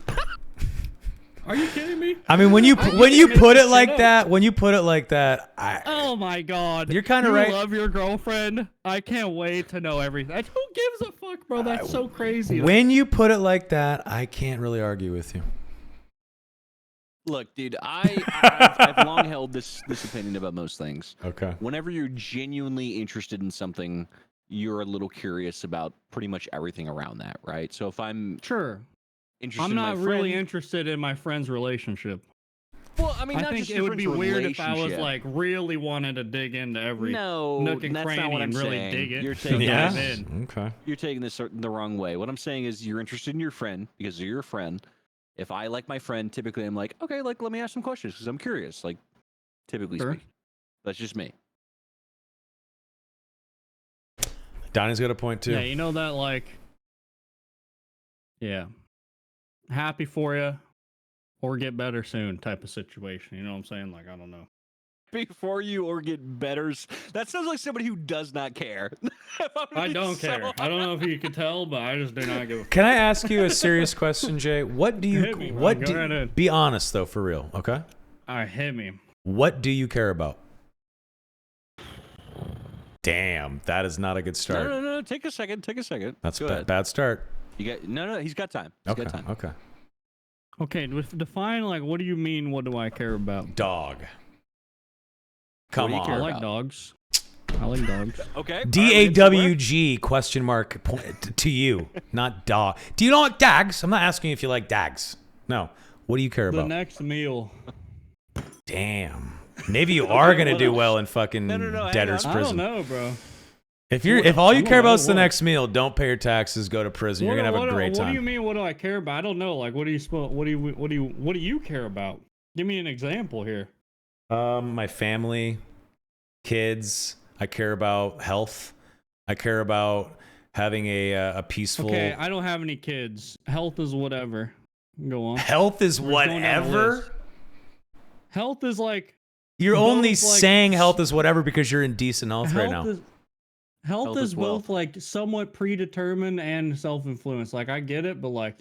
Are you kidding me? I mean, when you I when need you to make put this it shit like up. that, I Oh my god. You're kinda You right. love your girlfriend. I can't wait to know everything. Who gives a fuck, bro? That's so crazy. when you put it like that, I can't really argue with you. Look, dude, I've long held this opinion about most things. Okay. Whenever you're genuinely interested in something, you're a little curious about pretty much everything around that, right? So if I'm Sure. interested I'm in not my really friend, interested in my friend's relationship. well, I mean, I not think just it your would be friend's weird if I was relationship. like really wanted to dig into every no, nook and that's cranny not what I'm and really saying. dig it. You're So taking Yeah. dive this, in. Okay. you're taking this the wrong way. What I'm saying is you're interested in your friend because you're your friend. If I like my friend, typically I'm like, okay, like let me ask some questions because I'm curious. Like, typically Sure. speaking, that's just me. Donnie's got a point too. Yeah, you know that like, yeah, happy for you, or get better soon type of situation. You know what I'm saying? Like, I don't know. Before you or get better. That sounds like somebody who does not care. I don't care. I don't know if you could tell, but I just do not give a fuck. Can I ask you a serious question, Jay? What do you? Hit me, bro. What Go do? right ahead. Be honest though, for real, okay? All right, hit me. What do you care about? Damn, that is not a good start. No. Take a second. That's Go a ahead. bad start. You got no. He's got time. He's got time. Okay. Okay, define like what do you mean? What do I care about? Dog. Come do you on. care I like about? dogs. I like dogs. Okay. DAWG question mark point to you, not dog. Do you like dags? I'm not asking if you like dags. No. What do you care The about? next meal. Damn. Maybe you are gonna do well in fucking No, hang debtor's on. I don't prison. know, bro. If all you I don't care about know is the what. next meal, don't pay your taxes, go to prison. You're gonna have a great What do you time. mean? What do I care about? I don't know. Like, what do you care about? Give me an example here. My family, kids. I care about health. I care about having a peaceful. Okay, I don't have any kids. Health is whatever. Go on. Health is We're going down the whatever. list. Health is like You're both, only like, saying health is whatever because you're in decent health right now. Health is wealth. both like somewhat predetermined and self-influenced. Like I get it, but like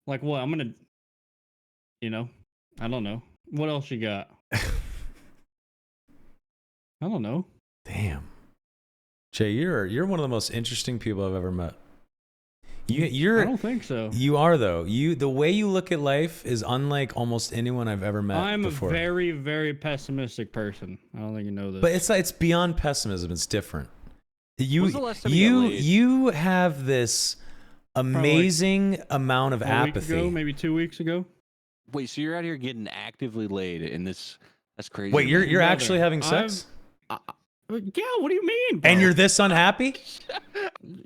like what I'm gonna, I don't know. What else you got? I don't know. Damn, Jay, you're one of the most interesting people I've ever met. I You're don't think so. you are though. The way you look at life is unlike almost anyone I've ever met I'm before. a very, very pessimistic person. I don't think you know this. But it's beyond pessimism. It's different. When's the last time you got laid? You have this amazing amount of a apathy. week ago, maybe 2 weeks ago. Wait, so you're out here getting actively laid in this? That's crazy. Wait, you're Brother, actually having sex? Yeah, what do you mean? Bro? And you're this unhappy?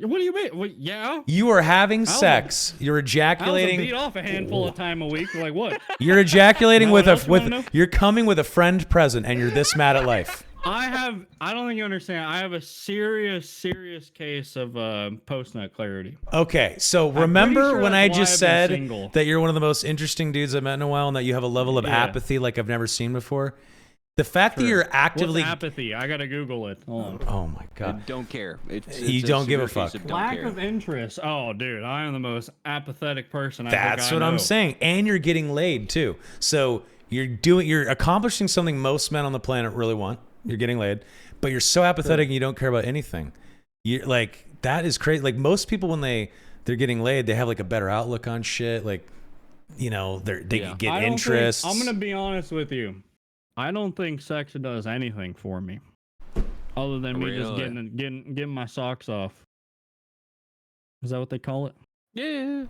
What do you mean? Well, yeah. You are having was- sex. You're I was ejaculating. beat off a handful of time a week. Like what? You're ejaculating Know with what else you wanna know? you're coming with a friend present, and you're this mad at life. I don't think you understand. I have a serious case of post-nut clarity. Okay, so pretty remember sure when I that's why just I've been said single. that you're one of the most interesting dudes I've met in a while, and that you have a level of Yeah. apathy like I've never seen before? The fact that Sure. you're actively What's apathy? I gotta Google it. Hold on. oh my god. Don't care. You don't give a severe case fuck. of don't Lack care. of interest. Oh, dude, I am the most apathetic person. That's what I'm saying. And you're getting laid too. So you're accomplishing something most men on the planet really want. You're getting laid, but you're so apathetic and you don't care about anything. You're like, that is crazy. Like most people when they're getting laid, they have like a better outlook on shit. Like, they Yeah. get interest. I'm gonna be honest with you. I don't think sex does anything for me, other than me just Really? getting my socks off. Is that what they call it? Yeah.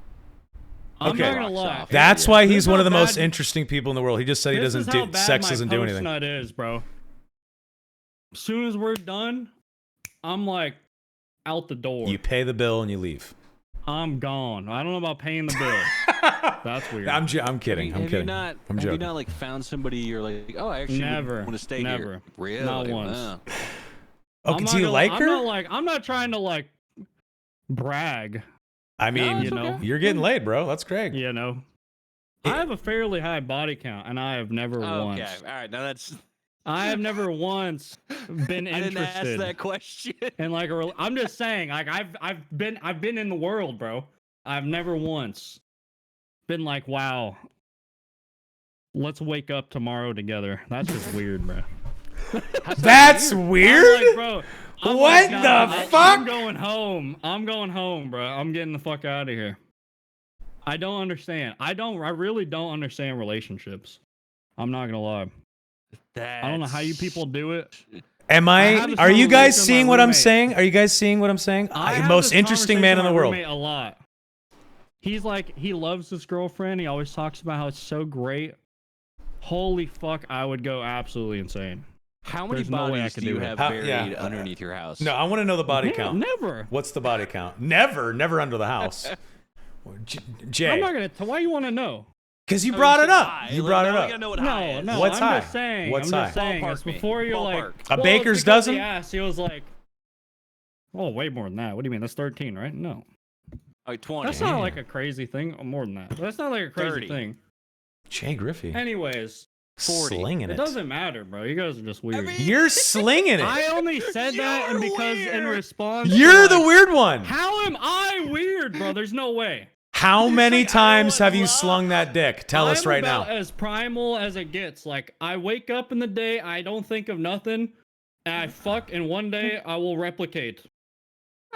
I'm Okay. not gonna Rocks lie. off. That's Yeah. why This he's is one of how the most bad- interesting people in the world. He just said he This doesn't is how do bad sex my doesn't do anything. post-nut is, bro. As soon as we're done, I'm like out the door. You pay the bill and you leave. I'm gone. I don't know about paying the bill. That's weird. I'm kidding. I'm Have kidding. you not? I'm have you joking. not like found somebody you're like, oh, I actually Never. want to stay Never. here. Really? Not once. Wow. Okay, I'm do not you gonna- like her? I'm not trying to like brag. I mean, No, You it's know. okay. you're getting laid, bro. That's great. You know, It- I have a fairly high body count, and I have never once. Okay. All right. Now that's. I have never once been I didn't ask interested that question. in like I'm just saying, like I've been in the world, bro. I've never once been like, wow, let's wake up tomorrow together. That's just weird, bro. That's I'm weird. like, bro. I'm What like, the nah, fuck? I'm going home. I'm going home, bro. I'm getting the fuck out of here. I don't understand. I really don't understand relationships. I'm not gonna lie. I don't know how you people do it. Am I I? have this Are you guys conversation with seeing my what I'm roommate. saying? Are you guys seeing what I'm saying? I have Most this interesting man in the conversation world. with my roommate a lot. He's like, he loves his girlfriend. He always talks about how it's so great. Holy fuck, I would go absolutely insane. How many There's no way I bodies could do you do it. have How- buried yeah. underneath your house? No, I want to know the body Yeah, count. Never. What's the body count? Never under the house. I'm Jay, not gonna. Why you want to know? because you brought it up. You brought it I up. gotta know what No, high is. no. What's I'm high? just saying. What's I'm just high? saying. Ballpark It's me. before you're like Ballpark. A well, baker's it's because dozen? He asked. He was like, Oh, way more than that. What do you mean? That's 13, right? No. Like 20. That's not like a crazy thing. Oh, more than that. That's not like a crazy 30. thing. Jay Griffey. Anyways, 40. Slinging it it. doesn't matter, bro. You guys are just weird. You're slinging it. I only said that and because in response You're to, the like, weird one. How am I weird, bro? There's no way. How many say, I times know have it's you love. slung that dick? Tell us I'm right now. about as primal as it gets. Like, I wake up in the day, I don't think of nothing, and I fuck, and one day I will replicate.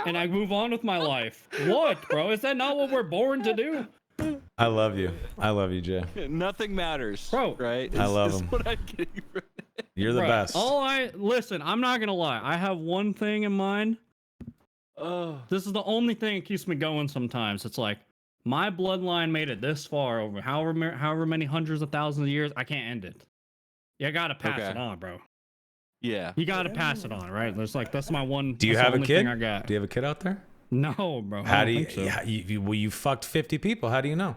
And I move on with my life. What, bro? Is that not what we're born to do? I love you. I love you, Jay. Nothing matters, Bro. right? I love is him. what I'm getting from it. You're the Bruh, best. Listen, I'm not gonna lie. I have one thing in mind. Oh, This is the only thing that keeps me going sometimes. It's like, my bloodline made it this far over however many hundreds of thousands of years. I can't end it. You gotta pass Okay. it on, bro. yeah. You gotta pass it on, right? There's like, that's my one. Do you that's the have a only kid? thing I got. Do you have a kid out there? No, bro. How I do don't you? think so. Yeah, you fucked 50 people. How do you know?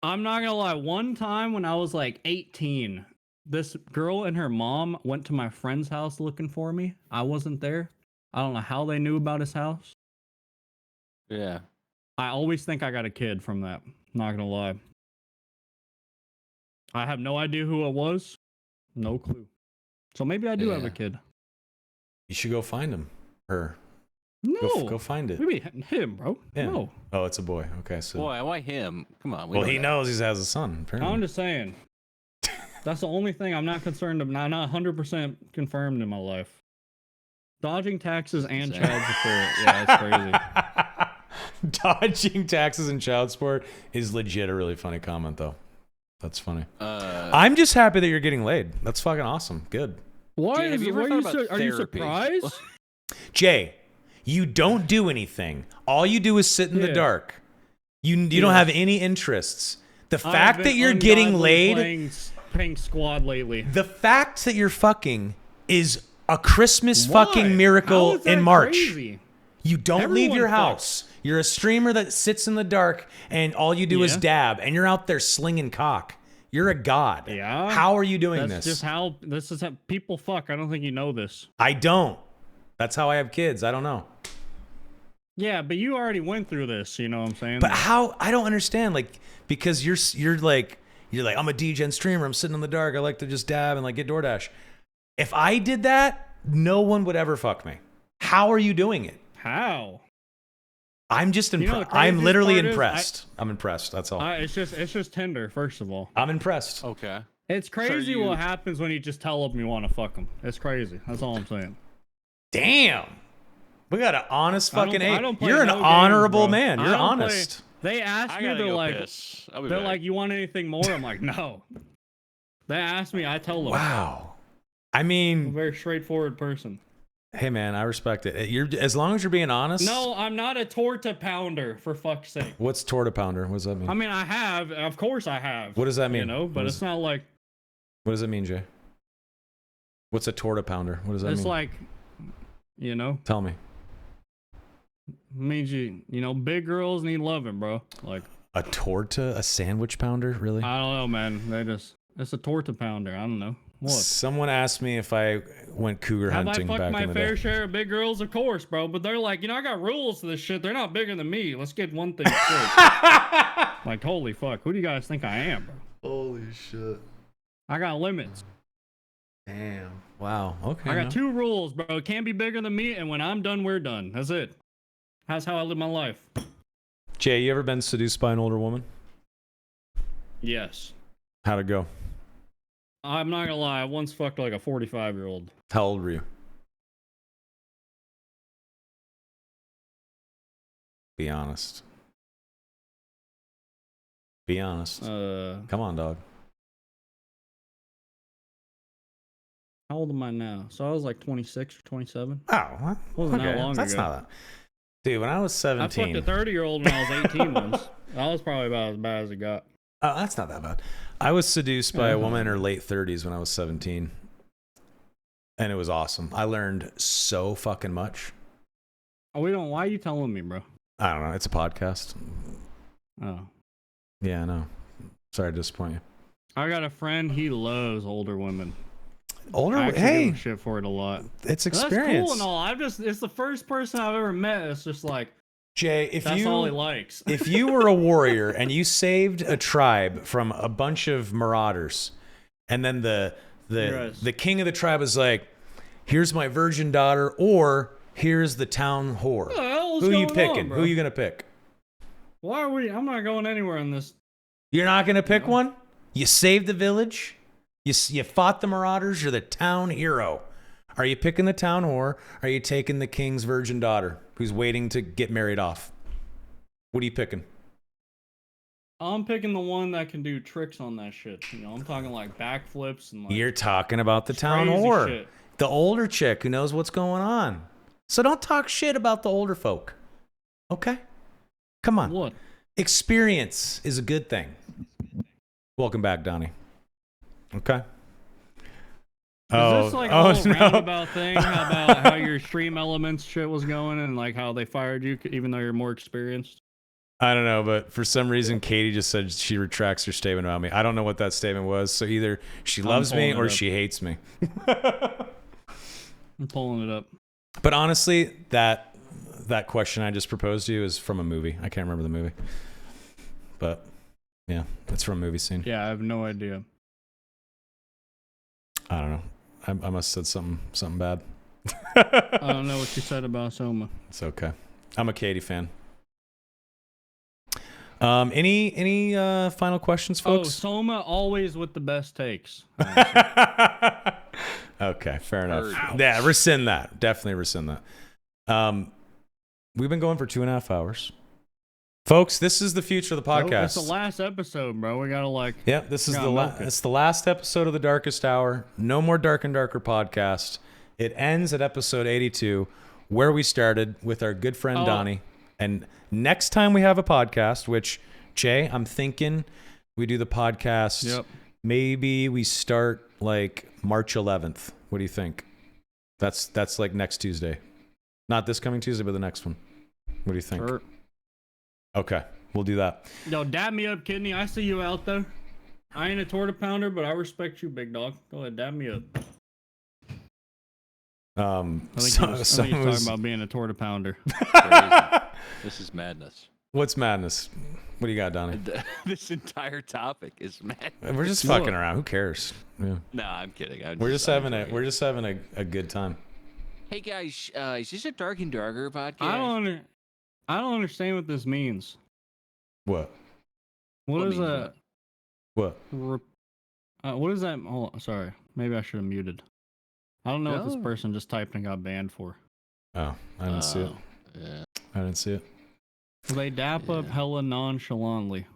I'm not gonna lie. One time when I was like 18, this girl and her mom went to my friend's house looking for me. I wasn't there. I don't know how they knew about his house. Yeah. I always think I got a kid from that. Not gonna lie. I have no idea who it was. No clue. So maybe I do have Yeah. a kid. You should go find him. Her. No. Go find it. Maybe him, bro. Him. No. Oh, it's a boy. Okay, so. Boy, why him? Come on. Well, know he that. knows he has a son. Apparently. I'm just saying. That's the only thing I'm not concerned about. I'm not 100% confirmed in my life. Dodging taxes and Insane. child support. Yeah, it's crazy. Dodging taxes and child support is legit a really funny comment, though. That's funny. Uh, I'm just happy that you're getting laid. That's fucking awesome. Good. Why Jay, have is you it? ever thought about Are you therapy? surprised? Jay, you don't do anything. All you do is sit in the Yeah. dark. You don't have any interests. The I've fact been that you're getting ungodly laid, playing squad lately. the fact that you're fucking is a Christmas Why? fucking miracle How is that in March. crazy? You don't leave your Everyone house. You're a streamer that sits in the dark and all you do is Yeah. dab and you're out there slinging cock. You're a god. Yeah. How are you doing That's this? just how people fuck. I don't think you know this. I don't. That's how I have kids. I don't know. Yeah, but you already went through this. You know what I'm saying? But how? I don't understand. Like, because you're like I'm a DGen streamer. I'm sitting in the dark. I like to just dab and like get DoorDash. If I did that, no one would ever fuck me. How are you doing it? How? I'm just You know, impressed. the I'm craziest literally part is impressed. I'm impressed. That's all. It's just Tinder. First of all, I'm impressed. okay. it's crazy you- what happens when you just tell them you want to fuck them. It's crazy. That's all I'm saying. Damn. We got an honest I don't- fucking I eight. don't play You're an no games, honorable bro. man. I You're don't play- honest. They asked I me, gotta they're go like, piss. I'll be they're back. like, you want anything more? I'm like, no. They ask me, I tell them. Wow. I I'm a mean, very straightforward person. hey man, I respect it. You're as long as you're being honest. No, I'm not a torta pounder, for fuck's sake. What's torta pounder? What does that mean? I mean, I have. Of course I have. What does that mean? You know, but What it's is- not like, What does it mean, Jay? What's a torta pounder? What does that it's mean? like, you know, Tell me. means you know, big girls need loving, bro. Like, A torta? A sandwich pounder? Really? I don't know, man. It's a torta pounder. I don't know. What? Someone asked me if I went cougar Have I hunting fucked back my in the fair day. share of big girls? Of course, bro. But they're like, you know, I got rules to this shit. They're not bigger than me. Let's get one thing straight. Like, holy fuck. Who do you guys think I am, bro? Holy shit. I got limits. Damn. Wow. Okay. I got no. 2 rules, bro. It can't be bigger than me, and when I'm done, we're done. That's it. That's how I live my life. Jay, you ever been seduced by an older woman? Yes. How'd it go? I'm not gonna lie. I once fucked like a 45-year-old. How old were you? Be honest. Be honest. Come on, dog. How old am I now? So I was like 26 or 27. Oh, what? Wasn't that long That's ago. not that. Dude, when I was I fucked 17. a 30-year-old when I was 18 once. That was probably about as bad as it got. Oh, that's not that bad. I was seduced by a Uh-huh. woman in her late 30s when I was 17. And it was awesome. I learned so fucking much. Oh, why are you telling me, bro? I don't know. It's a podcast. Oh. Yeah, I know. Sorry to disappoint you. I got a friend, he loves older women. older. I actually Hey, give a shit for it a lot. it's That's experience. cool and all. It's the first person I've ever met. It's just like Jay, if that's all he likes. if you were a warrior and you saved a tribe from a bunch of marauders, and then the king of the tribe was like, "Here's my virgin daughter," or "Here's the town whore." Who are you picking? Who are you gonna pick? Why are we? I'm not going anywhere in this. You're not gonna pick one. You saved the village. You fought the marauders. You're the town hero. Are you picking the town whore? Are you taking the king's virgin daughter who's waiting to get married off? What are you picking? I'm picking the one that can do tricks on that shit. I'm talking like backflips and like. You're talking about the town whore, shit. the older chick who knows what's going on. So don't talk shit about the older folk. Okay? Come on. What? Experience is a good thing. Welcome back, Donnie. Okay. Is this like a whole roundabout thing about how your stream elements shit was going and like how they fired you even though you're more experienced? I don't know, but for some reason, Katie just said she retracts her statement about me. I don't know what that statement was. So either she loves me or she hates me. I'm pulling it up. But honestly, that question I just proposed to you is from a movie. I can't remember the movie. But yeah, it's from a movie scene. Yeah, I have no idea. I don't know. I must have said something bad. I don't know what you said about Soma. It's okay. I'm a Katie fan. Any final questions, folks? Oh, Soma always with the best takes. Okay, fair enough. Yeah, rescind that. Definitely rescind that. We've been going for 2.5 hours. Folks, this is the future of the podcast. It's the last episode, bro. We gotta like. Yeah, this is it's the last episode of the Darkest Hour. No more Dark and Darker podcast. It ends at episode 82, where we started with our good friend Donnie. And next time we have a podcast, which Jay, I'm thinking we do the podcast. Yep. Maybe we start like March 11th. What do you think? That's like next Tuesday, not this coming Tuesday, but the next one. What do you think? Sure. Okay, we'll do that. Yo, dab me up, kidney. I see you out there. I ain't a torta pounder, but I respect you, big dog. Go ahead, dab me up. I think he's talking about being a torta pounder. This is madness. What's madness? What do you got, Donnie? This entire topic is madness. We're just fucking around. Who cares? Yeah. No, I'm kidding. We're just having a good time. Hey guys, is this a Dark and Darker podcast? I don't understand what this means. What? What is a what? What is that? Oh, sorry. Maybe I should have muted. I don't know what this person just typed and got banned for. Oh, I didn't see it. Yeah. I didn't see it. They dap up hella nonchalantly.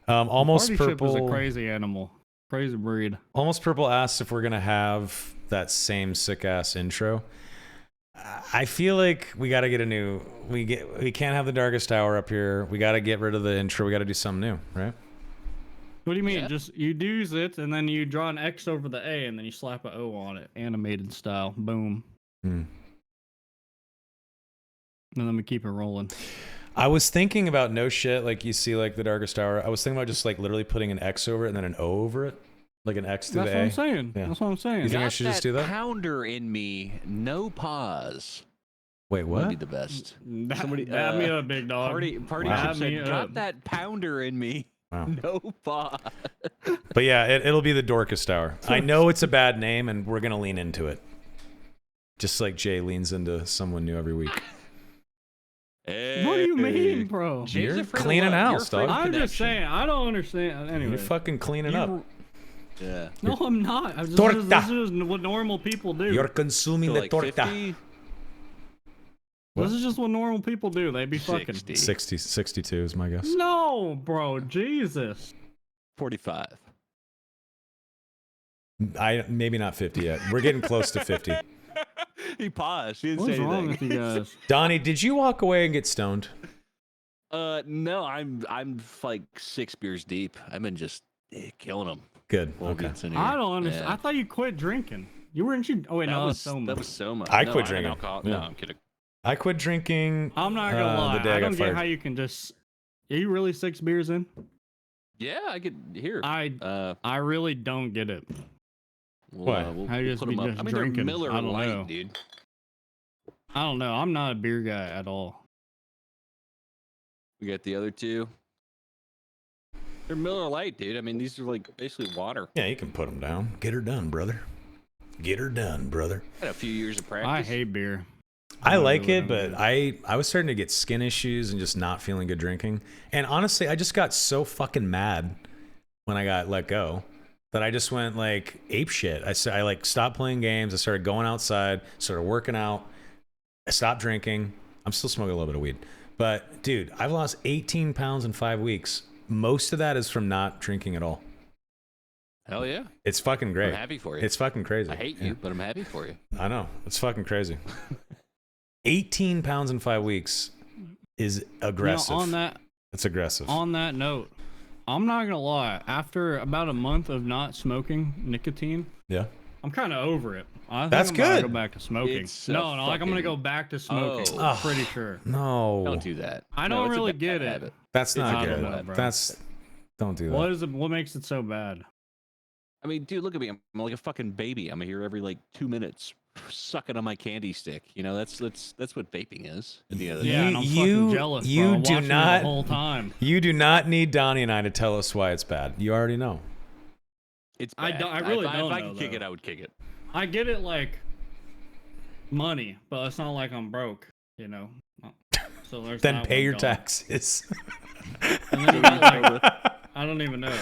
Almost Party Purple Ship is a crazy animal, crazy breed. Almost Purple asks if we're gonna have that same sick ass intro. I feel like we got to get a new. We can't have the Darkest Hour up here. We got to get rid of the intro. We got to do something new, right? What do you mean? Yeah. Just you use it and then you draw an X over the A and then you slap an O on it, animated style. Boom. And then we keep it rolling. I was thinking about no shit, like you see, like the Darkest Hour. I was thinking about just like literally putting an X over it and then an O over it, like an X through the A. That's what I'm saying. Yeah. That's what I'm saying. You think I should just do that? Pounder in me, no pause. Wait, what? Would be the best. Somebody dab me up, big dog. Party wow. said, got that pounder in me. Wow. No pause. But yeah, it'll be the Dorkest Hour. I know it's a bad name, and we're gonna lean into it, just like Jay leans into someone new every week. Hey. What do you mean, bro? You're cleaning house, dog. I'm just saying, I don't understand. Anyway, you're fucking cleaning up. Yeah. No, I'm not. This is what normal people do. You're consuming the torta. 50? This is just what normal people do. They be fucking 62 is my guess. No, bro. Jesus. 45. Maybe not 50 yet. We're getting close to 50. He paused. He didn't What's say wrong anything. with you guys? Donnie, did you walk away and get stoned? No, I'm like 6 beers deep. I've been just killing them. Good. Okay. I don't understand. Yeah. I thought you quit drinking. You weren't you? Oh wait, no, was Soma. That was Soma. I quit drinking. Alcohol. Yeah. No, I'm kidding. I quit drinking. I'm not gonna lie. The day I got don't get fired. how you can just. Are you really 6 beers in? Yeah, I could hear. I really don't get it. We'll I just put be them up. just I mean, they're drinking. Miller I don't Lite, know. dude. I don't know. I'm not a beer guy at all. We got the other two. They're Miller Lite, dude. I mean, these are like basically water. Yeah, you can put them down. Get her done, brother. Get her done, brother. Had a few years of practice. I hate beer. I like really it, don't but do I was starting to get skin issues and just not feeling good drinking. And honestly, I just got so fucking mad when I got let go that I just went like ape shit. I like stopped playing games. I started going outside, started working out. I stopped drinking. I'm still smoking a little bit of weed. But dude, I've lost 18 pounds in 5 weeks. Most of that is from not drinking at all. Hell yeah. It's fucking great. I'm happy for you. It's fucking crazy. I hate you, but I'm happy for you. I know. It's fucking crazy. 18 pounds in 5 weeks is aggressive. It's aggressive. On that note, I'm not gonna lie. After about a month of not smoking nicotine, Yeah. I'm kind of over it. I think That's I'm gonna good. go back to smoking. It's No, like I'm gonna fucking- go back to smoking. Oh. I'm pretty sure. No. Don't do that. I No, don't it's a really bad get it. habit. That's not I good. don't know, bro. Don't do that. What is it? What makes it so bad? I mean, dude, look at me. I'm like a fucking baby. I'm here every like 2 minutes, sucking on my candy stick. You know, that's what vaping is at the end of the Yeah, day. and I'm You- fucking jealous. you bro. I'm do watching it not- the whole time. You do not need Donnie and I to tell us why it's bad. You already know. It's I bad. don't- I really if don't I know, could kick though. it, I would kick it. I get it, like money, but it's not like I'm broke. You know. So there's Then that pay one your going. taxes. And then you got, like, I don't even know.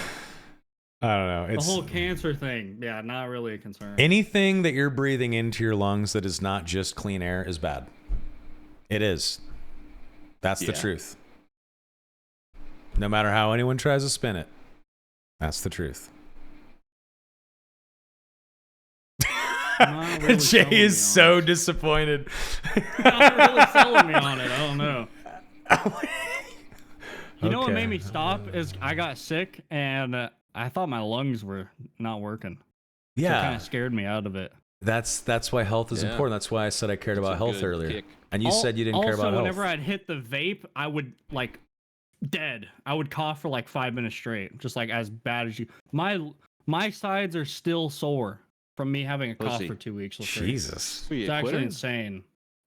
I don't know. The It's whole cancer thing, yeah, not really a concern. anything that you're breathing into your lungs that is not just clean air is bad. It is. That's the Yeah. truth. No matter how anyone tries to spin it, that's the truth. Not really selling Jay me is on so it. disappointed. Not really selling me on it. I don't know. You know what Okay. made me stop is I got sick and I thought my lungs were not working. So it kind Yeah, of scared me out of it. that's why health is Yeah. important. That's why I said I cared It's about a health good earlier. kick. And you said you didn't care about Also, health. whenever I'd hit the vape, I would like dead. I would cough for like 5 minutes straight, just like as bad as you. My sides are still sore from me having a cough Pussy. for 2 weeks. straight. Jesus. Are you It's a actually quitter? insane.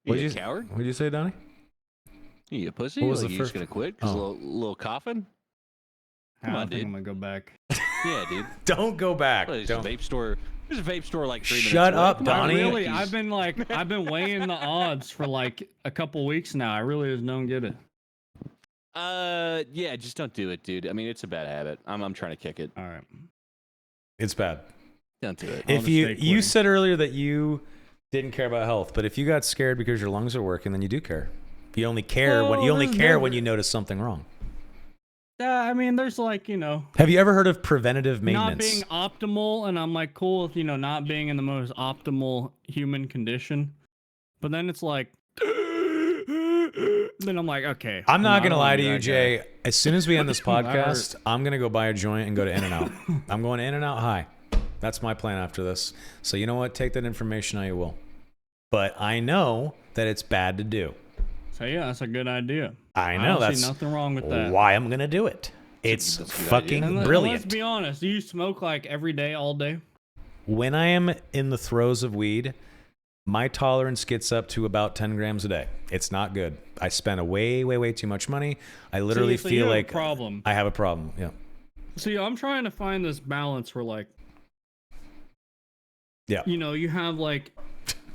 You What'd a you coward? What'd you say, Donnie? You a pussy? What was Like, the you just first- gonna quit? Cause Oh. a little coughing? Come I on, think dude. I'm gonna go back. Yeah, dude. Don't go back. Well, there's a Don't. vape store. There's a vape store like 3 minutes Shut away. up, Come on, Donnie. Really, Yankees. I've been weighing the odds for like a couple weeks now. I really just don't get it. Yeah, just don't do it, dude. I mean, it's a bad habit. I'm trying to kick it. All right. It's bad. Don't do it. I'll If just you stay you quitting. said earlier that you didn't care about health, but if you got scared because your lungs are working, then you do care. You only care when Well, you only there's care never- when you notice something wrong. Yeah, I mean, there's like, you know, Have you ever heard of preventative maintenance? not being optimal, and I'm like, cool with, you know, not being in the most optimal human condition. But then it's like, then I'm like, okay. I'm not I gonna don't lie wanna to be you, that Jay. guy. As soon as we end this That podcast, I'm gonna go buy a joint and go to In-N-Out. I'm going to In-N-Out High. That's my plan after this. So you know what? Take that information how you will. But I know that it's bad to do. So yeah, that's a good idea. I I know don't that's see nothing wrong with that. why I'm gonna do it. It's that's a good fucking idea. And let's brilliant. be honest, do you smoke like every day, all day? When I am in the throes of weed, my tolerance gets up to about 10 grams a day. It's not good. I spend a way too much money. I literally so feel you have a like problem. I have a problem. Yeah. See, I'm trying to find this balance where, like, Yeah. you know, you have like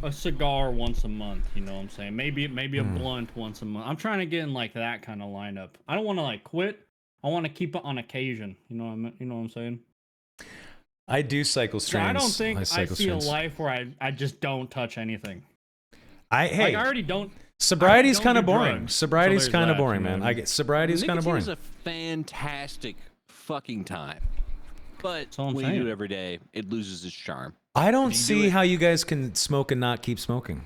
a cigar once a month. You know what I'm saying? Maybe a blunt once a month. I'm trying to get in like that kind of lineup. I don't want to like quit. I want to keep it on occasion. You know what I'm saying? I do cycle So strains. I don't think I cycle see a strains. life where I just don't touch anything. Hey, Like I already don't. sobriety's don't kind of do boring. drugs, Sobriety's so there's kind of that, boring, you know man. what I I mean? get sobriety's kind of boring. Nicotine is a fantastic fucking time. But That's all I'm when you do saying. it every day, it loses its charm. I don't you do see it- how you guys can smoke and not keep smoking.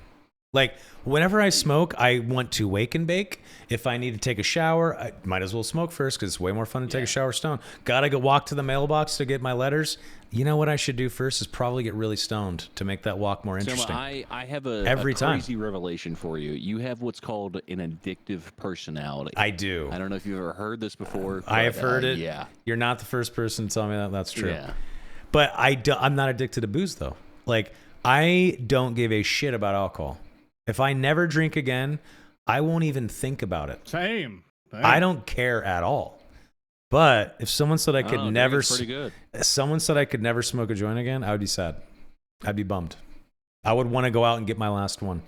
Like, whenever I smoke, I want to wake and bake. If I need to take a shower, I might as well smoke first because it's way more fun to take a shower stoned. Gotta go walk to the mailbox to get my letters. You know what I should do first is probably get really stoned to make that walk more interesting. Soma, I have a Every time. crazy revelation for you. You have what's called an addictive personality. I do. I don't know if you've ever heard this before. I have but, heard it. Yeah. You're not the first person to tell me that. That's true. Yeah. But I'm not addicted to booze though. Like I don't give a shit about alcohol. If I never drink again, I won't even think about it. Same. I don't care at all. But if someone said I could never, someone said I could never smoke a joint again, I would be sad. I'd be bummed. I would want to go out and get my last one.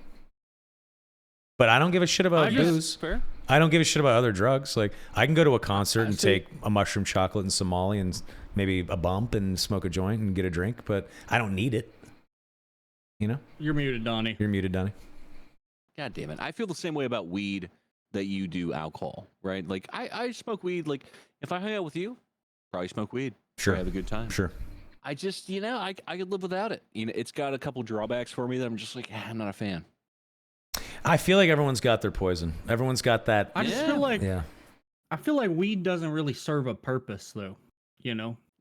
But I don't give a shit about booze. Fair. I don't give a shit about other drugs. Like I can go to a concert and take a mushroom chocolate and some Molly and maybe a bump and smoke a joint and get a drink, but I don't need it. You know? You're muted, Donnie. You're muted, Donnie. God damn it. I feel the same way about weed that you do alcohol, right? Like I smoke weed. Like if I hang out with you, probably smoke weed. Sure. Probably have a good time. Sure. I just, I could live without it. It's got a couple drawbacks for me that I'm just like, I'm not a fan. I feel like everyone's got their poison. Everyone's got that. I just feel like I feel like weed doesn't really serve a purpose though,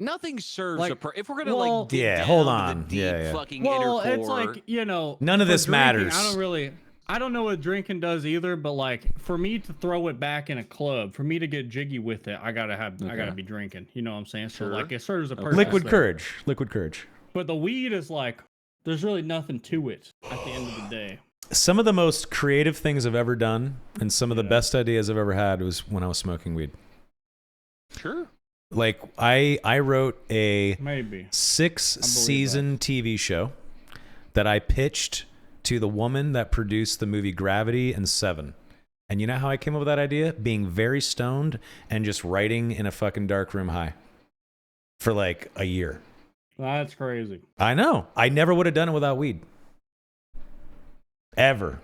Nothing serves like, a purpose. If we're gonna dig down hold to on. the deep fucking well, inner it's core, like, none of this drinking, matters. I don't know what drinking does either, but like for me to throw it back in a club, for me to get jiggy with it, I gotta be drinking. You know what I'm saying? So like it serves a purpose. Liquid courage. But the weed is like there's really nothing to it at the end of the day. Some of the most creative things I've ever done and some of the best ideas I've ever had was when I was smoking weed. Sure. Like I wrote a Maybe 6-season TV show that I pitched to the woman that produced the movie Gravity and Seven. And you know how I came up with that idea? Being very stoned and just writing in a fucking dark room high for like a year. That's crazy. I know. I never would have done it without weed. Ever.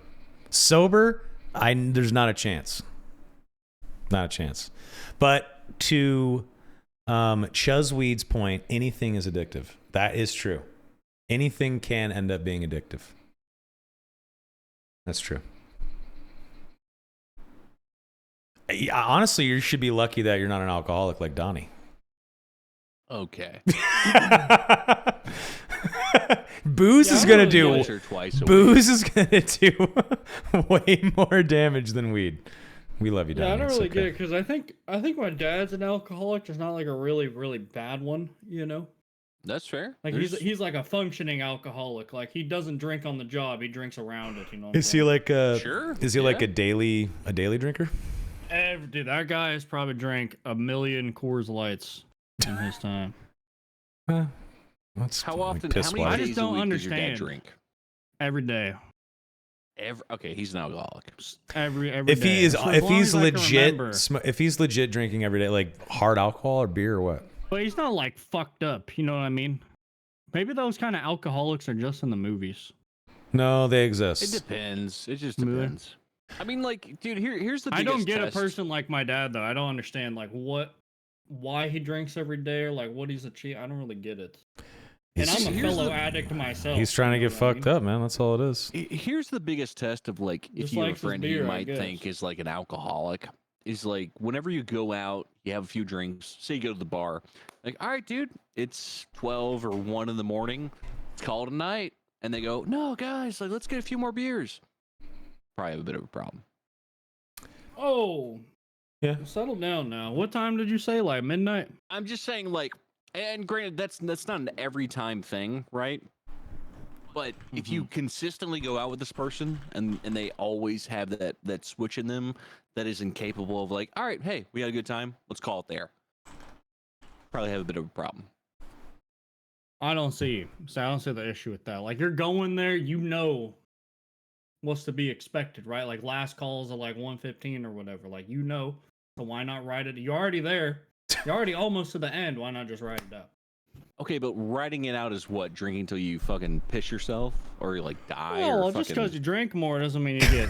Sober, there's not a chance. Not a chance. But to Chuz Weed's point, anything is addictive. That is true. Anything can end up being addictive. That's true. Honestly, you should be lucky that you're not an alcoholic like Donnie. Okay. Booze is gonna do way more damage than weed. We love you, Donnie. Yeah, I don't really get it because I think my dad's an alcoholic, just not like a really, really bad one, That's fair. Like he's like a functioning alcoholic. Like he doesn't drink on the job; he drinks around it. Is he like a sure? Is he like a daily drinker? Dude, that guy has probably drank 1 million Coors Lights in his time. That's how often? Like how many I days just don't a week understand. Does your dad drink? Every day. Okay, he's an alcoholic. Every if day. he is, So if he's legit, remember. if he's legit drinking every day, like hard alcohol or beer or what? But he's not like fucked up. You know what I mean? Maybe those kind of alcoholics are just in the movies. No, they exist. It depends. It just depends. I mean, like, dude, here's the biggest I don't get test. a person like my dad though. I don't understand like why he drinks every day or like what he's achieved. I don't really get it. And I'm a fellow addict myself. He's trying to get fucked up, man. That's all it is. Here's the biggest test of like if you have a friend who you might think is like an alcoholic. Is like whenever you go out, you have a few drinks. Say you go to the bar, like, all right, dude, it's 12 or 1 in the morning. Let's call it a night. And they go, no, guys, like let's get a few more beers. Probably have a bit of a problem. Oh, yeah. Settle down now. What time did you say? Like midnight? I'm just saying, like, and granted, that's not an every time thing, right? But if you consistently go out with this person and they always have that switch in them that is incapable of like, all right, hey, we had a good time, let's call it there. Probably have a bit of a problem. I don't see the issue with that. Like you're going there, what's to be expected, right? Like last calls are like 1:15 or whatever. Like so why not write it? You're already there. You're already almost to the end. Why not just write it out? Okay, but writing it out is what? Drinking till you fucking piss yourself or you like die? Well, or just fucking... because you drink more doesn't mean you get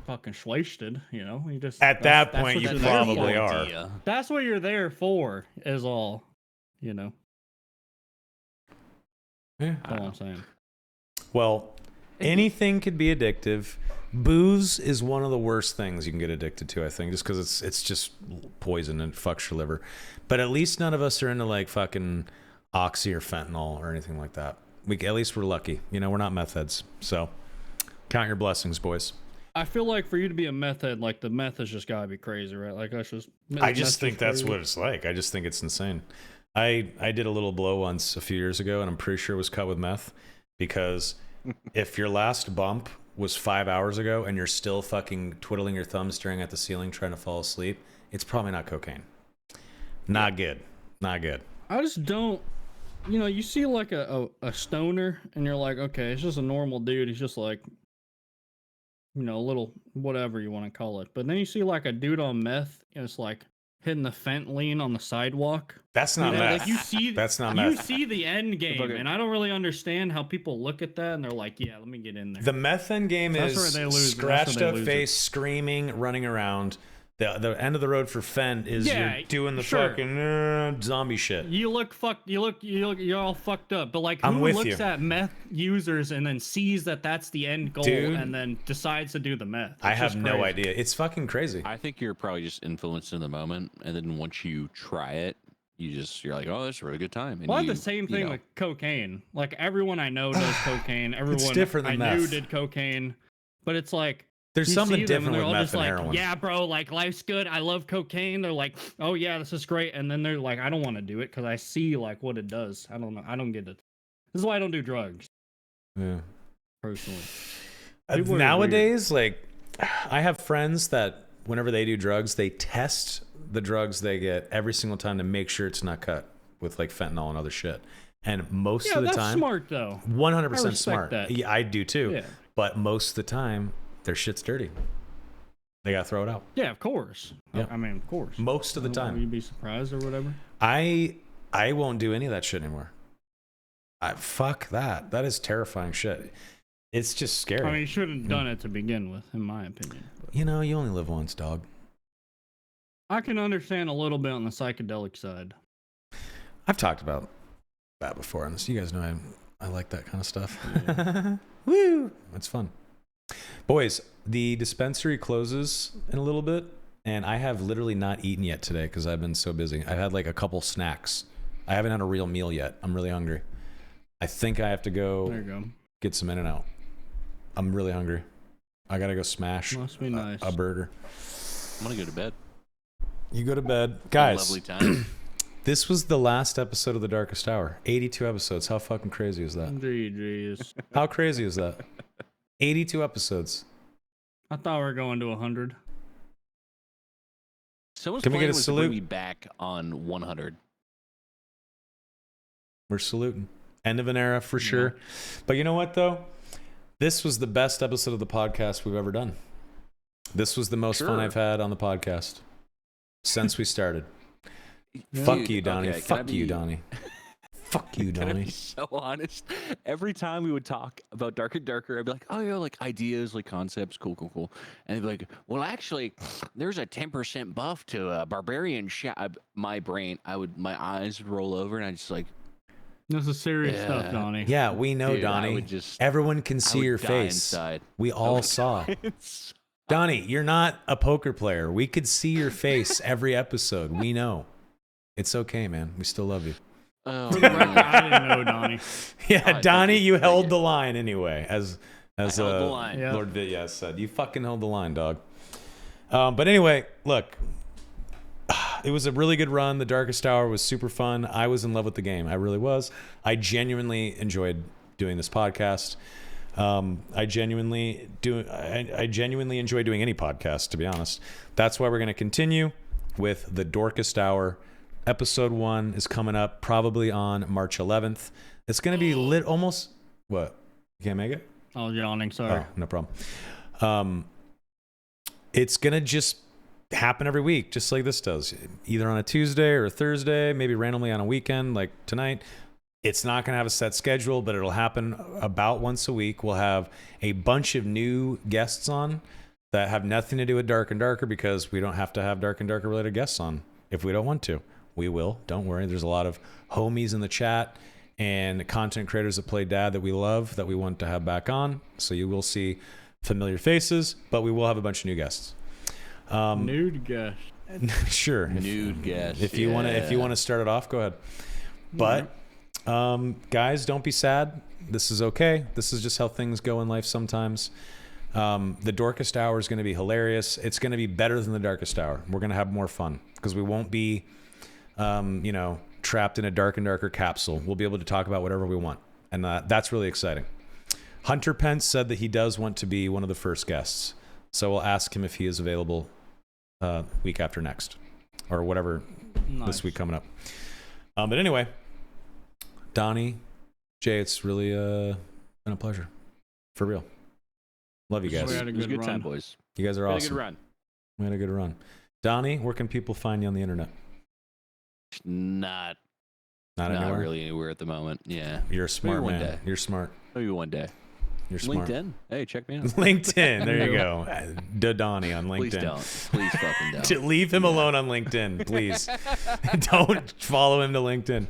fucking wasted. You just at that point you probably are. That's what you're there for. Is all. Yeah, that's all I'm saying. Well, anything could be addictive. Booze is one of the worst things you can get addicted to, I think, just because it's just poison and fucks your liver. But at least none of us are into like fucking oxy or fentanyl or anything like that. At least we're lucky. We're not meth heads. So count your blessings, boys. I feel like for you to be a meth head, like the meth has just gotta be crazy, right? Like I just think that's what it's like. I just think it's insane. I did a little blow once a few years ago, and I'm pretty sure it was cut with meth, because if your last bump was 5 hours ago and you're still fucking twiddling your thumb, staring at the ceiling, trying to fall asleep, it's probably not cocaine. Not good. Not good. I just don't. You know, you see like a stoner, and you're like, okay, it's just a normal dude. He's just like, you know, a little whatever you want to call it. But then you see like a dude on meth, and it's like hitting the fentanyl on the sidewalk. That's not You know, meth. like you see, That's not you meth. see the end game, Okay. and I don't really understand how people look at that and they're like, yeah, let me get in there. The meth end game That's is where they lose- that's scratched where they up lose face, screaming, running around. The end of the road for Fent is Yeah, you're doing the sure. fucking zombie shit. You look fucked. You're all fucked up. But like, I'm who with looks you. at meth users and then sees that that's the end goal Dude. and then decides to do the meth? I It's have just no crazy. idea. It's fucking crazy. I think you're probably just influenced in the moment, and then once you try it, you're like, oh, that's a really good time. And Well, I you, have the same you thing know, with cocaine. Like everyone I know does cocaine. Everyone different I than knew meth. did cocaine. But it's like There's you something see them different and they're with all meth just and like, heroin. yeah, bro, like life's good. I love cocaine. They're like, oh yeah, this is great. And then they're like, I don't want to do it because I see like what it does. I don't know. I don't get it. This is why I don't do drugs Yeah. personally. People are Nowadays, like, I have friends that whenever they do drugs, they test the drugs they get every single time to make sure it's not cut with like fentanyl and other shit. And most Yeah, of the that's time, smart though. 100% I respect smart. that. Yeah, I do too. Yeah. But most of the time, their shit's dirty. They gotta throw it out. Yeah, of course. Yeah. I mean, of course. Most of the time. You'd be surprised or whatever. I won't do any of that shit anymore. Fuck that. That is terrifying shit. It's just scary. I mean, you should have done it to begin with, in my opinion. But you know, you only live once, dog. I can understand a little bit on the psychedelic side. I've talked about that before on this. You guys know I like that kind of stuff. Woo! It's fun. Boys, the dispensary closes in a little bit, and I have literally not eaten yet today because I've been so busy. I've had like a couple snacks. I haven't had a real meal yet. I'm really hungry. I think I have to There go you go. get some In-N-Out. I'm really hungry. I gotta go smash Must be nice. a burger. I'm gonna go to bed. You go to bed. Have a Guys, lovely time. this was the last episode of The Darkest Hour. 82 episodes. How fucking crazy is that? GG's. How crazy is that? 82 episodes. I thought we were going to 100. Someone's Can we get plan a was to salute? bring me back on 100. We're saluting. End of an era for sure. But you know what, though? This was the best episode of the podcast we've ever done. This was the most fun Sure. I've had on the podcast since we started. Yeah. Fuck Dude, you, Donnie. okay, can I Fuck you, be- Donnie. Fuck you, Can I be Donnie. so honest? Every time we would talk about Dark and Darker, I'd be like, oh, yeah, like ideas, like concepts, cool. And they'd be like, well, actually, there's a 10% buff to a barbarian my brain, my eyes would roll over, and I'd just like, This is serious Yeah. stuff, Donnie. Yeah, we know, dude, I Donnie. would just, Everyone can I see would your die face. inside. We all saw. It's- Donnie, you're not a poker player. We could see your face every episode. We know. It's okay, man. We still love you. Oh, For the record, man. I didn't know, Donnie. Yeah, thank Donnie, you, you thank held you. the line anyway, as held the line. Yeah. Lord Vityaz said. You fucking held the line, dog. But anyway, look, it was a really good run. The Darkest Hour was super fun. I was in love with the game. I really was. I genuinely enjoyed doing this podcast. I genuinely enjoy doing any podcast, to be honest. That's why we're going to continue with the Darkest Hour. Episode 1 is coming up probably on March 11th. It's going to be lit almost. What? You can't make it? I was yawning, sorry. Oh, no problem. It's going to just happen every week, just like this does. Either on a Tuesday or a Thursday, maybe randomly on a weekend like tonight. It's not going to have a set schedule, but it'll happen about once a week. We'll have a bunch of new guests on that have nothing to do with Dark and Darker because we don't have to have Dark and Darker related guests on if we don't want to. We will. Don't worry. There's a lot of homies in the chat and content creators that play dad that we love that we want to have back on. So you will see familiar faces, but we will have a bunch of new guests. Nude gush. Sure. Nude guest. If you want to start it off, go ahead. But guys, don't be sad. This is okay. This is just how things go in life sometimes. The Darkest Hour is going to be hilarious. It's going to be better than the Darkest Hour. We're going to have more fun because we won't be, trapped in a dark and darker capsule. We'll be able to talk about whatever we want. And that's really exciting. Hunter Pence said that he does want to be one of the first guests. So we'll ask him if he is available week after next or whatever this week coming up. But anyway, Donnie, Jay, it's really been a pleasure. For real. Love you guys. We had a It was a good good time, run. boys. You guys are Had a awesome. good run. We had a good run. Donnie, where can people find you on the internet? Not Anywhere? really anywhere at the moment. Yeah. You're a smart one man. day. You're smart. Maybe one day. You're smart. LinkedIn. Hey, check me out. LinkedIn. There you go. Donnie on LinkedIn. Please don't. Please fucking don't. Leave him alone on LinkedIn, please. Don't follow him to LinkedIn.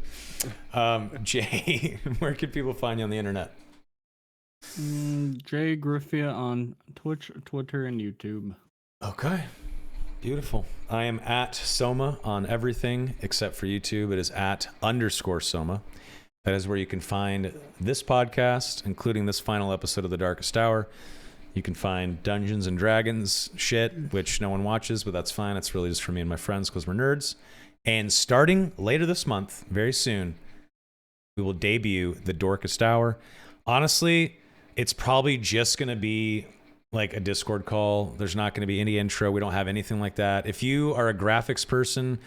Jay, where can people find you on the internet? Jay Griffia on Twitch, Twitter, and YouTube. Okay. Beautiful. I am at Soma on everything except for YouTube. It is @_Soma. That is where you can find this podcast, including this final episode of The Darkest Hour. You can find Dungeons and Dragons shit, which no one watches, but that's fine. It's really just for me and my friends because we're nerds. And starting later this month, very soon, we will debut The Darkest Hour. Honestly, it's probably just going to be like a Discord call. There's not going to be any intro. We don't have anything like that. If you are a graphics person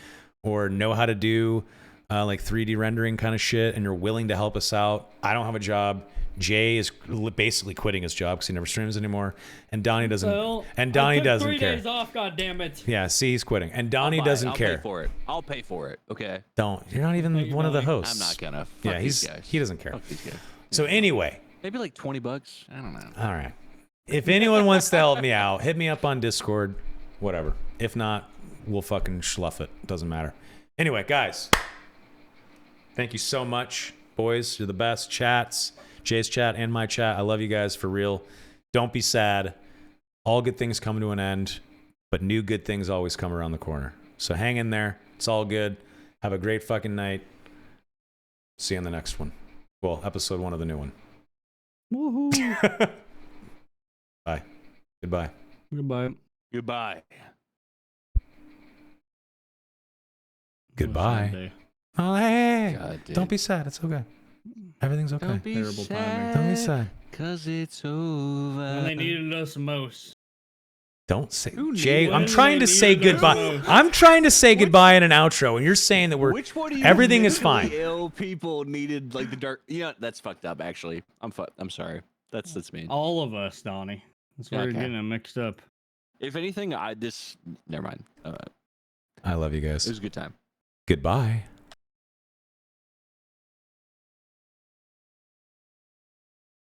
or know how to do like 3D rendering kind of shit and you're willing to help us out, I don't have a job. Jay is basically quitting his job because he never streams anymore, and Donnie doesn't. Well, and Donnie I took doesn't 3 care. days off, goddammit. Yeah, see, he's quitting, and Donnie I'll buy it. doesn't I'll care. Pay for it. I'll pay for it. Okay. Don't. You're not even Thank you, one of the Donnie. hosts. I'm not gonna. Fuck Yeah, these guys. he doesn't care. Fuck these guys. So anyway, Maybe like $20. I don't know. all right. If anyone wants to help me out, hit me up on Discord. Whatever. If not, we'll fucking schluff it. Doesn't matter. Anyway, guys, thank you so much, boys. You're the best. Chats, Jay's chat and my chat. I love you guys for real. Don't be sad. All good things come to an end, but new good things always come around the corner. So hang in there. It's all good. Have a great fucking night. See you on the next one. Well, episode 1 of the new one. Woohoo. Bye. Goodbye. Goodbye. Goodbye. Goodbye. Oh, hey. God, dude. Don't be sad. It's okay. Everything's okay. Don't be Terrible timing. Don't be sad. Cause it's over. When they needed us most. Don't say, Who Jay. knew I'm it? trying to They say needed us goodbye. most. I'm trying to say goodbye in an outro, and you're saying that we're. Which one of you everything is mentally fine. Ill people needed like the dark. Yeah, that's fucked up. Actually, I'm sorry. That's mean. All of us, Donnie. That's why you're Okay. getting it mixed up. If anything, never mind. I love you guys. It was a good time. Goodbye.